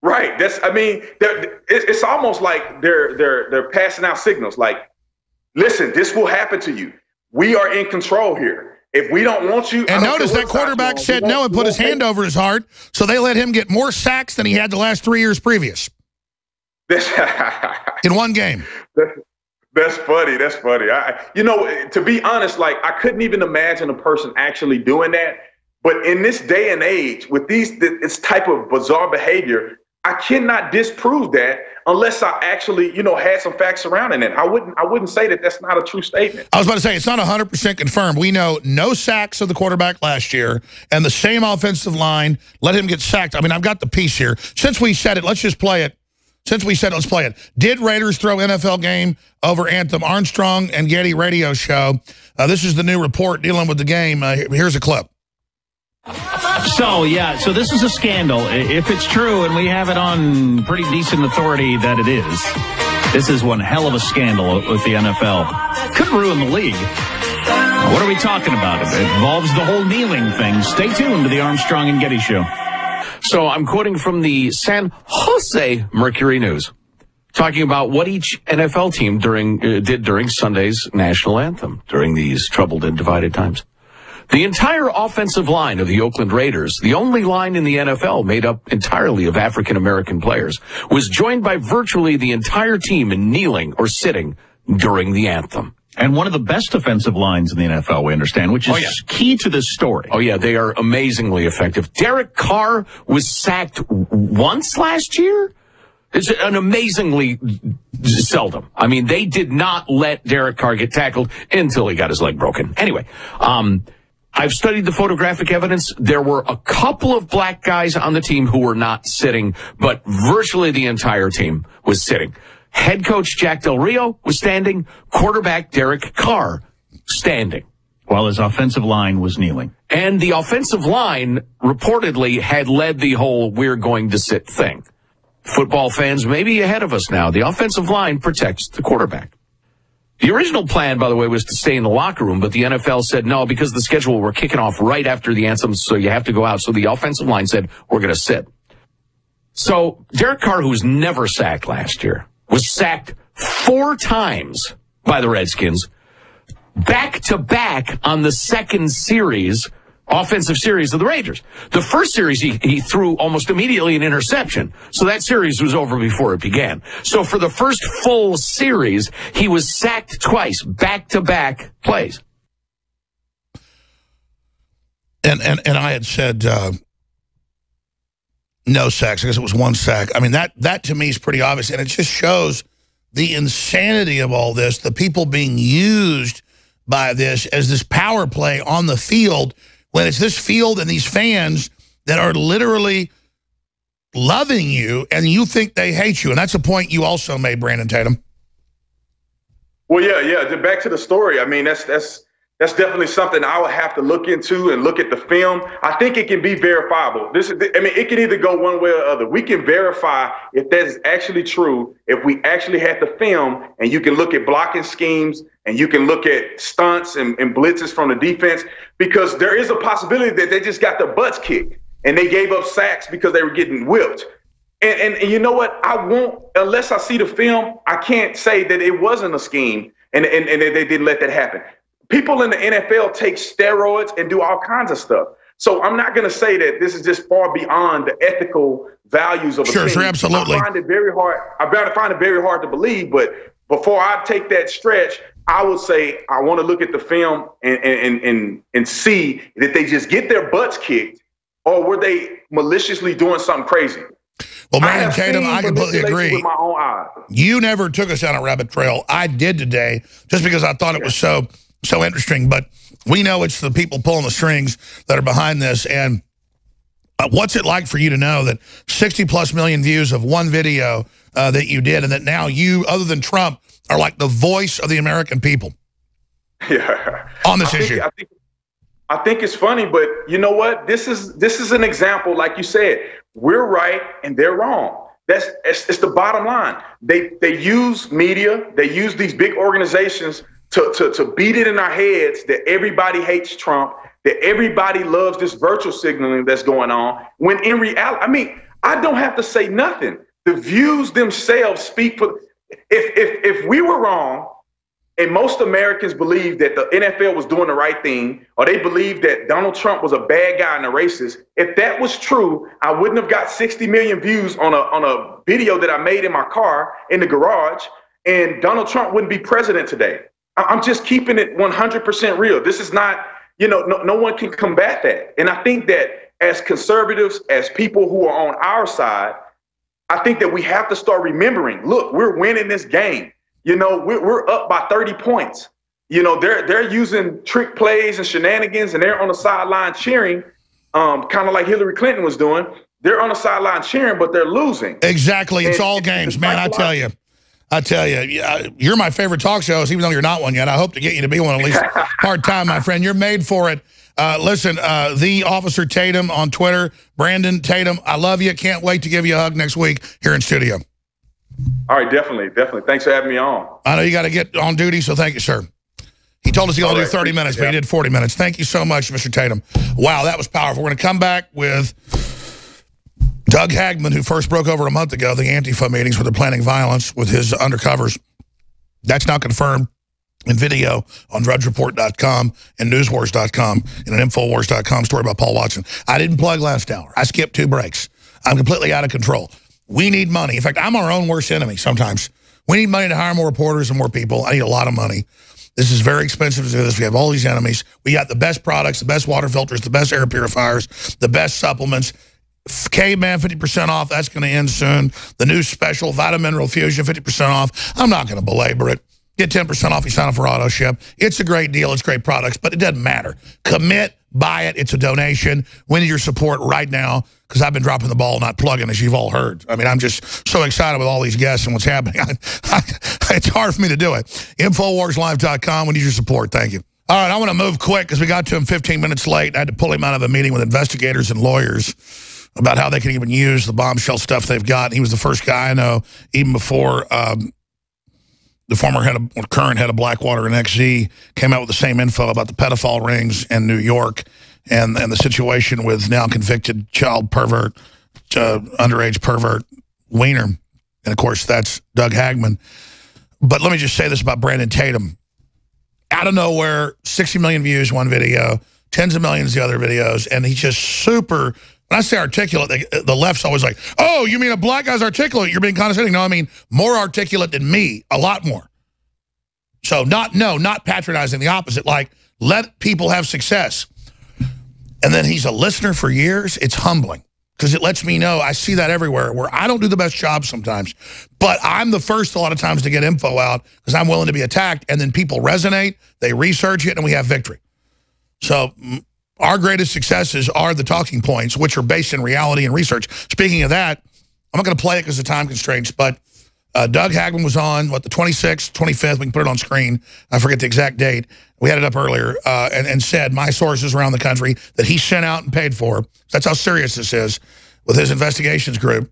Right. It's almost like they're passing out signals. Like, listen, this will happen to you. We are in control here. If we don't want you, and notice that quarterback said no and put his hand over his heart, so they let him get more sacks than he had the last 3 years previous. In one game. That's funny. That's funny. You know, to be honest, like I couldn't even imagine a person actually doing that. But in this day and age, with this type of bizarre behavior, I cannot disprove that unless I actually, you know, had some facts surrounding it. I wouldn't say that that's not a true statement. I was about to say, it's not 100% confirmed. We know no sacks of the quarterback last year, and the same offensive line let him get sacked. I mean, I've got the piece here. Since we said it, let's just play it. Let's play it. Did Raiders throw NFL game over anthem? Armstrong and Getty radio show. This is the new report dealing with the game. Here's a clip. So this is a scandal. If it's true, and we have it on pretty decent authority that it is, this is one hell of a scandal with the NFL. Could ruin the league. What are we talking about? It involves the whole kneeling thing. Stay tuned to the Armstrong and Getty show. So I'm quoting from the San Jose Mercury News, talking about what each NFL team did during Sunday's national anthem during these troubled and divided times. The entire offensive line of the Oakland Raiders, the only line in the NFL made up entirely of African-American players, was joined by virtually the entire team in kneeling or sitting during the anthem. And one of the best offensive lines in the NFL, we understand, which is key to this story. Oh, yeah, they are amazingly effective. Derek Carr was sacked once last year. It's an amazingly seldom. I mean, they did not let Derek Carr get tackled until he got his leg broken. Anyway, I've studied the photographic evidence. There were a couple of black guys on the team who were not sitting, but virtually the entire team was sitting. Head coach Jack Del Rio was standing. Quarterback Derek Carr standing. While his offensive line was kneeling. And the offensive line reportedly had led the whole we're going to sit thing. Football fans may be ahead of us now. The offensive line protects the quarterback. The original plan, by the way, was to stay in the locker room, but the NFL said no, because the schedule, we're kicking off right after the anthem, so you have to go out. So the offensive line said, we're going to sit. So Derek Carr, who was never sacked last year, was sacked 4 times by the Redskins, back-to-back on the second series, offensive series of the Raiders. The first series, he threw almost immediately an interception, so that series was over before it began. So for the first full series, he was sacked twice, back-to-back plays. And I had said no sacks. I guess it was 1 sack. I mean, that to me is pretty obvious, and it just shows the insanity of all this, the people being used by this as this power play on the field, when it's this field and these fans that are literally loving you and you think they hate you. And that's a point you also made, Brandon Tatum. Well, yeah. Back to the story. I mean, that's definitely something I would have to look into and look at the film. I think it can be verifiable. It can either go one way or the other. We can verify if that is actually true, if we actually had the film and you can look at blocking schemes and you can look at stunts and blitzes from the defense, because there is a possibility that they just got their butts kicked and they gave up sacks because they were getting whipped. And you know what? I won't, unless I see the film, I can't say that it wasn't a scheme and they didn't let that happen. People in the NFL take steroids and do all kinds of stuff. So I'm not going to say that this is just far beyond the ethical values of a team. Sure, absolutely. I find it very hard to believe, but before I take that stretch, I would say I want to look at the film and see that they just get their butts kicked, or were they maliciously doing something crazy? Well, Brandon Tatum, I completely agree. With my own eyes. You never took us down a rabbit trail. I did today, just because I thought it was so interesting. But we know it's the people pulling the strings that are behind this. And what's it like for you to know that 60+ million views of one video that you did, and that now you, other than Trump, are like the voice of the American people? Yeah. On this issue. I think it's funny, but you know what? This is an example, like you said. We're right and they're wrong. It's the bottom line. They use media, they use these big organizations to beat it in our heads that everybody hates Trump, that everybody loves this virtual signaling that's going on. When in reality, I mean, I don't have to say nothing. The views themselves speak for. If we were wrong, and most Americans believe that the NFL was doing the right thing, or they believe that Donald Trump was a bad guy and a racist, if that was true, I wouldn't have got 60 million views on a video that I made in my car in the garage, and Donald Trump wouldn't be president today. I'm just keeping it 100% real. This is not, no one can combat that. And I think that as conservatives, as people who are on our side, I think that we have to start remembering, look, we're winning this game. We're up by 30 points. They're using trick plays and shenanigans, and they're on the sideline cheering, kind of like Hillary Clinton was doing. They're on the sideline cheering, but they're losing. Exactly. It's all games, man. I tell you, you're my favorite talk shows, even though you're not one yet. I hope to get you to be one at least part time, my friend. You're made for it. Listen, the Officer Tatum on Twitter, Brandon Tatum, I love you. Can't wait to give you a hug next week here in studio. All right, definitely. Thanks for having me on. I know you got to get on duty, so thank you, sir. He told us he only do 30 minutes, but he did 40 minutes. Thank you so much, Mr. Tatum. Wow, that was powerful. We're going to come back with Doug Hagman, who first broke over a month ago, the Antifa meetings where they're planning violence with his undercovers. That's now confirmed in video on drudgereport.com and newswars.com and an Infowars.com story about Paul Watson. I didn't plug last hour. I skipped 2 breaks. I'm completely out of control. We need money. In fact, I'm our own worst enemy sometimes. We need money to hire more reporters and more people. I need a lot of money. This is very expensive to do this. We have all these enemies. We got the best products, the best water filters, the best air purifiers, the best supplements. K-Man, 50% off. That's going to end soon. The new special, Vitamin Mineral Fusion, 50% off. I'm not going to belabor it. Get 10% off. You sign up for auto ship. It's a great deal. It's great products, but it doesn't matter. Commit, buy it. It's a donation. We need your support right now because I've been dropping the ball, not plugging, as you've all heard. I mean, I'm just so excited with all these guests and what's happening. It's hard for me to do it. Infowarslive.com. We need your support. Thank you. All right, I want to move quick because we got to him 15 minutes late. I had to pull him out of a meeting with investigators and lawyers about how they can even use the bombshell stuff they've got. And he was the first guy I know, even before the current head of Blackwater and XZ came out with the same info about the pedophile rings in New York and the situation with now convicted child pervert, underage pervert Wiener. And, of course, that's Doug Hagman. But let me just say this about Brandon Tatum. Out of nowhere, 60 million views, one video, tens of millions the other videos, and he's just super... When I say articulate, the left's always like, oh, you mean a black guy's articulate? You're being condescending. No, I mean more articulate than me, a lot more. So not patronizing, the opposite, like let people have success. And then he's a listener for years. It's humbling because it lets me know I see that everywhere where I don't do the best job sometimes, but I'm the first a lot of times to get info out because I'm willing to be attacked, and then people resonate, they research it, and we have victory. So our greatest successes are the talking points, which are based in reality and research. Speaking of that, I'm not going to play it because of time constraints, but Doug Hagman was on, the 26th, 25th, we can put it on screen. I forget the exact date. We had it up earlier, and said my sources around the country that he sent out and paid for. That's how serious this is with his investigations group.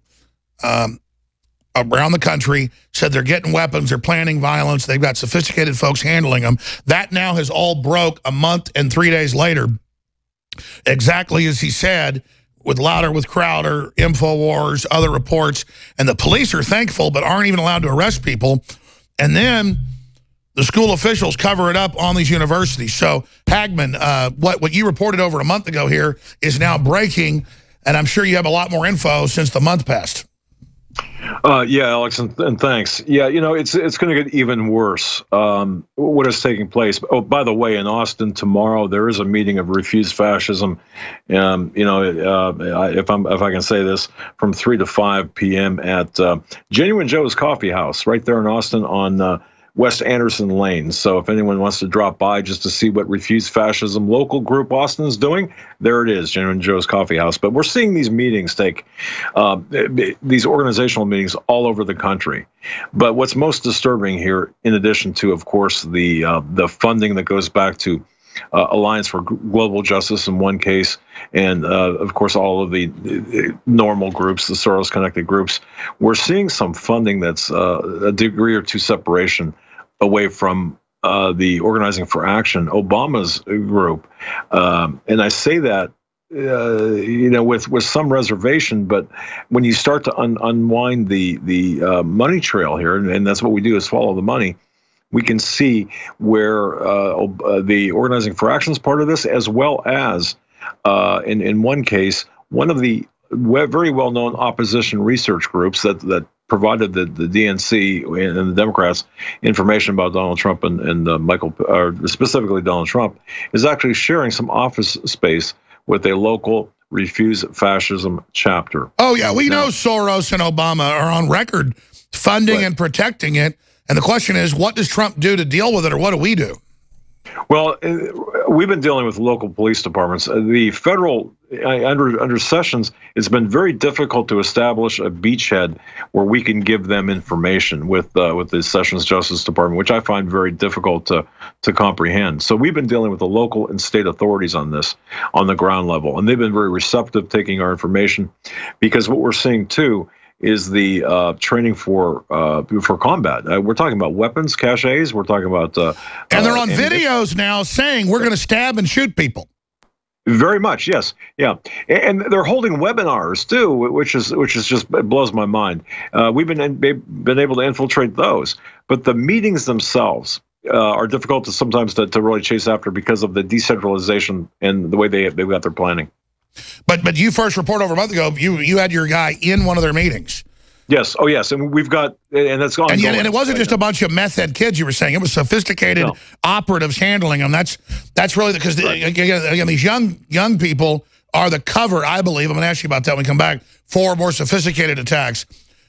Around the country, said they're getting weapons, they're planning violence, they've got sophisticated folks handling them. That now has all broke a month and 3 days later. Exactly as he said, with Louder, with Crowder, Infowars, other reports. And the police are thankful, but aren't even allowed to arrest people. And then the school officials cover it up on these universities. So, Hagman, what you reported over a month ago here is now breaking, and I'm sure you have a lot more info since the month passed. Yeah, Alex, and thanks. Yeah, it's going to get even worse. What is taking place? Oh, by the way, in Austin tomorrow there is a meeting of Refuse Fascism. If I can say this, from 3 to 5 p.m. at Genuine Joe's Coffee House, right there in Austin on West Anderson Lane. So if anyone wants to drop by just to see what Refuse Fascism local group Austin is doing, there it is, Genuine Joe's Coffee House. But we're seeing these meetings these organizational meetings all over the country. But what's most disturbing here, in addition to, of course, the funding that goes back to Alliance for Global Justice in one case, and of course all of the normal groups, the Soros-connected groups, we're seeing some funding that's a degree or two separation away from the Organizing for Action, Obama's group. And I say that with some reservation, but when you start to unwind the money trail here, and that's what we do, is follow the money, we can see where the Organizing for Action is part of this, as well as, in one case, one of the very well-known opposition research groups that provided the DNC and the Democrats information about Donald Trump and specifically Donald Trump, is actually sharing some office space with a local Refuse Fascism chapter. Oh, yeah, we know Soros and Obama are on record funding and protecting it. And the question is, what does Trump do to deal with it, or what do we do? Well, we've been dealing with local police departments. The federal, under Sessions, it's been very difficult to establish a beachhead where we can give them information with the Sessions Justice Department, which I find very difficult to comprehend. So we've been dealing with the local and state authorities on this, on the ground level, and they've been very receptive taking our information, because what we're seeing too is the training for combat. We're talking about weapons caches. We're talking about and they're on videos now saying we're going to stab and shoot people. Very much, yes, yeah, and they're holding webinars too, which is just, it blows my mind. We've been able to infiltrate those, but the meetings themselves are difficult sometimes to really chase after because of the decentralization and the way they've got their planning. But you first reported over a month ago, you had your guy in one of their meetings. Yes. Oh, yes. And we've got, and that's gone. And it wasn't just a bunch of meth head kids you were saying. It was sophisticated operatives handling them. That's really because again, these young people are the cover, I believe. I'm going to ask you about that when we come back, for more sophisticated attacks,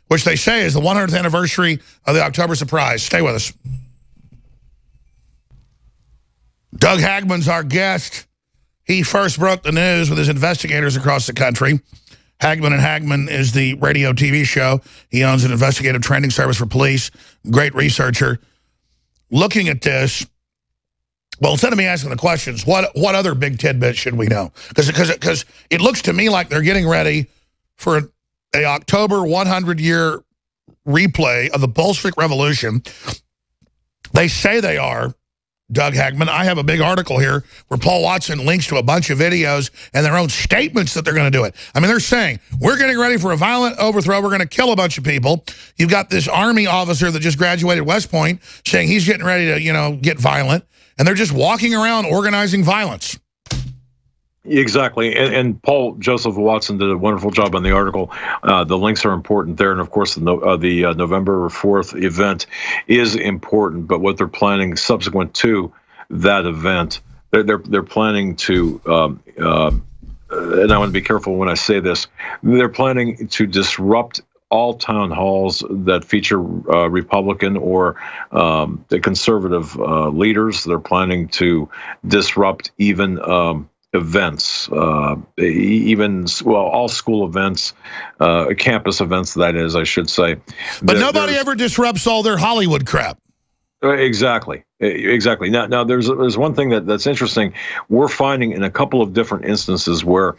which they say is the 100th anniversary of the October surprise. Stay with us. Doug Hagmann's our guest. He first broke the news with his investigators across the country. Hagmann and Hagmann is the radio TV show. He owns an investigative training service for police. Great researcher. Looking at this, well, instead of me asking the questions, what other big tidbits should we know? Because it looks to me like they're getting ready for a October 100-year replay of the Bolshevik Revolution. They say they are. Doug Hagmann, I have a big article here where Paul Watson links to a bunch of videos and their own statements that they're going to do it. I mean, they're saying, we're getting ready for a violent overthrow. We're going to kill a bunch of people. You've got this Army officer that just graduated West Point saying he's getting ready to, get violent. And they're just walking around organizing violence. Exactly. And Paul Joseph Watson did a wonderful job on the article. The links are important there. And, of course, the November 4th event is important. But what they're planning subsequent to that event, they're planning to, and I want to be careful when I say this, they're planning to disrupt all town halls that feature Republican or the conservative leaders. They're planning to disrupt even events, all school events, campus events, that is, I should say. But nobody ever disrupts all their Hollywood crap. Exactly. Now there's one thing that's interesting. We're finding in a couple of different instances where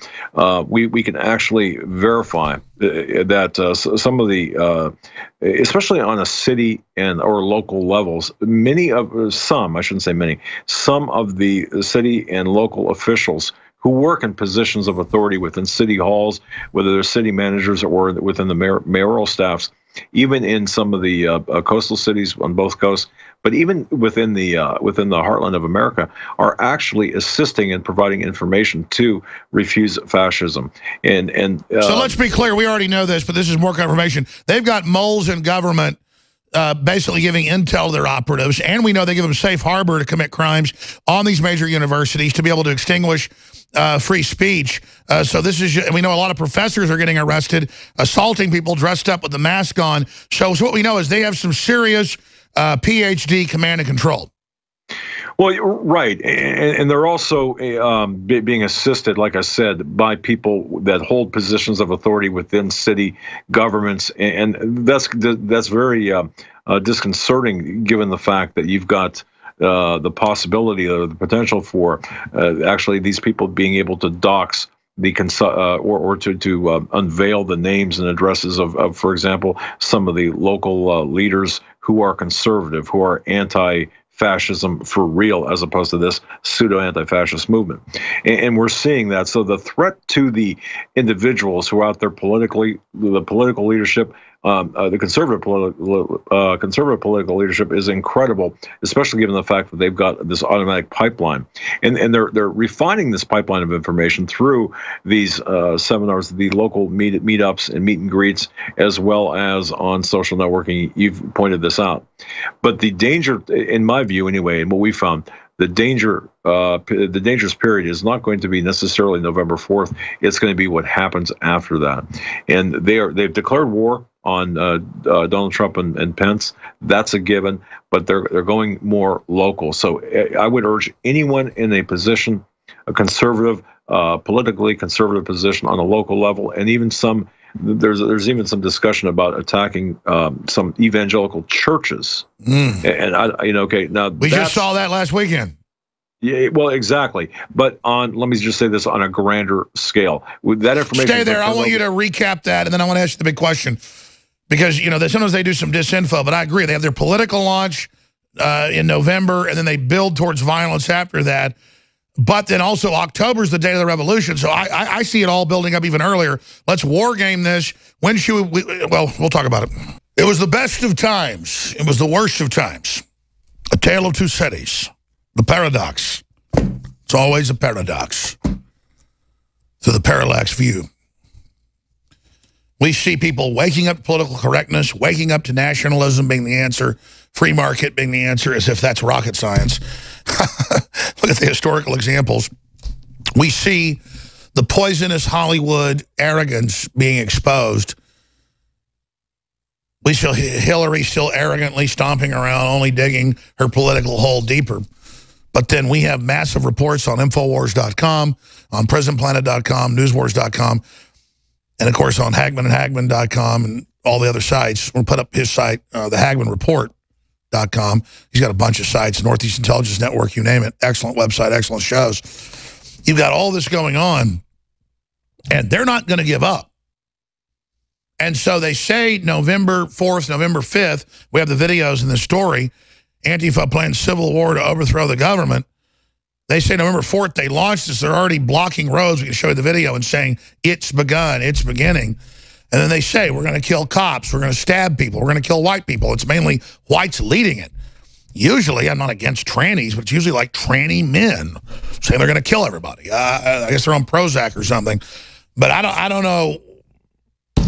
we can actually verify that some of the, especially on a city or local levels, some of the city and local officials who work in positions of authority within city halls, whether they're city managers or within the mayoral staffs, even in some of the coastal cities on both coasts, but even within the heartland of America, are actually assisting and providing information to refuse fascism. And so let's be clear. We already know this, but this is more confirmation. They've got moles in government basically giving intel to their operatives, and we know they give them safe harbor to commit crimes on these major universities to be able to extinguish free speech. So this is, we know a lot of professors are getting arrested, assaulting people dressed up with the mask on. So what we know is they have some serious PhD command and control. Well, right, and they're also being assisted, like I said, by people that hold positions of authority within city governments, and that's very disconcerting, given the fact that you've got the possibility or the potential for actually these people being able to dox the or to unveil the names and addresses of, for example, some of the local leaders who are conservative, who are anti-fascism for real, as opposed to this pseudo-anti-fascist movement. And we're seeing that. So the threat to the individuals who are out there politically, the political leadership, the conservative political leadership is incredible, especially given the fact that they've got this automatic pipeline, and they're refining this pipeline of information through these seminars, the local meetups and meet and greets, as well as on social networking. You've pointed this out, but the danger, in my view, anyway, and what we found. The dangerous period is not going to be necessarily November 4th. It's going to be what happens after that. And they've declared war on Donald Trump and Pence. That's a given, but they're going more local. So I would urge anyone in a position, a conservative, politically conservative position on a local level, and even some. There's even some discussion about attacking some evangelical churches, and okay, now we just saw that last weekend. Yeah, well, exactly. But let me just say this on a grander scale. With that information, stay there. I want you to recap that, and then I want to ask you the big question, because sometimes they do some disinfo, but I agree they have their political launch in November, and then they build towards violence after that. But then also October is the day of the revolution. So I see it all building up even earlier. Let's war game this. When should we? Well, we'll talk about it. It was the best of times. It was the worst of times. A tale of two cities. The paradox. It's always a paradox. To the parallax view. We see people waking up to political correctness, waking up to nationalism being the answer, free market being the answer, as if that's rocket science. Look at the historical examples. We see the poisonous Hollywood arrogance being exposed. We see Hillary still arrogantly stomping around, only digging her political hole deeper. But then we have massive reports on Infowars.com, on PrisonPlanet.com, NewsWars.com, and, of course, on HagmanandHagman.com and all the other sites. We'll put up his site, the Hagman Report.com. He's got a bunch of sites, Northeast Intelligence Network, you name it. Excellent website, excellent shows. You've got all this going on, and they're not going to give up. And so they say November 4th, November 5th, we have the videos in the story, Antifa plans civil war to overthrow the government. They say November 4th they launched this. They're already blocking roads. We can show you the video and saying, it's begun, it's beginning. And then they say, we're going to kill cops, we're going to stab people, we're going to kill white people. It's mainly whites leading it. Usually, I'm not against trannies, but it's usually like tranny men saying they're going to kill everybody. I guess they're on Prozac or something. But I don't know,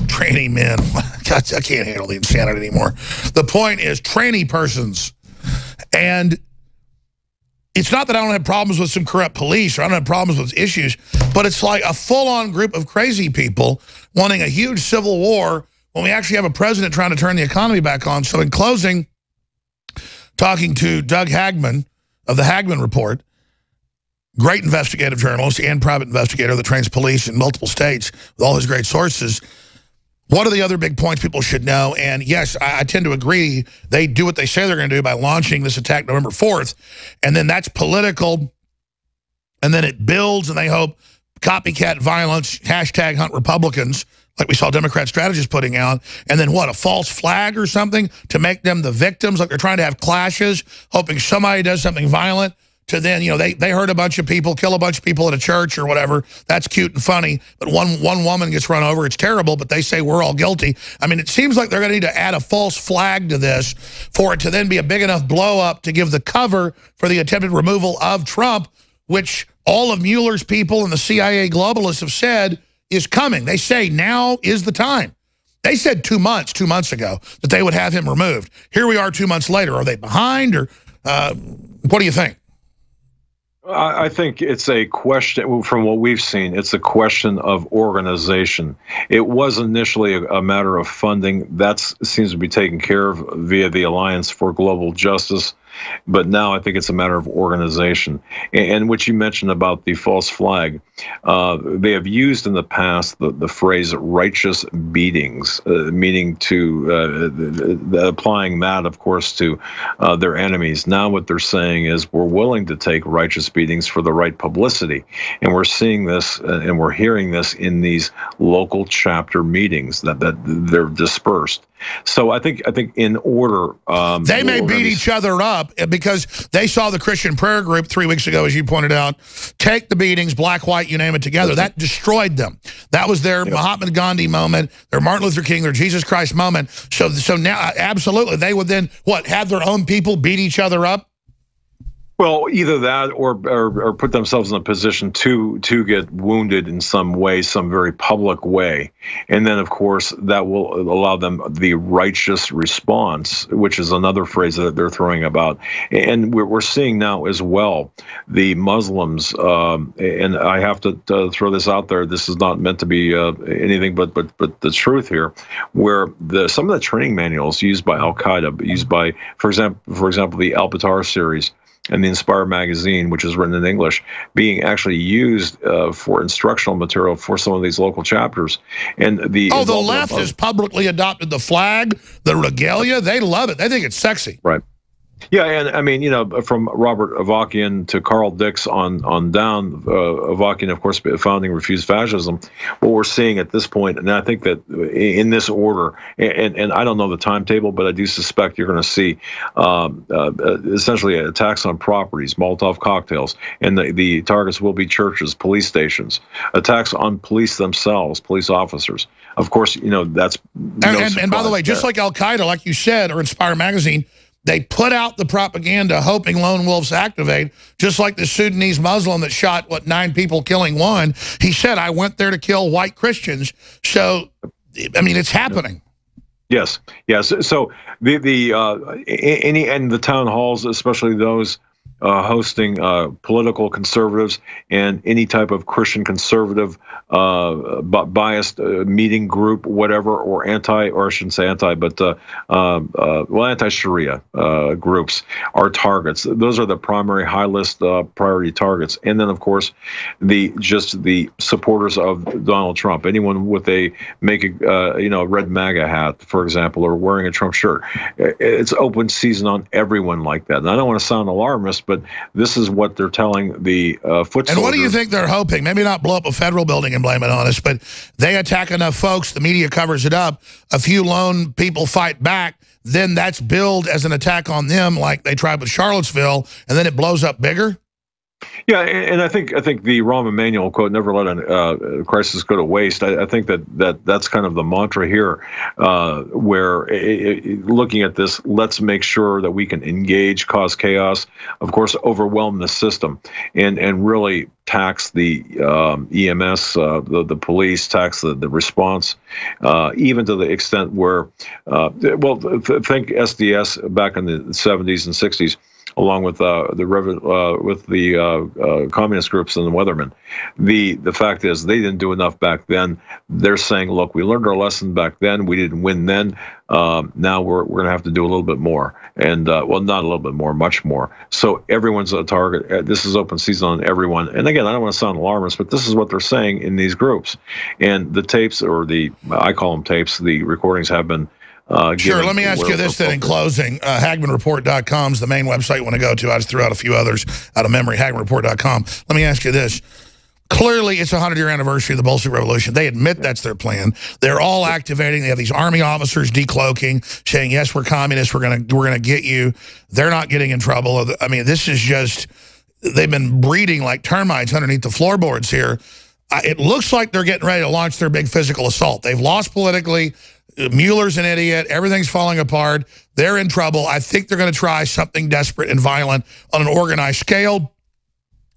tranny men. I can't handle the insanity anymore. The point is tranny persons. And it's not that I don't have problems with some corrupt police or I don't have problems with issues, but it's like a full-on group of crazy people wanting a huge civil war when we actually have a president trying to turn the economy back on. So in closing, talking to Doug Hagman of the Hagman Report, great investigative journalist and private investigator that trains police in multiple states with all his great sources, what are the other big points people should know? And yes, I tend to agree. They do what they say they're going to do by launching this attack November 4th. And then that's political. And then it builds, and they hope copycat violence, hashtag hunt Republicans, like we saw Democrat strategists putting out. And then what, a false flag or something to make them the victims? Like they're trying to have clashes, hoping somebody does something violent to then, you know, they hurt a bunch of people, kill a bunch of people at a church or whatever. That's cute and funny. But one woman gets run over. It's terrible, but they say we're all guilty. I mean, it seems like they're going to need to add a false flag to this for it to then be a big enough blow up to give the cover for the attempted removal of Trump, which all of Mueller's people and the CIA globalists have said is coming. They say now is the time. They said 2 months ago, that they would have him removed. Here we are 2 months later. Are they behind, or what do you think? I think it's a question, from what we've seen, it's a question of organization. It was initially a matter of funding. That seems to be taken care of via the Alliance for Global Justice. But now I think it's a matter of organization. And what you mentioned about the false flag, they have used in the past the phrase righteous beatings, meaning to applying that, of course, to their enemies. Now what they're saying is we're willing to take righteous beatings for the right publicity. And we're seeing this and we're hearing this in these local chapter meetings that they're dispersed. So I think in order, they may beat each other up because they saw the Christian Prayer Group 3 weeks ago, as you pointed out, take the beatings, black, white, you name it, together. That destroyed them. That was their Mahatma Gandhi moment, their Martin Luther King, their Jesus Christ moment. So now, absolutely, they would then have their own people beat each other up. Well, either that or put themselves in a position to get wounded in some way, some very public way. And then, of course, that will allow them the righteous response, which is another phrase that they're throwing about. And we're seeing now as well the Muslims, and I have to throw this out there. This is not meant to be anything but the truth here, where some of the training manuals used by Al-Qaeda, used by, for example, the Al-Batar series, and the Inspire magazine, which is written in English, being actually used for instructional material for some of these local chapters. And the left has publicly adopted the flag, the regalia. They love it. They think it's sexy. Right. Yeah, and I mean, from Robert Avakian to Carl Dix on down, Avakian, of course, founding Refuse Fascism, what we're seeing at this point, and I think that in this order, and I don't know the timetable, but I do suspect you're going to see essentially attacks on properties, Molotov cocktails, and the targets will be churches, police stations, attacks on police themselves, police officers. Of course, that's and by the way, just like Al-Qaeda, like you said, or Inspire magazine, they put out the propaganda hoping lone wolves activate, just like the Sudanese Muslim that shot, 9 people, killing 1. He said, I went there to kill white Christians. So, I mean, it's happening. Yes. So the town halls, especially those hosting political conservatives and any type of Christian conservative biased meeting group, whatever, or I shouldn't say anti, but anti-Sharia groups are targets. Those are the primary high list priority targets. And then, of course, the supporters of Donald Trump. Anyone with a red MAGA hat, for example, or wearing a Trump shirt. It's open season on everyone like that. And I don't want to sound alarmist, but this is what they're telling the foot soldiers. And what do you think they're hoping? Maybe not blow up a federal building and blame it on us, but they attack enough folks, the media covers it up, a few lone people fight back, then that's billed as an attack on them like they tried with Charlottesville, and then it blows up bigger? Yeah, and I think the Rahm Emanuel quote, "Never let a crisis go to waste." I think that's kind of the mantra here, where looking at this, let's make sure that we can engage, cause chaos, of course, overwhelm the system, and really tax the EMS, the police, tax the response, even to the extent where, think SDS back in the 70s and 60s. Along with the communist groups and the Weathermen. The fact is they didn't do enough back then. They're saying, look, we learned our lesson back then. We didn't win then. Now we're going to have to do a little bit more. And, not a little bit more, much more. So everyone's a target. This is open season on everyone. And again, I don't want to sound alarmist, but this is what they're saying in these groups. And the tapes, I call them tapes, the recordings have been sure. Let me ask you this then in closing. HagmannReport.com is the main website you want to go to. I just threw out a few others out of memory, HagmannReport.com. Let me ask you this. Clearly, it's a 100-year anniversary of the Bolshevik Revolution. They admit that's their plan. They're all activating. They have these army officers decloaking, saying, yes, we're communists. We're gonna get you. They're not getting in trouble. I mean, this is just they've been breeding like termites underneath the floorboards here. It looks like they're getting ready to launch their big physical assault. They've lost politically. Mueller's an idiot. Everything's falling apart. They're in trouble. I think they're going to try something desperate and violent on an organized scale,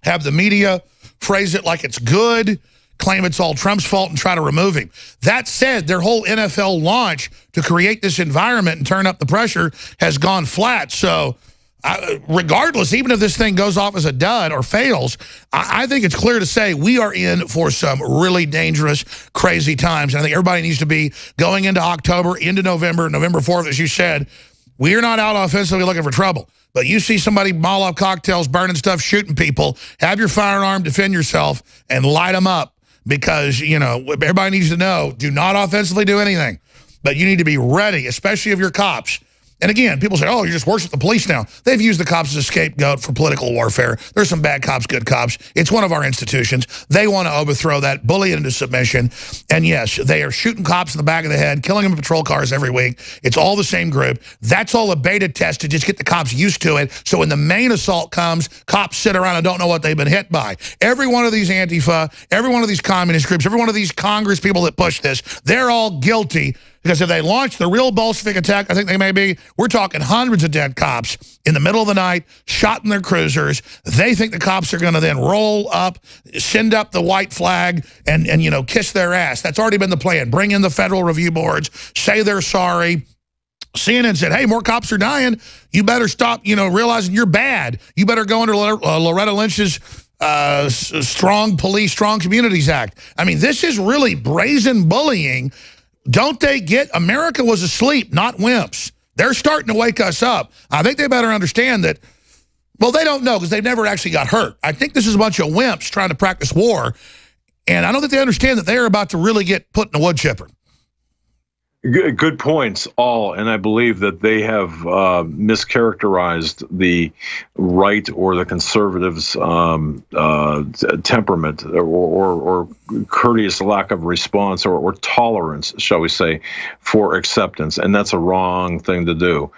have the media phrase it like it's good, claim it's all Trump's fault, and try to remove him. That said, their whole NFL launch to create this environment and turn up the pressure has gone flat. So regardless, even if this thing goes off as a dud or fails, I think it's clear to say we are in for some really dangerous, crazy times. And I think everybody needs to be going into October, into November, November 4th, as you said. We're not out offensively looking for trouble. But you see somebody Molotov cocktails, burning stuff, shooting people, have your firearm, defend yourself, and light them up. Because, you know, everybody needs to know, do not offensively do anything. But you need to be ready, especially if you're cops. And again, people say, oh, you just worship the police now. They've used the cops as a scapegoat for political warfare. There's some bad cops, good cops. It's one of our institutions. They want to overthrow that, bully it into submission. And yes, they are shooting cops in the back of the head, killing them in patrol cars every week. It's all the same group. That's all a beta test to just get the cops used to it. So when the main assault comes, cops sit around and don't know what they've been hit by. Every one of these Antifa, every one of these communist groups, every one of these Congress people that push this, they're all guilty. Because if they launch the real Bolshevik attack, I think they may be, we're talking hundreds of dead cops in the middle of the night, shot in their cruisers. They think the cops are going to then roll up, send up the white flag, and you know, kiss their ass. That's already been the plan. Bring in the federal review boards, say they're sorry. CNN said, hey, more cops are dying. You better stop, you know, realizing you're bad. You better go under Loretta Lynch's Strong Police, Strong Communities Act. I mean, this is really brazen bullying. Don't they get, America was asleep, not wimps. They're starting to wake us up. I think they better understand that, well, they don't know because they've never actually got hurt. I think this is a bunch of wimps trying to practice war. And I don't think they understand that they're about to really get put in a wood chipper. Good points, all, and I believe that they have mischaracterized the right or the conservatives' temperament or courteous lack of response or tolerance, shall we say, for acceptance, and that's a wrong thing to do.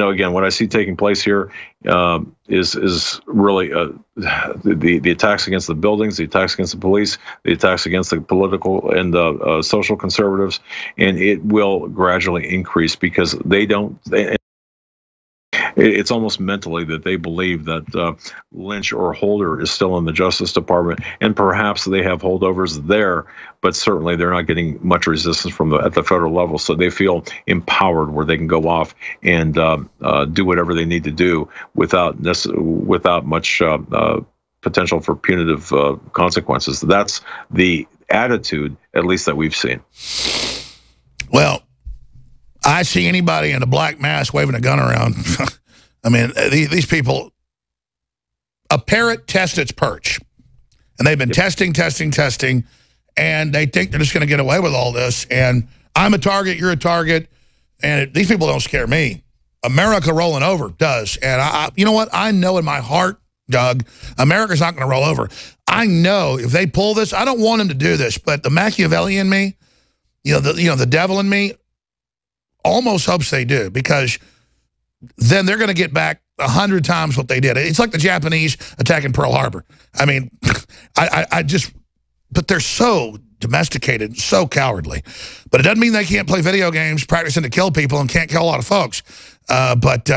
Again, what I see taking place here is really the attacks against the buildings, the attacks against the police, the attacks against the political and social conservatives, and it will gradually increase because it's almost mentally that they believe that Lynch or Holder is still in the Justice Department, and perhaps they have holdovers there, but certainly they're not getting much resistance at the federal level, so they feel empowered where they can go off and do whatever they need to do without much potential for punitive consequences. That's the attitude, at least, that we've seen. Well, I see anybody in a black mask waving a gun around. I mean, these people, a parrot tests its perch. And they've been testing, and they think they're just going to get away with all this. And I'm a target, you're a target, and these people don't scare me. America rolling over does. And you know what? I know in my heart, Doug, America's not going to roll over. I know if they pull this, I don't want them to do this, but the Machiavellian me, the devil in me, almost hopes they do, because then they're going to get back 100 times what they did. It's like the Japanese attacking Pearl Harbor. I mean, but they're so domesticated, so cowardly. But it doesn't mean they can't play video games, practicing to kill people, and can't kill a lot of folks. But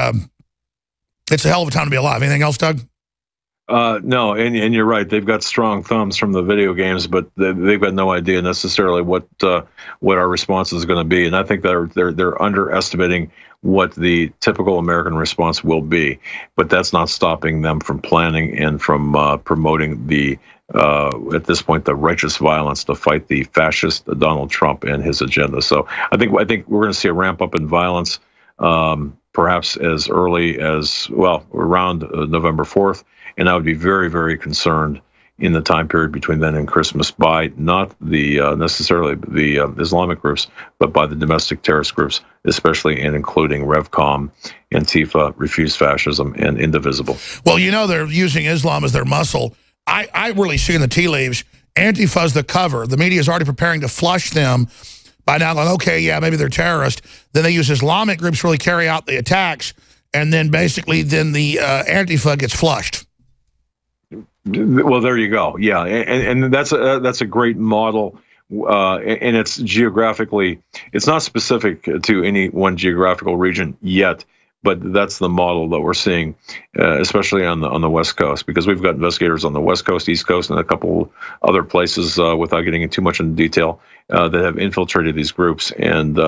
it's a hell of a time to be alive. Anything else, Doug? No, and you're right. They've got strong thumbs from the video games, but they've got no idea necessarily what our response is going to be. And I think they're underestimating what the typical American response will be. But that's not stopping them from planning and from promoting at this point, the righteous violence to fight the fascist Donald Trump and his agenda. So I think we're going to see a ramp up in violence, perhaps as early as, around November 4th. And I would be very, very concerned in the time period between then and Christmas by not necessarily the Islamic groups, but by the domestic terrorist groups, especially and including Revcom, Antifa, Refuse Fascism, and Indivisible. Well, they're using Islam as their muscle. I really see in the tea leaves, Antifa's the cover. The media is already preparing to flush them by now going, okay, yeah, maybe they're terrorists. Then they use Islamic groups to really carry out the attacks. and then basically then the Antifa gets flushed. Well, there you go. Yeah, and that's a great model. And it's geographically, it's not specific to any one geographical region yet, but that's the model that we're seeing, especially on the West Coast, because we've got investigators on the West Coast, East Coast, and a couple other places, without getting into too much into detail, that have infiltrated these groups. And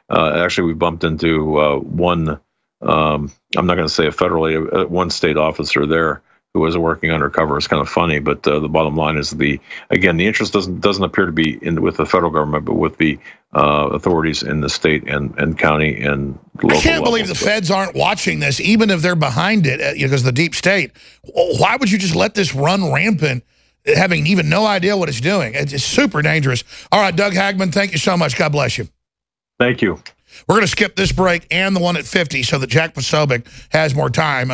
actually, we've bumped into one, I'm not going to say a federally, one state officer there who was working undercover. It's kind of funny, but the bottom line is the interest doesn't appear to be with the federal government, but with the authorities in the state and county and local. I can't believe the feds aren't watching this, even if they're behind it, because the deep state. Why would you just let this run rampant, having even no idea what it's doing? It's super dangerous. All right, Doug Hagman, thank you so much. God bless you. Thank you. We're going to skip this break and the one at 50 so that Jack Posobiec has more time.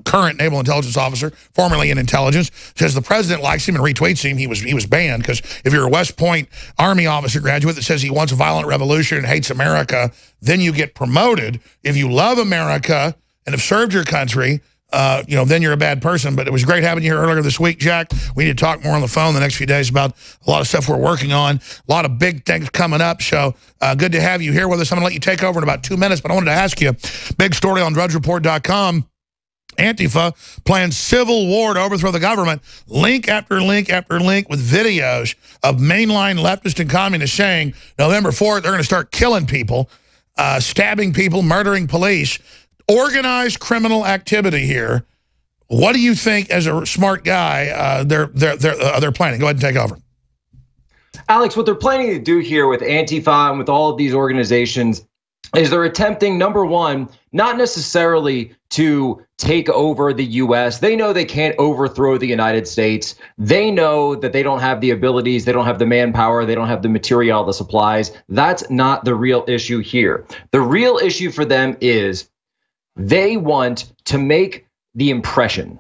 Current naval intelligence officer, formerly in intelligence, says the president likes him and retweets him. He was banned because if you're a West Point Army officer graduate that says he wants a violent revolution and hates America, then you get promoted. If you love America and have served your country, then you're a bad person. But it was great having you here earlier this week, Jack. We need to talk more on the phone the next few days about a lot of stuff we're working on, a lot of big things coming up. So good to have you here with us. I'm going to let you take over in about 2 minutes, but I wanted to ask you, big story on drudgereport.com. Antifa plans civil war to overthrow the government. Link after link after link with videos of mainline leftists and communists saying November 4th, they're going to start killing people, stabbing people, murdering police. Organized criminal activity here. What do you think, as a smart guy, they're planning? Go ahead and take over. Alex, what they're planning to do here with Antifa and with all of these organizations is they're attempting, number one, not necessarily to take over the U.S. They know they can't overthrow the United States. They know that they don't have the abilities, they don't have the manpower, they don't have the material, the supplies. That's not the real issue here. The real issue for them is they want to make the impression.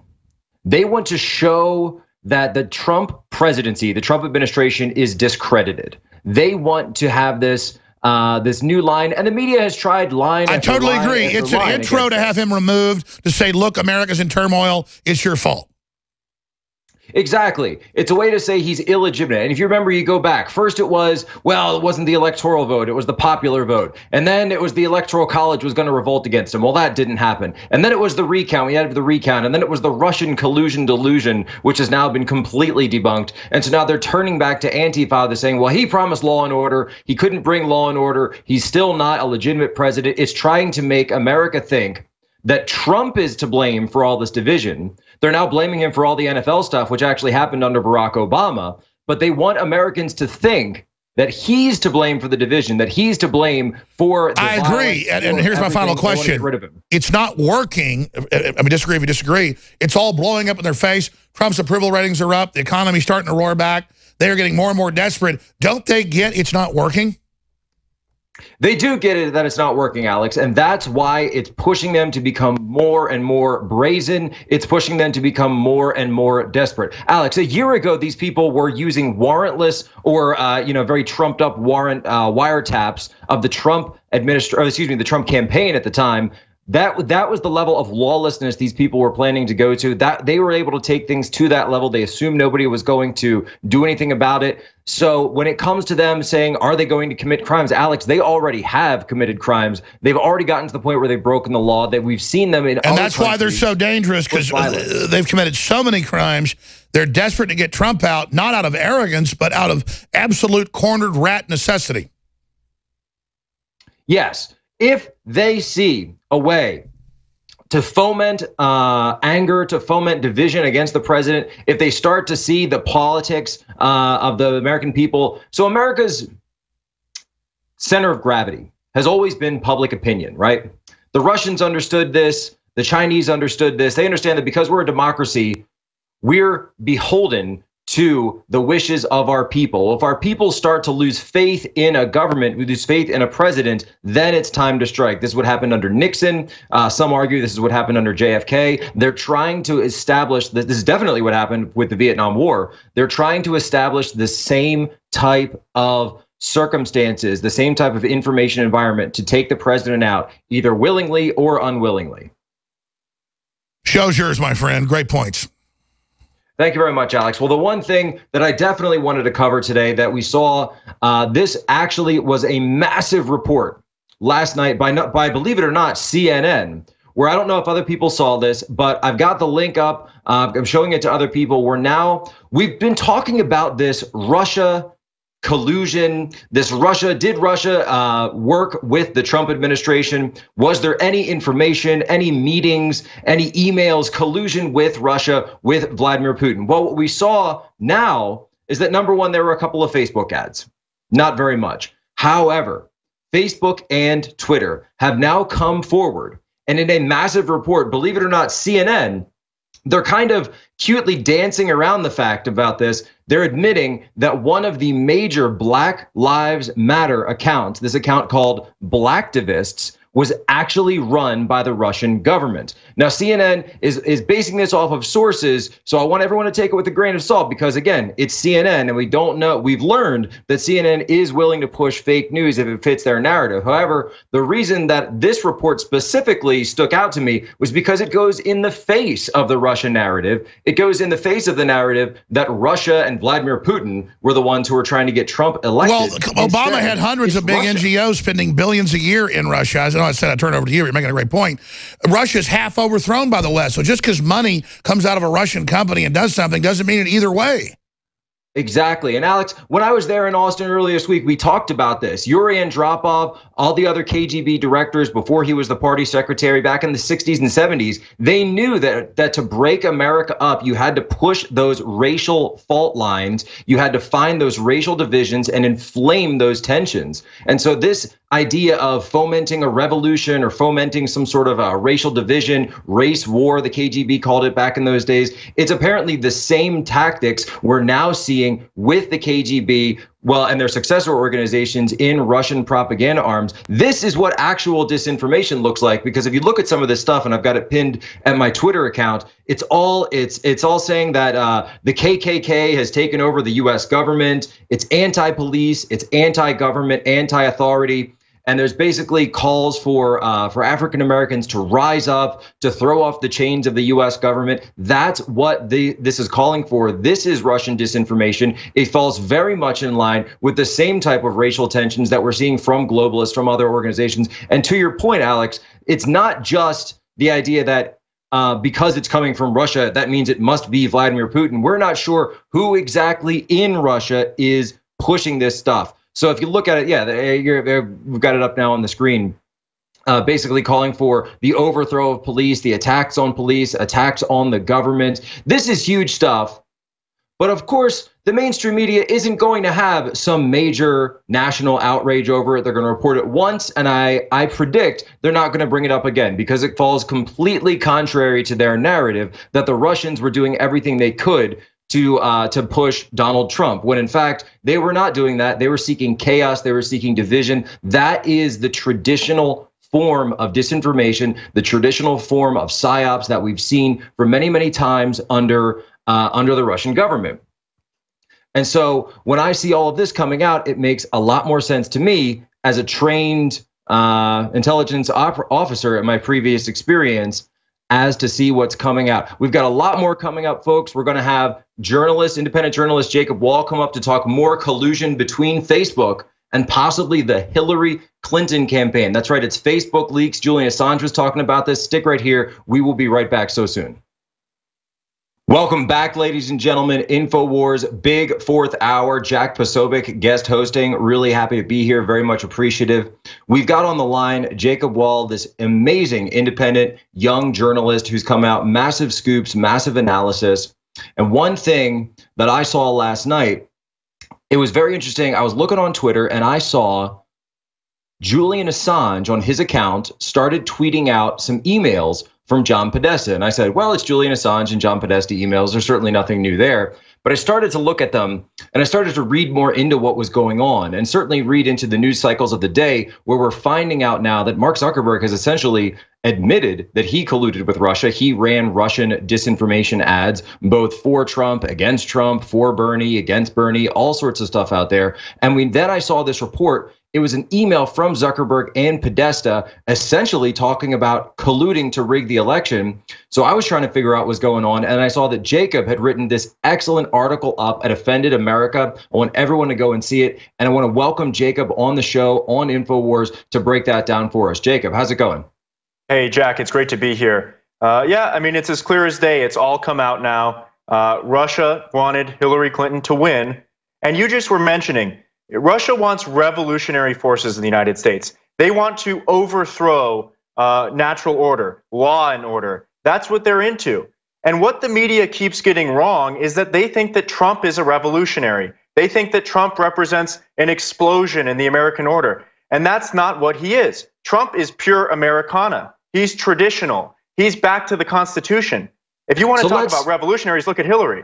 They want to show that the Trump presidency, the Trump administration is discredited. They want to have this new line, and the media has tried line. I totally agree. It's an intro to have him removed, to say, look, America's in turmoil. It's your fault. Exactly. It's a way to say he's illegitimate. And if you remember, you go back. First it was, well, it wasn't the electoral vote. It was the popular vote. And then it was the electoral college was going to revolt against him. Well, that didn't happen. And then it was the recount. We had the recount. And then it was the Russian collusion delusion, which has now been completely debunked. And so now they're turning back to Antifa. They're saying, well, he promised law and order. He couldn't bring law and order. He's still not a legitimate president. It's trying to make America think that Trump is to blame for all this division. They're now blaming him for all the NFL stuff, which actually happened under Barack Obama. But they want Americans to think that he's to blame for the division, that he's to blame for the I agree. And here's my final question. It's not working. I mean, disagree if you disagree. It's all blowing up in their face. Trump's approval ratings are up. The economy's starting to roar back. They are getting more and more desperate. Don't they get it's not working? They do get it that it's not working, Alex, and that's why it's pushing them to become more and more brazen. It's pushing them to become more and more desperate. Alex, a year ago, these people were using warrantless or very trumped up warrant wiretaps of the Trump the Trump campaign at the time. That was the level of lawlessness these people were planning to go to. That they were able to take things to that level. They assumed nobody was going to do anything about it. So when it comes to them saying, are they going to commit crimes? Alex, they already have committed crimes. They've already gotten to the point where they've broken the law, that we've seen them in. And that's why they're so dangerous, because they've committed so many crimes. They're desperate to get Trump out, not out of arrogance, but out of absolute cornered rat necessity. Yes. If they see a way to foment anger, to foment division against the president, if they start to see the politics of the American people. So America's center of gravity has always been public opinion, right? The Russians understood this. The Chinese understood this. They understand that because we're a democracy, we're beholden to the wishes of our people. If our people start to lose faith in a government, we lose faith in a president, then it's time to strike. This is what happened under Nixon. Some argue this is what happened under JFK. They're trying to establish that this is definitely what happened with the Vietnam War. They're trying to establish the same type of circumstances, the same type of information environment to take the president out, either willingly or unwillingly. Show's yours, my friend. Great points. Thank you very much, Alex. Well, the one thing that I definitely wanted to cover today that we saw, this actually was a massive report last night by believe it or not, CNN, where I don't know if other people saw this, but I've got the link up. I'm showing it to other people. We've been talking about this Russia collusion, did Russia work with the Trump administration? Was there any information, any meetings, any emails, collusion with Russia, with Vladimir Putin? Well, what we saw now is that number one, there were a couple of Facebook ads, not very much. However, Facebook and Twitter have now come forward, and in a massive report, believe it or not, CNN, they're kind of cutely dancing around the fact about this. They're admitting that one of the major Black Lives Matter accounts, this account called Blacktivists, was actually run by the Russian government. Now, CNN is basing this off of sources, so I want everyone to take it with a grain of salt because, again, it's CNN, and we don't know. We've learned that CNN is willing to push fake news if it fits their narrative. However, the reason that this report specifically stuck out to me was because it goes in the face of the Russian narrative. It goes in the face of the narrative that Russia and Vladimir Putin were the ones who were trying to get Trump elected. Well, Obama had hundreds of big NGOs spending billions a year in Russia. As I said, I turn it over to you. You're making a great point. Russia's half overthrown by the West. So just because money comes out of a Russian company and does something doesn't mean it either way. Exactly. And Alex, when I was there in Austin earlier this week, we talked about this. Yuri Andropov, all the other KGB directors before he was the party secretary back in the 60s and 70s, they knew that to break America up, you had to push those racial fault lines. You had to find those racial divisions and inflame those tensions. And so this idea of fomenting a revolution or fomenting some sort of a racial division, race war, the KGB called it back in those days, it's apparently the same tactics we're now seeing with the KGB, and their successor organizations in Russian propaganda arms. This is what actual disinformation looks like, because if you look at some of this stuff, and I've got it pinned at my Twitter account, it's all saying that the KKK has taken over the U.S. government. It's anti-police, it's anti-government, anti-authority. And there's basically calls for African Americans to rise up, to throw off the chains of the U.S. government. That's what this is calling for. This is Russian disinformation. It falls very much in line with the same type of racial tensions that we're seeing from globalists, from other organizations. And to your point, Alex, it's not just the idea that because it's coming from Russia, that means it must be Vladimir Putin. We're not sure who exactly in Russia is pushing this stuff. So if you look at it, we've got it up now on the screen, basically calling for the overthrow of police, the attacks on police, attacks on the government. This is huge stuff. But of course, the mainstream media isn't going to have some major national outrage over it. They're going to report it once, and I predict they're not going to bring it up again because it falls completely contrary to their narrative that the Russians were doing everything they could to push Donald Trump, when in fact they were not doing that. They were seeking chaos. They were seeking division. That is the traditional form of disinformation, the traditional form of psyops that we've seen for many, many times under the Russian government. And so when I see all of this coming out, it makes a lot more sense to me as a trained intelligence officer in my previous experience as to see what's coming out. We've got a lot more coming up, folks. We're going to have independent journalist Jacob Wall come up to talk more collusion between Facebook and possibly the Hillary Clinton campaign. That's right, it's Facebook leaks. Julian Assange was talking about this. Stick right here. We will be right back so soon. Welcome back, ladies and gentlemen. Infowars, big fourth hour. Jack Posobiec guest hosting. Really happy to be here. Very much appreciative. We've got on the line Jacob Wall, this amazing independent young journalist who's come out, massive scoops, massive analysis. And one thing that I saw last night, it was very interesting. I was looking on Twitter and I saw Julian Assange on his account started tweeting out some emails from John Podesta. And I said, well, it's Julian Assange and John Podesta emails. There's certainly nothing new there. But I started to look at them and I started to read more into what was going on, and certainly read into the news cycles of the day, where we're finding out now that Mark Zuckerberg has essentially admitted that he colluded with Russia. He ran Russian disinformation ads, both for Trump, against Trump, for Bernie, against Bernie, all sorts of stuff out there. And then I saw this report. It was an email from Zuckerberg and Podesta essentially talking about colluding to rig the election. So I was trying to figure out what was going on, and I saw that Jacob had written this excellent article up at Offended America. I want everyone to go and see it, and I want to welcome Jacob on the show on Infowars to break that down for us. Jacob, how's it going? Hey, Jack, it's great to be here. Yeah, I mean, it's as clear as day. It's all come out now. Russia wanted Hillary Clinton to win, and you just were mentioning Russia wants revolutionary forces in the United States. They want to overthrow natural order, law and order. That's what they're into. And what the media keeps getting wrong is that they think that Trump is a revolutionary. They think that Trump represents an explosion in the American order. And that's not what he is. Trump is pure Americana. He's traditional. He's back to the Constitution. If you want to talk about revolutionaries, look at Hillary.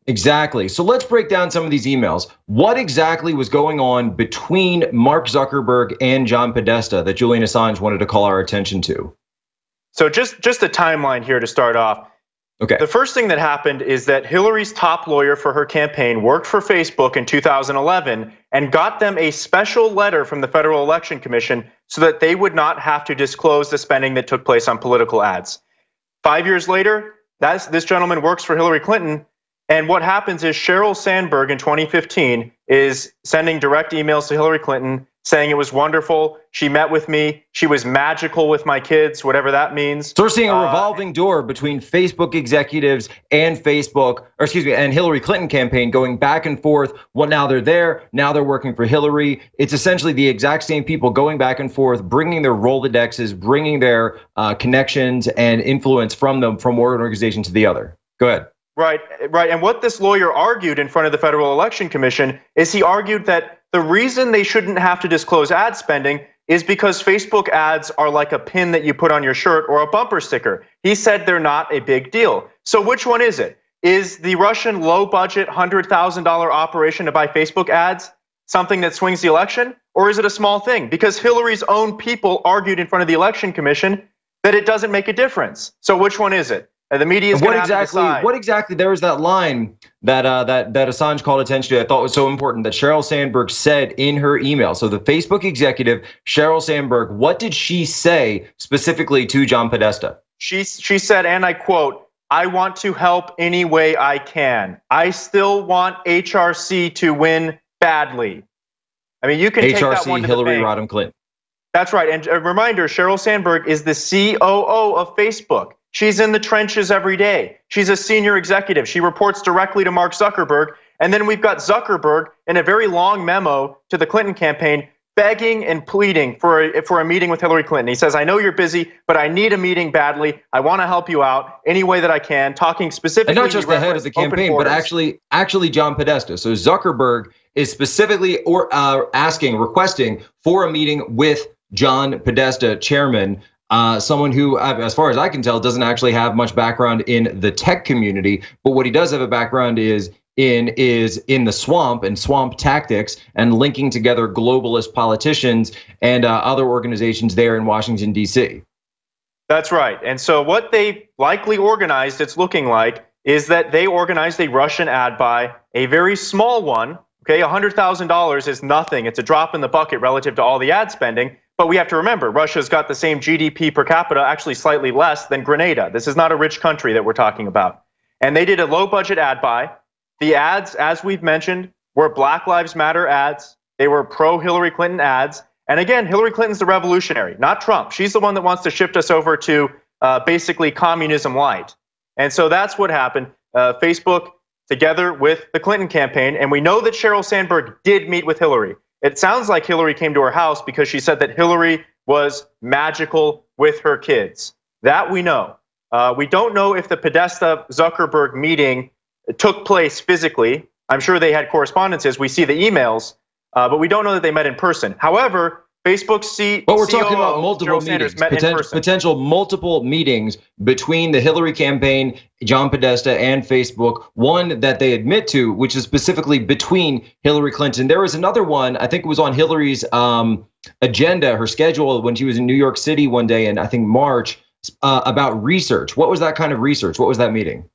Exactly. So let's break down some of these emails. What exactly was going on between Mark Zuckerberg and John Podesta that Julian Assange wanted to call our attention to? So just a timeline here to start off. Okay. The first thing that happened is that Hillary's top lawyer for her campaign worked for Facebook in 2011 and got them a special letter from the Federal Election Commission so that they would not have to disclose the spending that took place on political ads. 5 years later, this gentleman works for Hillary Clinton. And what happens is Sheryl Sandberg in 2015 is sending direct emails to Hillary Clinton saying it was wonderful. She met with me. She was magical with my kids, whatever that means. So we're seeing a revolving door between Facebook executives and and Hillary Clinton campaign going back and forth. Well, now they're there. Now they're working for Hillary. It's essentially the exact same people going back and forth, bringing their Rolodexes, bringing their connections and influence from them from one organization to the other. Go ahead. Right. And what this lawyer argued in front of the Federal Election Commission is he argued that the reason they shouldn't have to disclose ad spending is because Facebook ads are like a pin that you put on your shirt or a bumper sticker. He said they're not a big deal. So which one is it? Is the Russian low-budget $100,000 operation to buy Facebook ads something that swings the election? Or is it a small thing? Because Hillary's own people argued in front of the Election Commission that it doesn't make a difference. So which one is it? The media is going to have to decide. What exactly? There was that line that Assange called attention to. I thought was so important that Sheryl Sandberg said in her email. So the Facebook executive Sheryl Sandberg, what did she say specifically to John Podesta? She said, and I quote, "I want to help any way I can. I still want HRC to win badly." I mean, you can take that one to Hillary the bank. Rodham Clinton. That's right. And a reminder, Sheryl Sandberg is the COO of Facebook. She's in the trenches every day. She's a senior executive. She reports directly to Mark Zuckerberg. And then we've got Zuckerberg in a very long memo to the Clinton campaign begging and pleading for a meeting with Hillary Clinton. He says, "I know you're busy, but I need a meeting badly. I want to help you out any way that I can," talking specifically. And not just the head of the campaign, but actually John Podesta. So Zuckerberg is specifically requesting for a meeting with John Podesta, chairman, someone who, as far as I can tell, doesn't actually have much background in the tech community. But what he does have a background is in the swamp and swamp tactics and linking together globalist politicians and other organizations there in Washington, D.C. That's right. And so what they likely organized, it's looking like, is that they organized a Russian ad buy, a very small one. Okay, $100,000 is nothing. It's a drop in the bucket relative to all the ad spending. But we have to remember, Russia's got the same GDP per capita, actually slightly less than Grenada. This is not a rich country that we're talking about. And they did a low-budget ad buy. The ads, as we've mentioned, were Black Lives Matter ads. They were pro-Hillary Clinton ads. And again, Hillary Clinton's the revolutionary, not Trump. She's the one that wants to shift us over to basically communism light. And so that's what happened. Facebook together with the Clinton campaign. And we know that Sheryl Sandberg did meet with Hillary. It sounds like Hillary came to her house because she said that Hillary was magical with her kids. That we know. We don't know if the Podesta-Zuckerberg meeting took place physically. I'm sure they had correspondences. We see the emails, but we don't know that they met in person. However, Facebook seat. But we're talking about multiple meetings, potential multiple meetings between the Hillary campaign, John Podesta, and Facebook. One that they admit to, which is specifically between Hillary Clinton. There was another one, I think it was on Hillary's agenda, her schedule, when she was in New York City one day in, I think, March, about research. What was that kind of research? What was that meeting?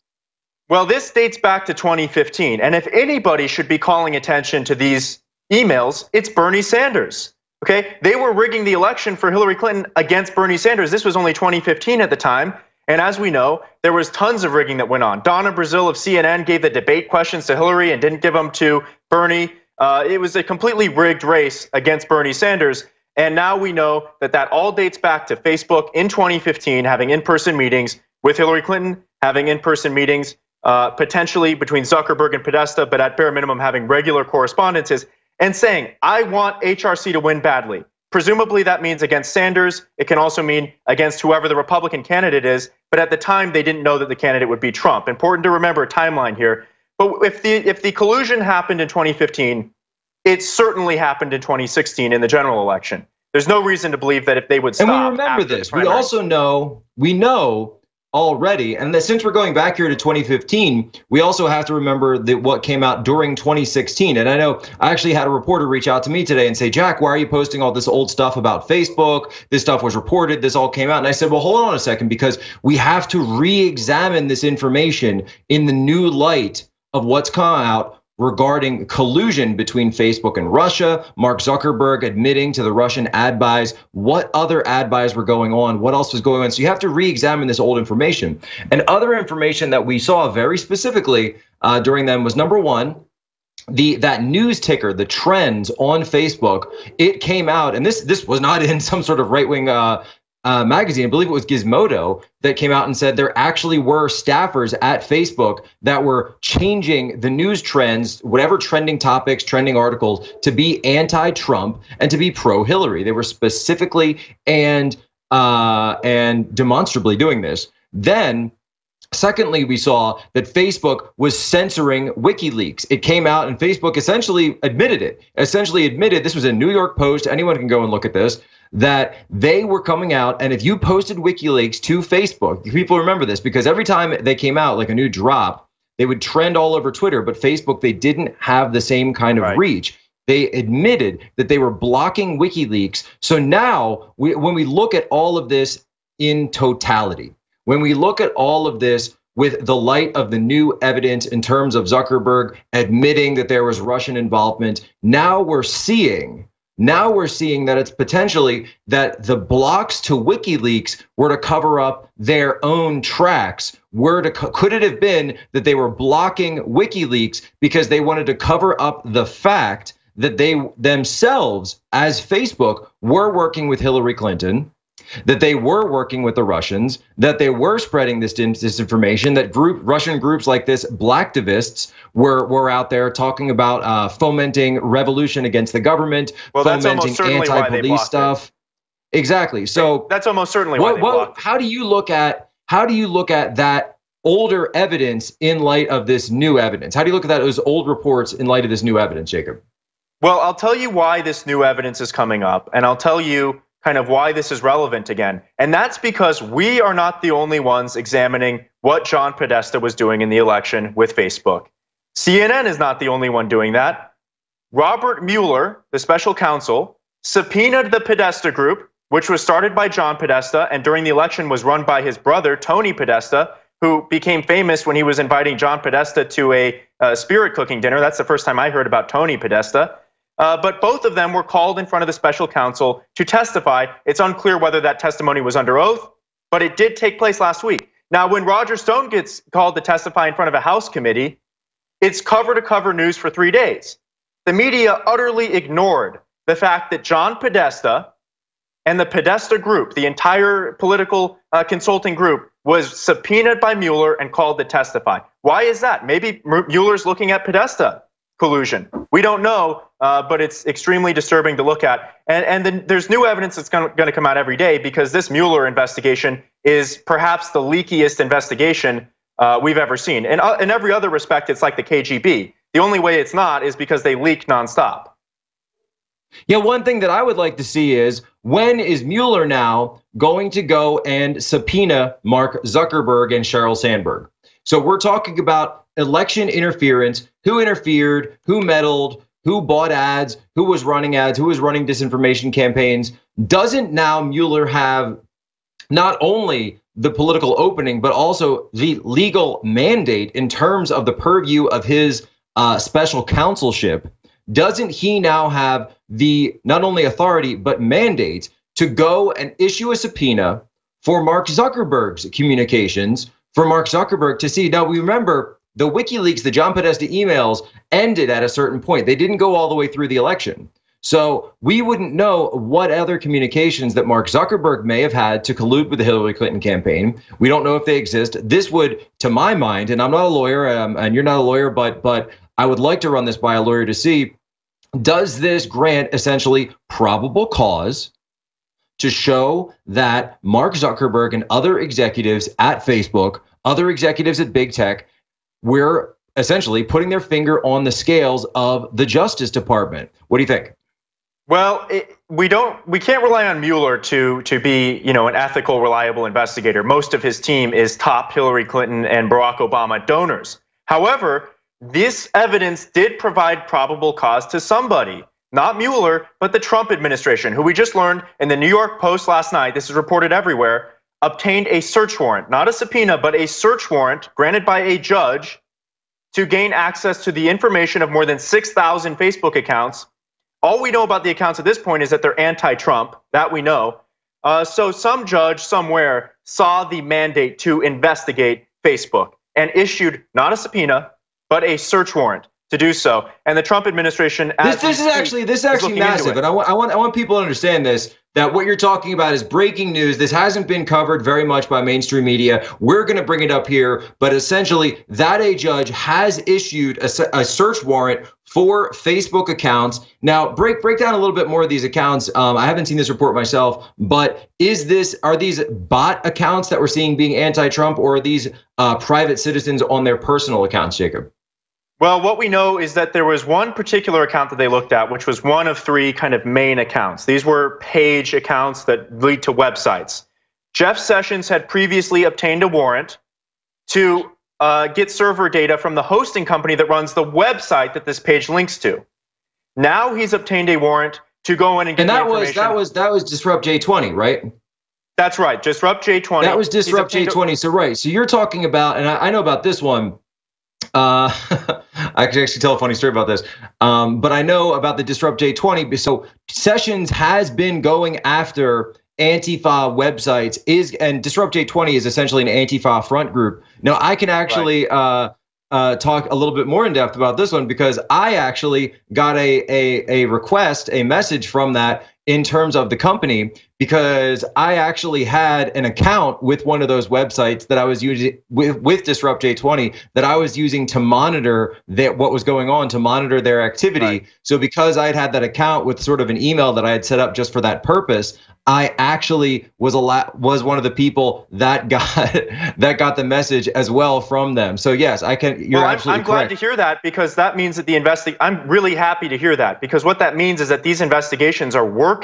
Well, this dates back to 2015. And if anybody should be calling attention to these emails, it's Bernie Sanders. Okay, they were rigging the election for Hillary Clinton against Bernie Sanders. This was only 2015 at the time. And as we know, there was tons of rigging that went on. Donna Brazile of CNN gave the debate questions to Hillary and didn't give them to Bernie. It was a completely rigged race against Bernie Sanders. And now we know that that all dates back to Facebook in 2015 having in-person meetings with Hillary Clinton, having in-person meetings potentially between Zuckerberg and Podesta, but at bare minimum having regular correspondences, and saying, I want HRC to win badly. Presumably that means against Sanders. It can also mean against whoever the Republican candidate is. But at the time, they didn't know that the candidate would be Trump. Important to remember a timeline here. But if the collusion happened in 2015, it certainly happened in 2016 in the general election. There's no reason to believe that if they would stop. And we remember this. We also know, already, and since we're going back here to 2015, we also have to remember that what came out during 2016. And I know I actually had a reporter reach out to me today and say, Jack, why are you posting all this old stuff about Facebook? This stuff was reported. This all came out. And I said, well, hold on a second, because we have to re-examine this information in the new light of what's come out regarding collusion between Facebook and Russia, Mark Zuckerberg admitting to the Russian ad buys, what other ad buys were going on, what else was going on. So you have to re-examine this old information. And other information that we saw very specifically during them was, number one, that news ticker, the trends on Facebook, it came out, and this was not in some sort of right-wing magazine. I believe it was Gizmodo that came out and said there actually were staffers at Facebook that were changing the news trends, whatever trending topics, trending articles, to be anti-Trump and to be pro-Hillary. They were specifically and demonstrably doing this. Then, secondly, we saw that Facebook was censoring WikiLeaks. It came out and Facebook essentially admitted it. This was a New York Post. Anyone can go and look at this, that they were coming out. And if you posted WikiLeaks to Facebook, people remember this because every time they came out, like a new drop, they would trend all over Twitter. But Facebook, they didn't have the same kind of reach. They admitted that they were blocking WikiLeaks. So now when we look at all of this in totality, when we look at all of this with the light of the new evidence in terms of Zuckerberg admitting that there was Russian involvement, now we're seeing that it's potentially that the blocks to WikiLeaks were to cover up their own tracks. Could it have been that they were blocking WikiLeaks because they wanted to cover up the fact that they themselves, as Facebook, were working with Hillary Clinton, that they were working with the Russians, that they were spreading this disinformation, that Russian groups like this, Blacktivists, were out there talking about fomenting revolution against the government, fomenting anti-police stuff. Exactly. So that's almost certainly why they blocked. How do you look at that older evidence in light of this new evidence? How do you look at those old reports in light of this new evidence, Jacob? Well, I'll tell you why this new evidence is coming up, and I'll tell you kind of why this is relevant again. And that's because we are not the only ones examining what John Podesta was doing in the election with Facebook. CNN is not the only one doing that. Robert Mueller, the special counsel, subpoenaed the Podesta group, which was started by John Podesta and during the election was run by his brother, Tony Podesta, who became famous when he was inviting John Podesta to a spirit cooking dinner. That's the first time I heard about Tony Podesta. But both of them were called in front of the special counsel to testify. It's unclear whether that testimony was under oath, but it did take place last week. Now, when Roger Stone gets called to testify in front of a House committee, it's cover-to-cover news for 3 days. The media utterly ignored the fact that John Podesta and the Podesta group, the entire political consulting group, was subpoenaed by Mueller and called to testify. Why is that? Maybe Mueller's looking at Podesta collusion. We don't know, but it's extremely disturbing to look at. And then there's new evidence that's going to come out every day because this Mueller investigation is perhaps the leakiest investigation we've ever seen. And in every other respect, it's like the KGB. The only way it's not is because they leak nonstop. Yeah, one thing that I would like to see is, when is Mueller now going to go and subpoena Mark Zuckerberg and Sheryl Sandberg? So we're talking about election interference, who interfered, who meddled, who bought ads, who was running disinformation campaigns. Doesn't now Mueller have not only the political opening, but also the legal mandate in terms of the purview of his special counselship? Doesn't he now have the not only authority, but mandate to go and issue a subpoena for Mark Zuckerberg's communications, for Mark Zuckerberg to see? Now, we remember the WikiLeaks, the John Podesta emails ended at a certain point. They didn't go all the way through the election. So we wouldn't know what other communications that Mark Zuckerberg may have had to collude with the Hillary Clinton campaign. We don't know if they exist. This would, to my mind, and I'm not a lawyer, and you're not a lawyer, but I would like to run this by a lawyer to see, does this grant essentially probable cause to show that Mark Zuckerberg and other executives at Facebook, other executives at big tech, were essentially putting their finger on the scales of the Justice Department? What do you think? Well, we can't rely on Mueller to be, an ethical, reliable investigator. Most of his team is top Hillary Clinton and Barack Obama donors. However, this evidence did provide probable cause to somebody, not Mueller, but the Trump administration, who we just learned in the New York Post last night, this is reported everywhere, obtained a search warrant, not a subpoena, but a search warrant granted by a judge to gain access to the information of more than 6,000 Facebook accounts. All we know about the accounts at this point is that they're anti-Trump, that we know. So some judge somewhere saw the mandate to investigate Facebook and issued not a subpoena, but a search warrant to do so. And the Trump administration, this is actually massive, and I want people to understand this, that what you're talking about is breaking news. This hasn't been covered very much by mainstream media. We're going to bring it up here, but essentially that a judge has issued a search warrant for Facebook accounts. Now, break down a little bit more of these accounts. I haven't seen this report myself, but are these bot accounts that we're seeing being anti-Trump, or are these private citizens on their personal accounts, Jacob? Well, what we know is that there was one particular account that they looked at, which was one of three kind of main accounts. These were page accounts that lead to websites. Jeff Sessions had previously obtained a warrant to get server data from the hosting company that runs the website that this page links to. Now he's obtained a warrant to go in and get the information. That was Disrupt J20, right? That's right, Disrupt J20. That was Disrupt J20. So right, so you're talking about, and I know about this one. I can actually tell a funny story about this, but I know about the Disrupt J20. So Sessions has been going after Antifa websites, and Disrupt J20 is essentially an Antifa front group. Now, I can actually talk a little bit more in depth about this one, because I actually got a request, a message from that in terms of the company, because I actually had an account with one of those websites that I was using with Disrupt J20 that I was using to monitor what was going on, to monitor their activity. Right. So because I had that account with sort of an email that I had set up just for that purpose, I actually was one of the people that got the message as well from them. So yes, I can. You're absolutely correct. I'm glad to hear that, because that means that I'm really happy to hear that, because what that means is that these investigations are working.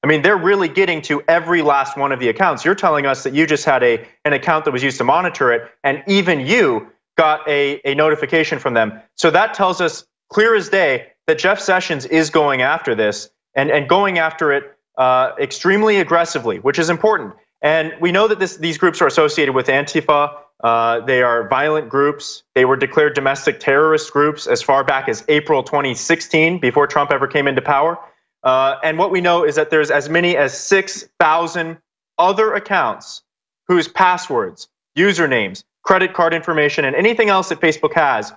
I mean, they're really getting to every last one of the accounts. You're telling us that you just had an account that was used to monitor it, and even you got a notification from them. So that tells us clear as day that Jeff Sessions is going after this and going after it extremely aggressively, which is important. And we know that these groups are associated with Antifa. They are violent groups. They were declared domestic terrorist groups as far back as April 2016, before Trump ever came into power. And what we know is that there's as many as 6,000 other accounts whose passwords, usernames, credit card information, and anything else that Facebook has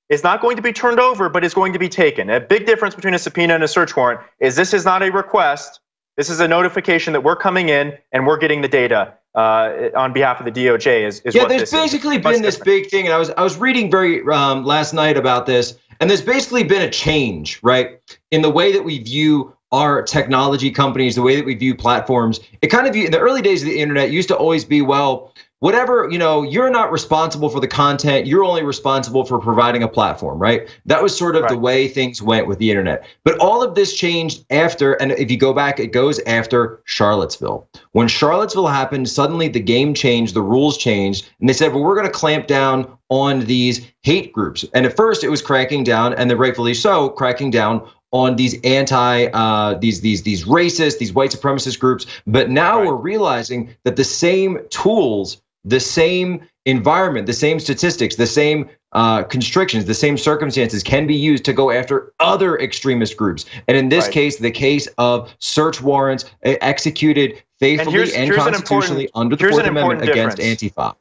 is not going to be turned over, but is going to be taken. A big difference between a subpoena and a search warrant is this is not a request. This is a notification that we're coming in and we're getting the data on behalf of the DOJ. Yeah, there's basically been this big thing, and I was reading last night about this, and there's basically been a change, right, in the way that we view our technology companies, the way that we view platforms. It kind of, in the early days of the internet, used to always be, well, whatever, you're not responsible for the content. You're only responsible for providing a platform, right? That was sort of the way things went with the internet. But all of this changed after, and if you go back, it goes after Charlottesville. When Charlottesville happened, suddenly the game changed, the rules changed, and they said, well, we're going to clamp down on these hate groups. And at first it was cracking down, and then rightfully so, cracking down on these these racist, these white supremacist groups. But now we're realizing that the same tools, the same environment, the same statistics, the same constrictions, the same circumstances can be used to go after other extremist groups. And in this case, the case of search warrants executed faithfully and constitutionally under the Fourth Amendment against Antifa.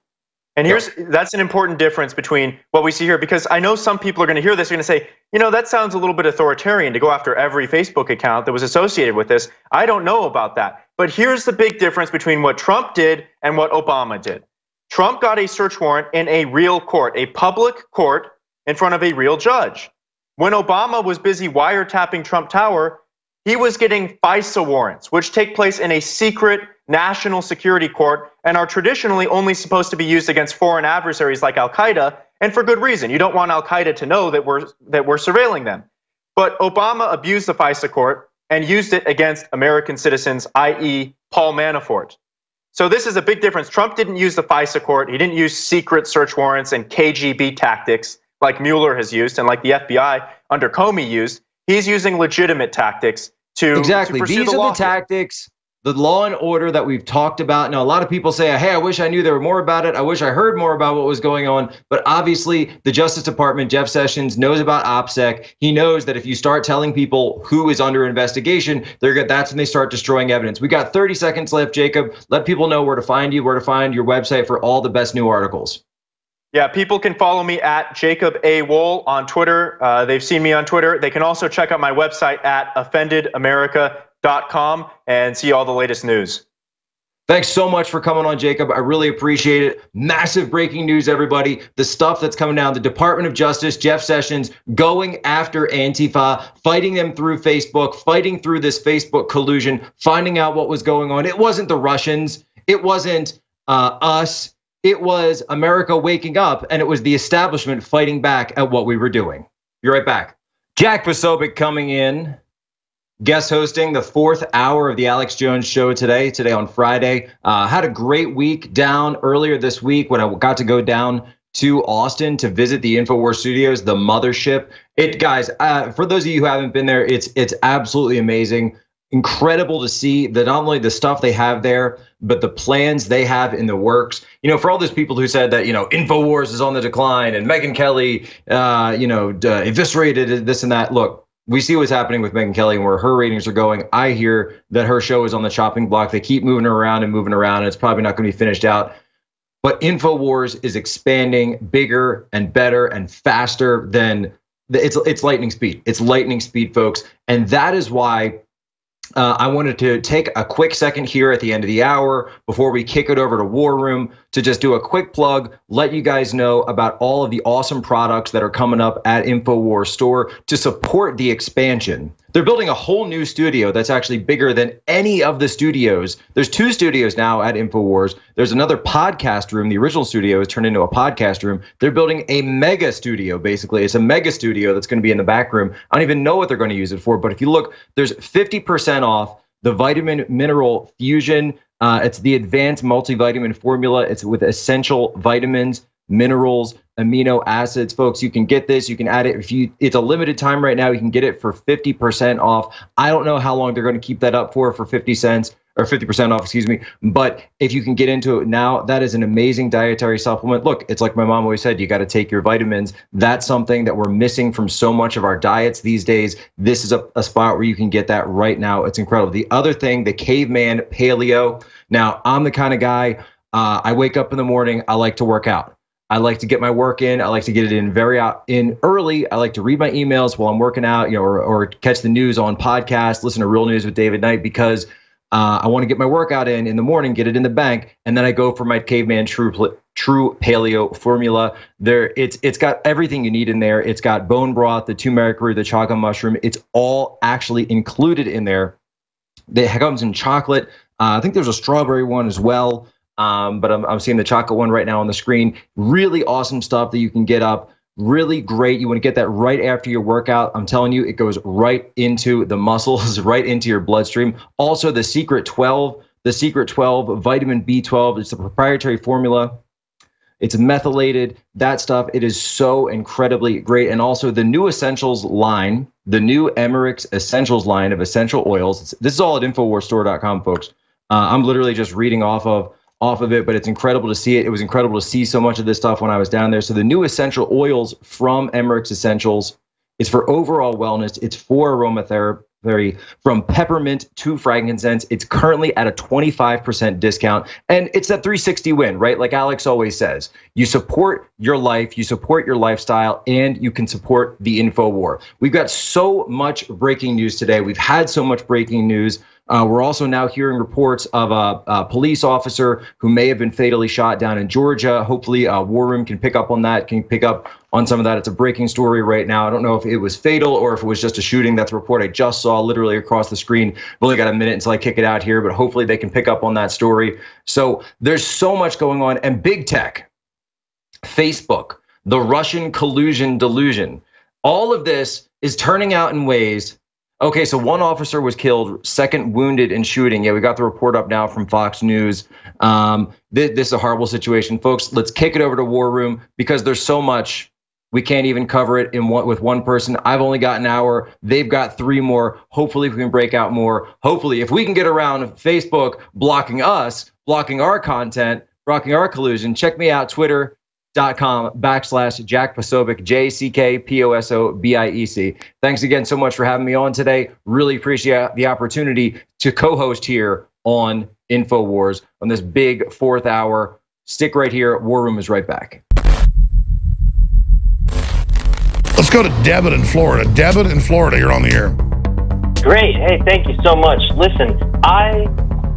And that's an important difference between what we see here, because I know some people are going to hear this, they're going to say, that sounds a little bit authoritarian to go after every Facebook account that was associated with this. I don't know about that. But here's the big difference between what Trump did and what Obama did. Trump got a search warrant in a real court, a public court in front of a real judge. When Obama was busy wiretapping Trump Tower, he was getting FISA warrants, which take place in a secret national security court and are traditionally only supposed to be used against foreign adversaries like Al-Qaeda, and for good reason. You don't want Al-Qaeda to know that we're surveilling them. But Obama abused the FISA court and used it against American citizens, i.e. Paul Manafort. So this is a big difference. Trump didn't use the FISA court. He didn't use secret search warrants and KGB tactics like Mueller has used and like the FBI under Comey used. He's using legitimate tactics to exactly. These are the tactics, the law and order that we've talked about. Now, a lot of people say, hey, I wish I knew there were more about it. I wish I heard more about what was going on. But obviously, the Justice Department, Jeff Sessions, knows about OPSEC. He knows that if you start telling people who is under investigation, that's when they start destroying evidence. We got 30 seconds left, Jacob. Let people know where to find you, where to find your website for all the best new articles. Yeah, people can follow me at Jacob A. Wohl on Twitter. They've seen me on Twitter. They can also check out my website at offendedamerica.com and see all the latest news. Thanks so much for coming on, Jacob. I really appreciate it. Massive breaking news, everybody. The stuff that's coming down, the Department of Justice, Jeff Sessions, going after Antifa, fighting them through Facebook, fighting through this Facebook collusion, finding out what was going on. It wasn't the Russians. It wasn't us. It was America waking up, and it was the establishment fighting back at what we were doing. Be right back. Jack Posobiec coming in, guest hosting the 4th hour of the Alex Jones Show today on Friday. Had a great week down earlier this week when I got to go down to Austin to visit the Infowars studios, the mothership. Guys, for those of you who haven't been there, it's absolutely amazing. Incredible to see that not only the stuff they have there, but the plans they have in the works. For all those people who said that, Infowars is on the decline and Megyn Kelly, eviscerated this and that. Look, we see what's happening with Megyn Kelly and where her ratings are going. I hear that her show is on the chopping block. They keep moving her around, and it's probably not going to be finished out. But Infowars is expanding bigger and better and faster than it's lightning speed. It's lightning speed, folks. And that is why I wanted to take a quick second here at the end of the hour before we kick it over to War Room to just do a quick plug, let you guys know about all of the awesome products that are coming up at Infowars store to support the expansion. They're building a whole new studio that's actually bigger than any of the studios. There's 2 studios now at Infowars. There's another podcast room. The original studio is turned into a podcast room. They're building a mega studio, basically. It's a mega studio that's going to be in the back room. I don't even know what they're going to use it for, but if you look, there's 50% off the vitamin mineral fusion. It's the advanced multivitamin formula. It's with essential vitamins, minerals, amino acids. Folks, you can get this. You can add it. It's a limited time right now. You can get it for 50% off. I don't know how long they're going to keep that up for 50 cents or 50% off, excuse me. But if you can get into it now, that is an amazing dietary supplement. Look, it's like my mom always said, you got to take your vitamins. That's something that we're missing from so much of our diets these days. This is a spot where you can get that right now. It's incredible. The other thing, the caveman paleo. Now, I'm the kind of guy, I wake up in the morning, I like to work out. I like to get my work in. I like to get it in early. I like to read my emails while I'm working out, or catch the news on podcast, listen to Real News with David Knight, because I want to get my workout in the morning, get it in the bank, and then I go for my Caveman True Paleo formula. It's got everything you need in there. It's got bone broth, the turmeric root, the chaga mushroom. It's all actually included in there. It comes in chocolate. I think there's a strawberry one as well. but I'm seeing the chocolate one right now on the screen. Really awesome stuff that you can get up. Really great. You want to get that right after your workout. I'm telling you, it goes right into the muscles, right into your bloodstream. Also, the Secret 12 vitamin B12. It's a proprietary formula. It's methylated, that stuff. It is so incredibly great. And also the new Essentials line, the new Emmerich's Essentials line of essential oils. This is all at InfoWarsStore.com, folks. I'm literally just reading off of it, but it's incredible to see it. It was incredible to see so much of this stuff when I was down there. So the new essential oils from Emmerich's Essentials, it's for overall wellness. It's for aromatherapy, from peppermint to frankincense. It's currently at a 25% discount, and it's that 360 win, right? Like Alex always says, you support your life, you support your lifestyle, and you can support the info war. We've got so much breaking news today. We've had so much breaking news. We're also now hearing reports of a police officer who may have been fatally shot down in Georgia. Hopefully, War Room can pick up on that, can pick up on some of that. It's a breaking story right now. I don't know if it was fatal or if it was just a shooting. That's a report I just saw literally across the screen. I've only got a minute until I kick it out here, but hopefully they can pick up on that story. So there's so much going on. And big tech, Facebook, the Russian collusion delusion, all of this is turning out in ways. Okay, so one officer was killed, second wounded in shooting. Yeah, we got the report up now from Fox News. This is a horrible situation. Folks, let's kick it over to War Room because there's so much. We can't even cover it with one person. I've only got an hour. They've got 3 more. Hopefully we can break out more. Hopefully if we can get around Facebook blocking us, blocking our content, blocking our collusion, check me out, Twitter.com/Jack Posobiec, JackPosobiec. Thanks again so much for having me on today. Really appreciate the opportunity to co-host here on InfoWars on this big 4th hour. Stick right here. War Room is right back. Let's go to Debit in Florida. Debit in Florida, you're on the air. Great. Hey, thank you so much. Listen, I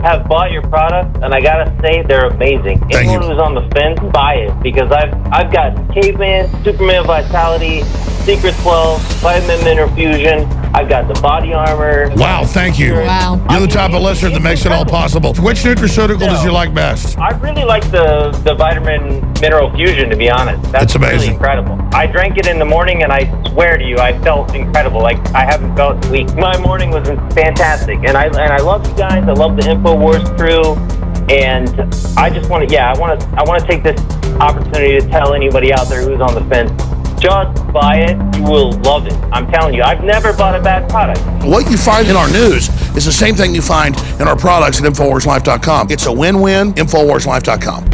have bought your product, and I gotta say they're amazing. Anyone who's on the fence, buy it, because I've got Caveman, Superman Vitality, Secret 12, Vitamin Mineral Fusion. I've got the body armor. Wow, thank you. Wow. You're the type of listener that makes it all possible. Which nutraceutical does you like best? I really like the Vitamin Mineral Fusion, to be honest. That's amazing. Really incredible. I drank it in the morning, and I swear to you, I felt incredible. Like I haven't felt weak. My morning was fantastic, and I love you guys. I love the InfoWars crew, and I just want to, I want to take this opportunity to tell anybody out there who's on the fence. Just buy it. You will love it. I'm telling you, I've never bought a bad product. What you find in our news is the same thing you find in our products at InfoWarsLife.com. It's a win-win, InfoWarsLife.com.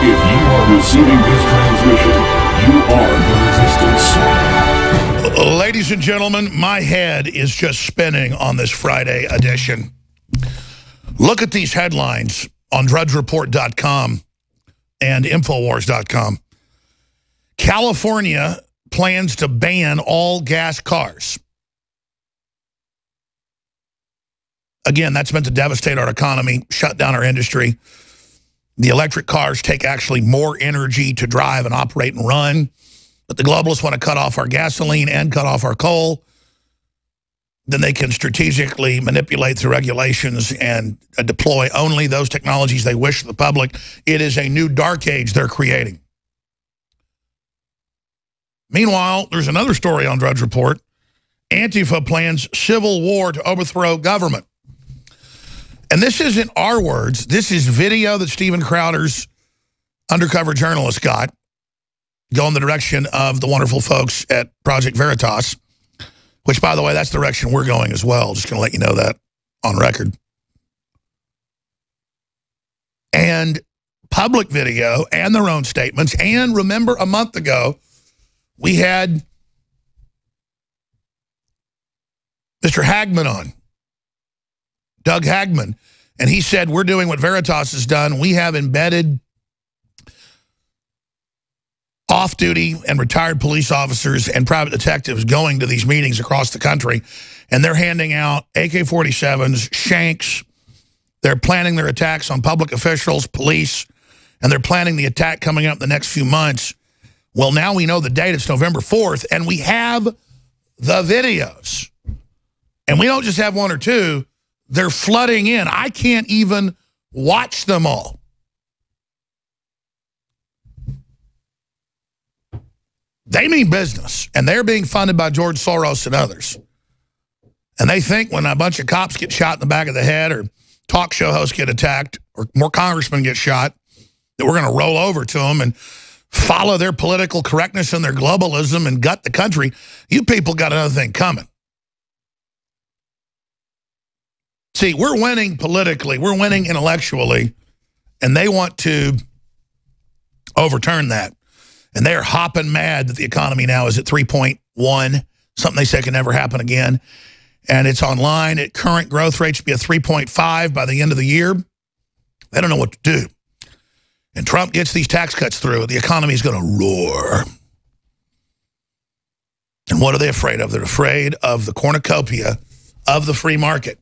If you are receiving this transmission, you are the resistance. Ladies and gentlemen, my head is just spinning on this Friday edition. Look at these headlines on DrudgeReport.com and Infowars.com. California plans to ban all gas cars. Again, that's meant to devastate our economy, shut down our industry. The electric cars take actually more energy to drive and operate and run. But the globalists want to cut off our gasoline and cut off our coal. Then they can strategically manipulate through regulations and deploy only those technologies they wish to the public. It is a new dark age they're creating. Meanwhile, there's another story on Drudge Report. Antifa plans civil war to overthrow government. And this isn't our words. This is video that Steven Crowder's undercover journalist got. Go in the direction of the wonderful folks at Project Veritas, which, by the way, that's the direction we're going as well. Just going to let you know that on record. And public video and their own statements. And remember, a month ago, we had Mr. Hagman on, Doug Hagman, and he said, we're doing what Veritas has done. We have embedded off-duty and retired police officers and private detectives going to these meetings across the country, and they're handing out AK-47s, shanks. They're planning their attacks on public officials, police, and they're planning the attack coming up the next few months. Well, now we know the date. It's November 4th, and we have the videos. And we don't just have one or two. They're flooding in. I can't even watch them all. They mean business, and they're being funded by George Soros and others. And they think when a bunch of cops get shot in the back of the head or talk show hosts get attacked or more congressmen get shot, that we're going to roll over to them and follow their political correctness and their globalism and gut the country. You people got another thing coming. See, we're winning politically. We're winning intellectually. And they want to overturn that. And they're hopping mad that the economy now is at 3.1, something they say can never happen again. And it's online at current growth rates to be a 3.5 by the end of the year. They don't know what to do. And Trump gets these tax cuts through, the economy is going to roar. And what are they afraid of? They're afraid of the cornucopia of the free market.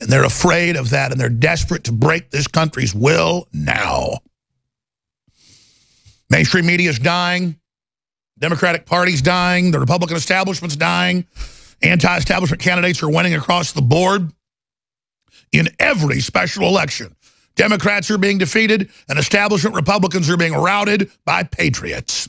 And they're afraid of that, and they're desperate to break this country's will now. Mainstream media is dying. Democratic Party's dying. The Republican establishment's dying. Anti-establishment candidates are winning across the board. In every special election, Democrats are being defeated, and establishment Republicans are being routed by patriots.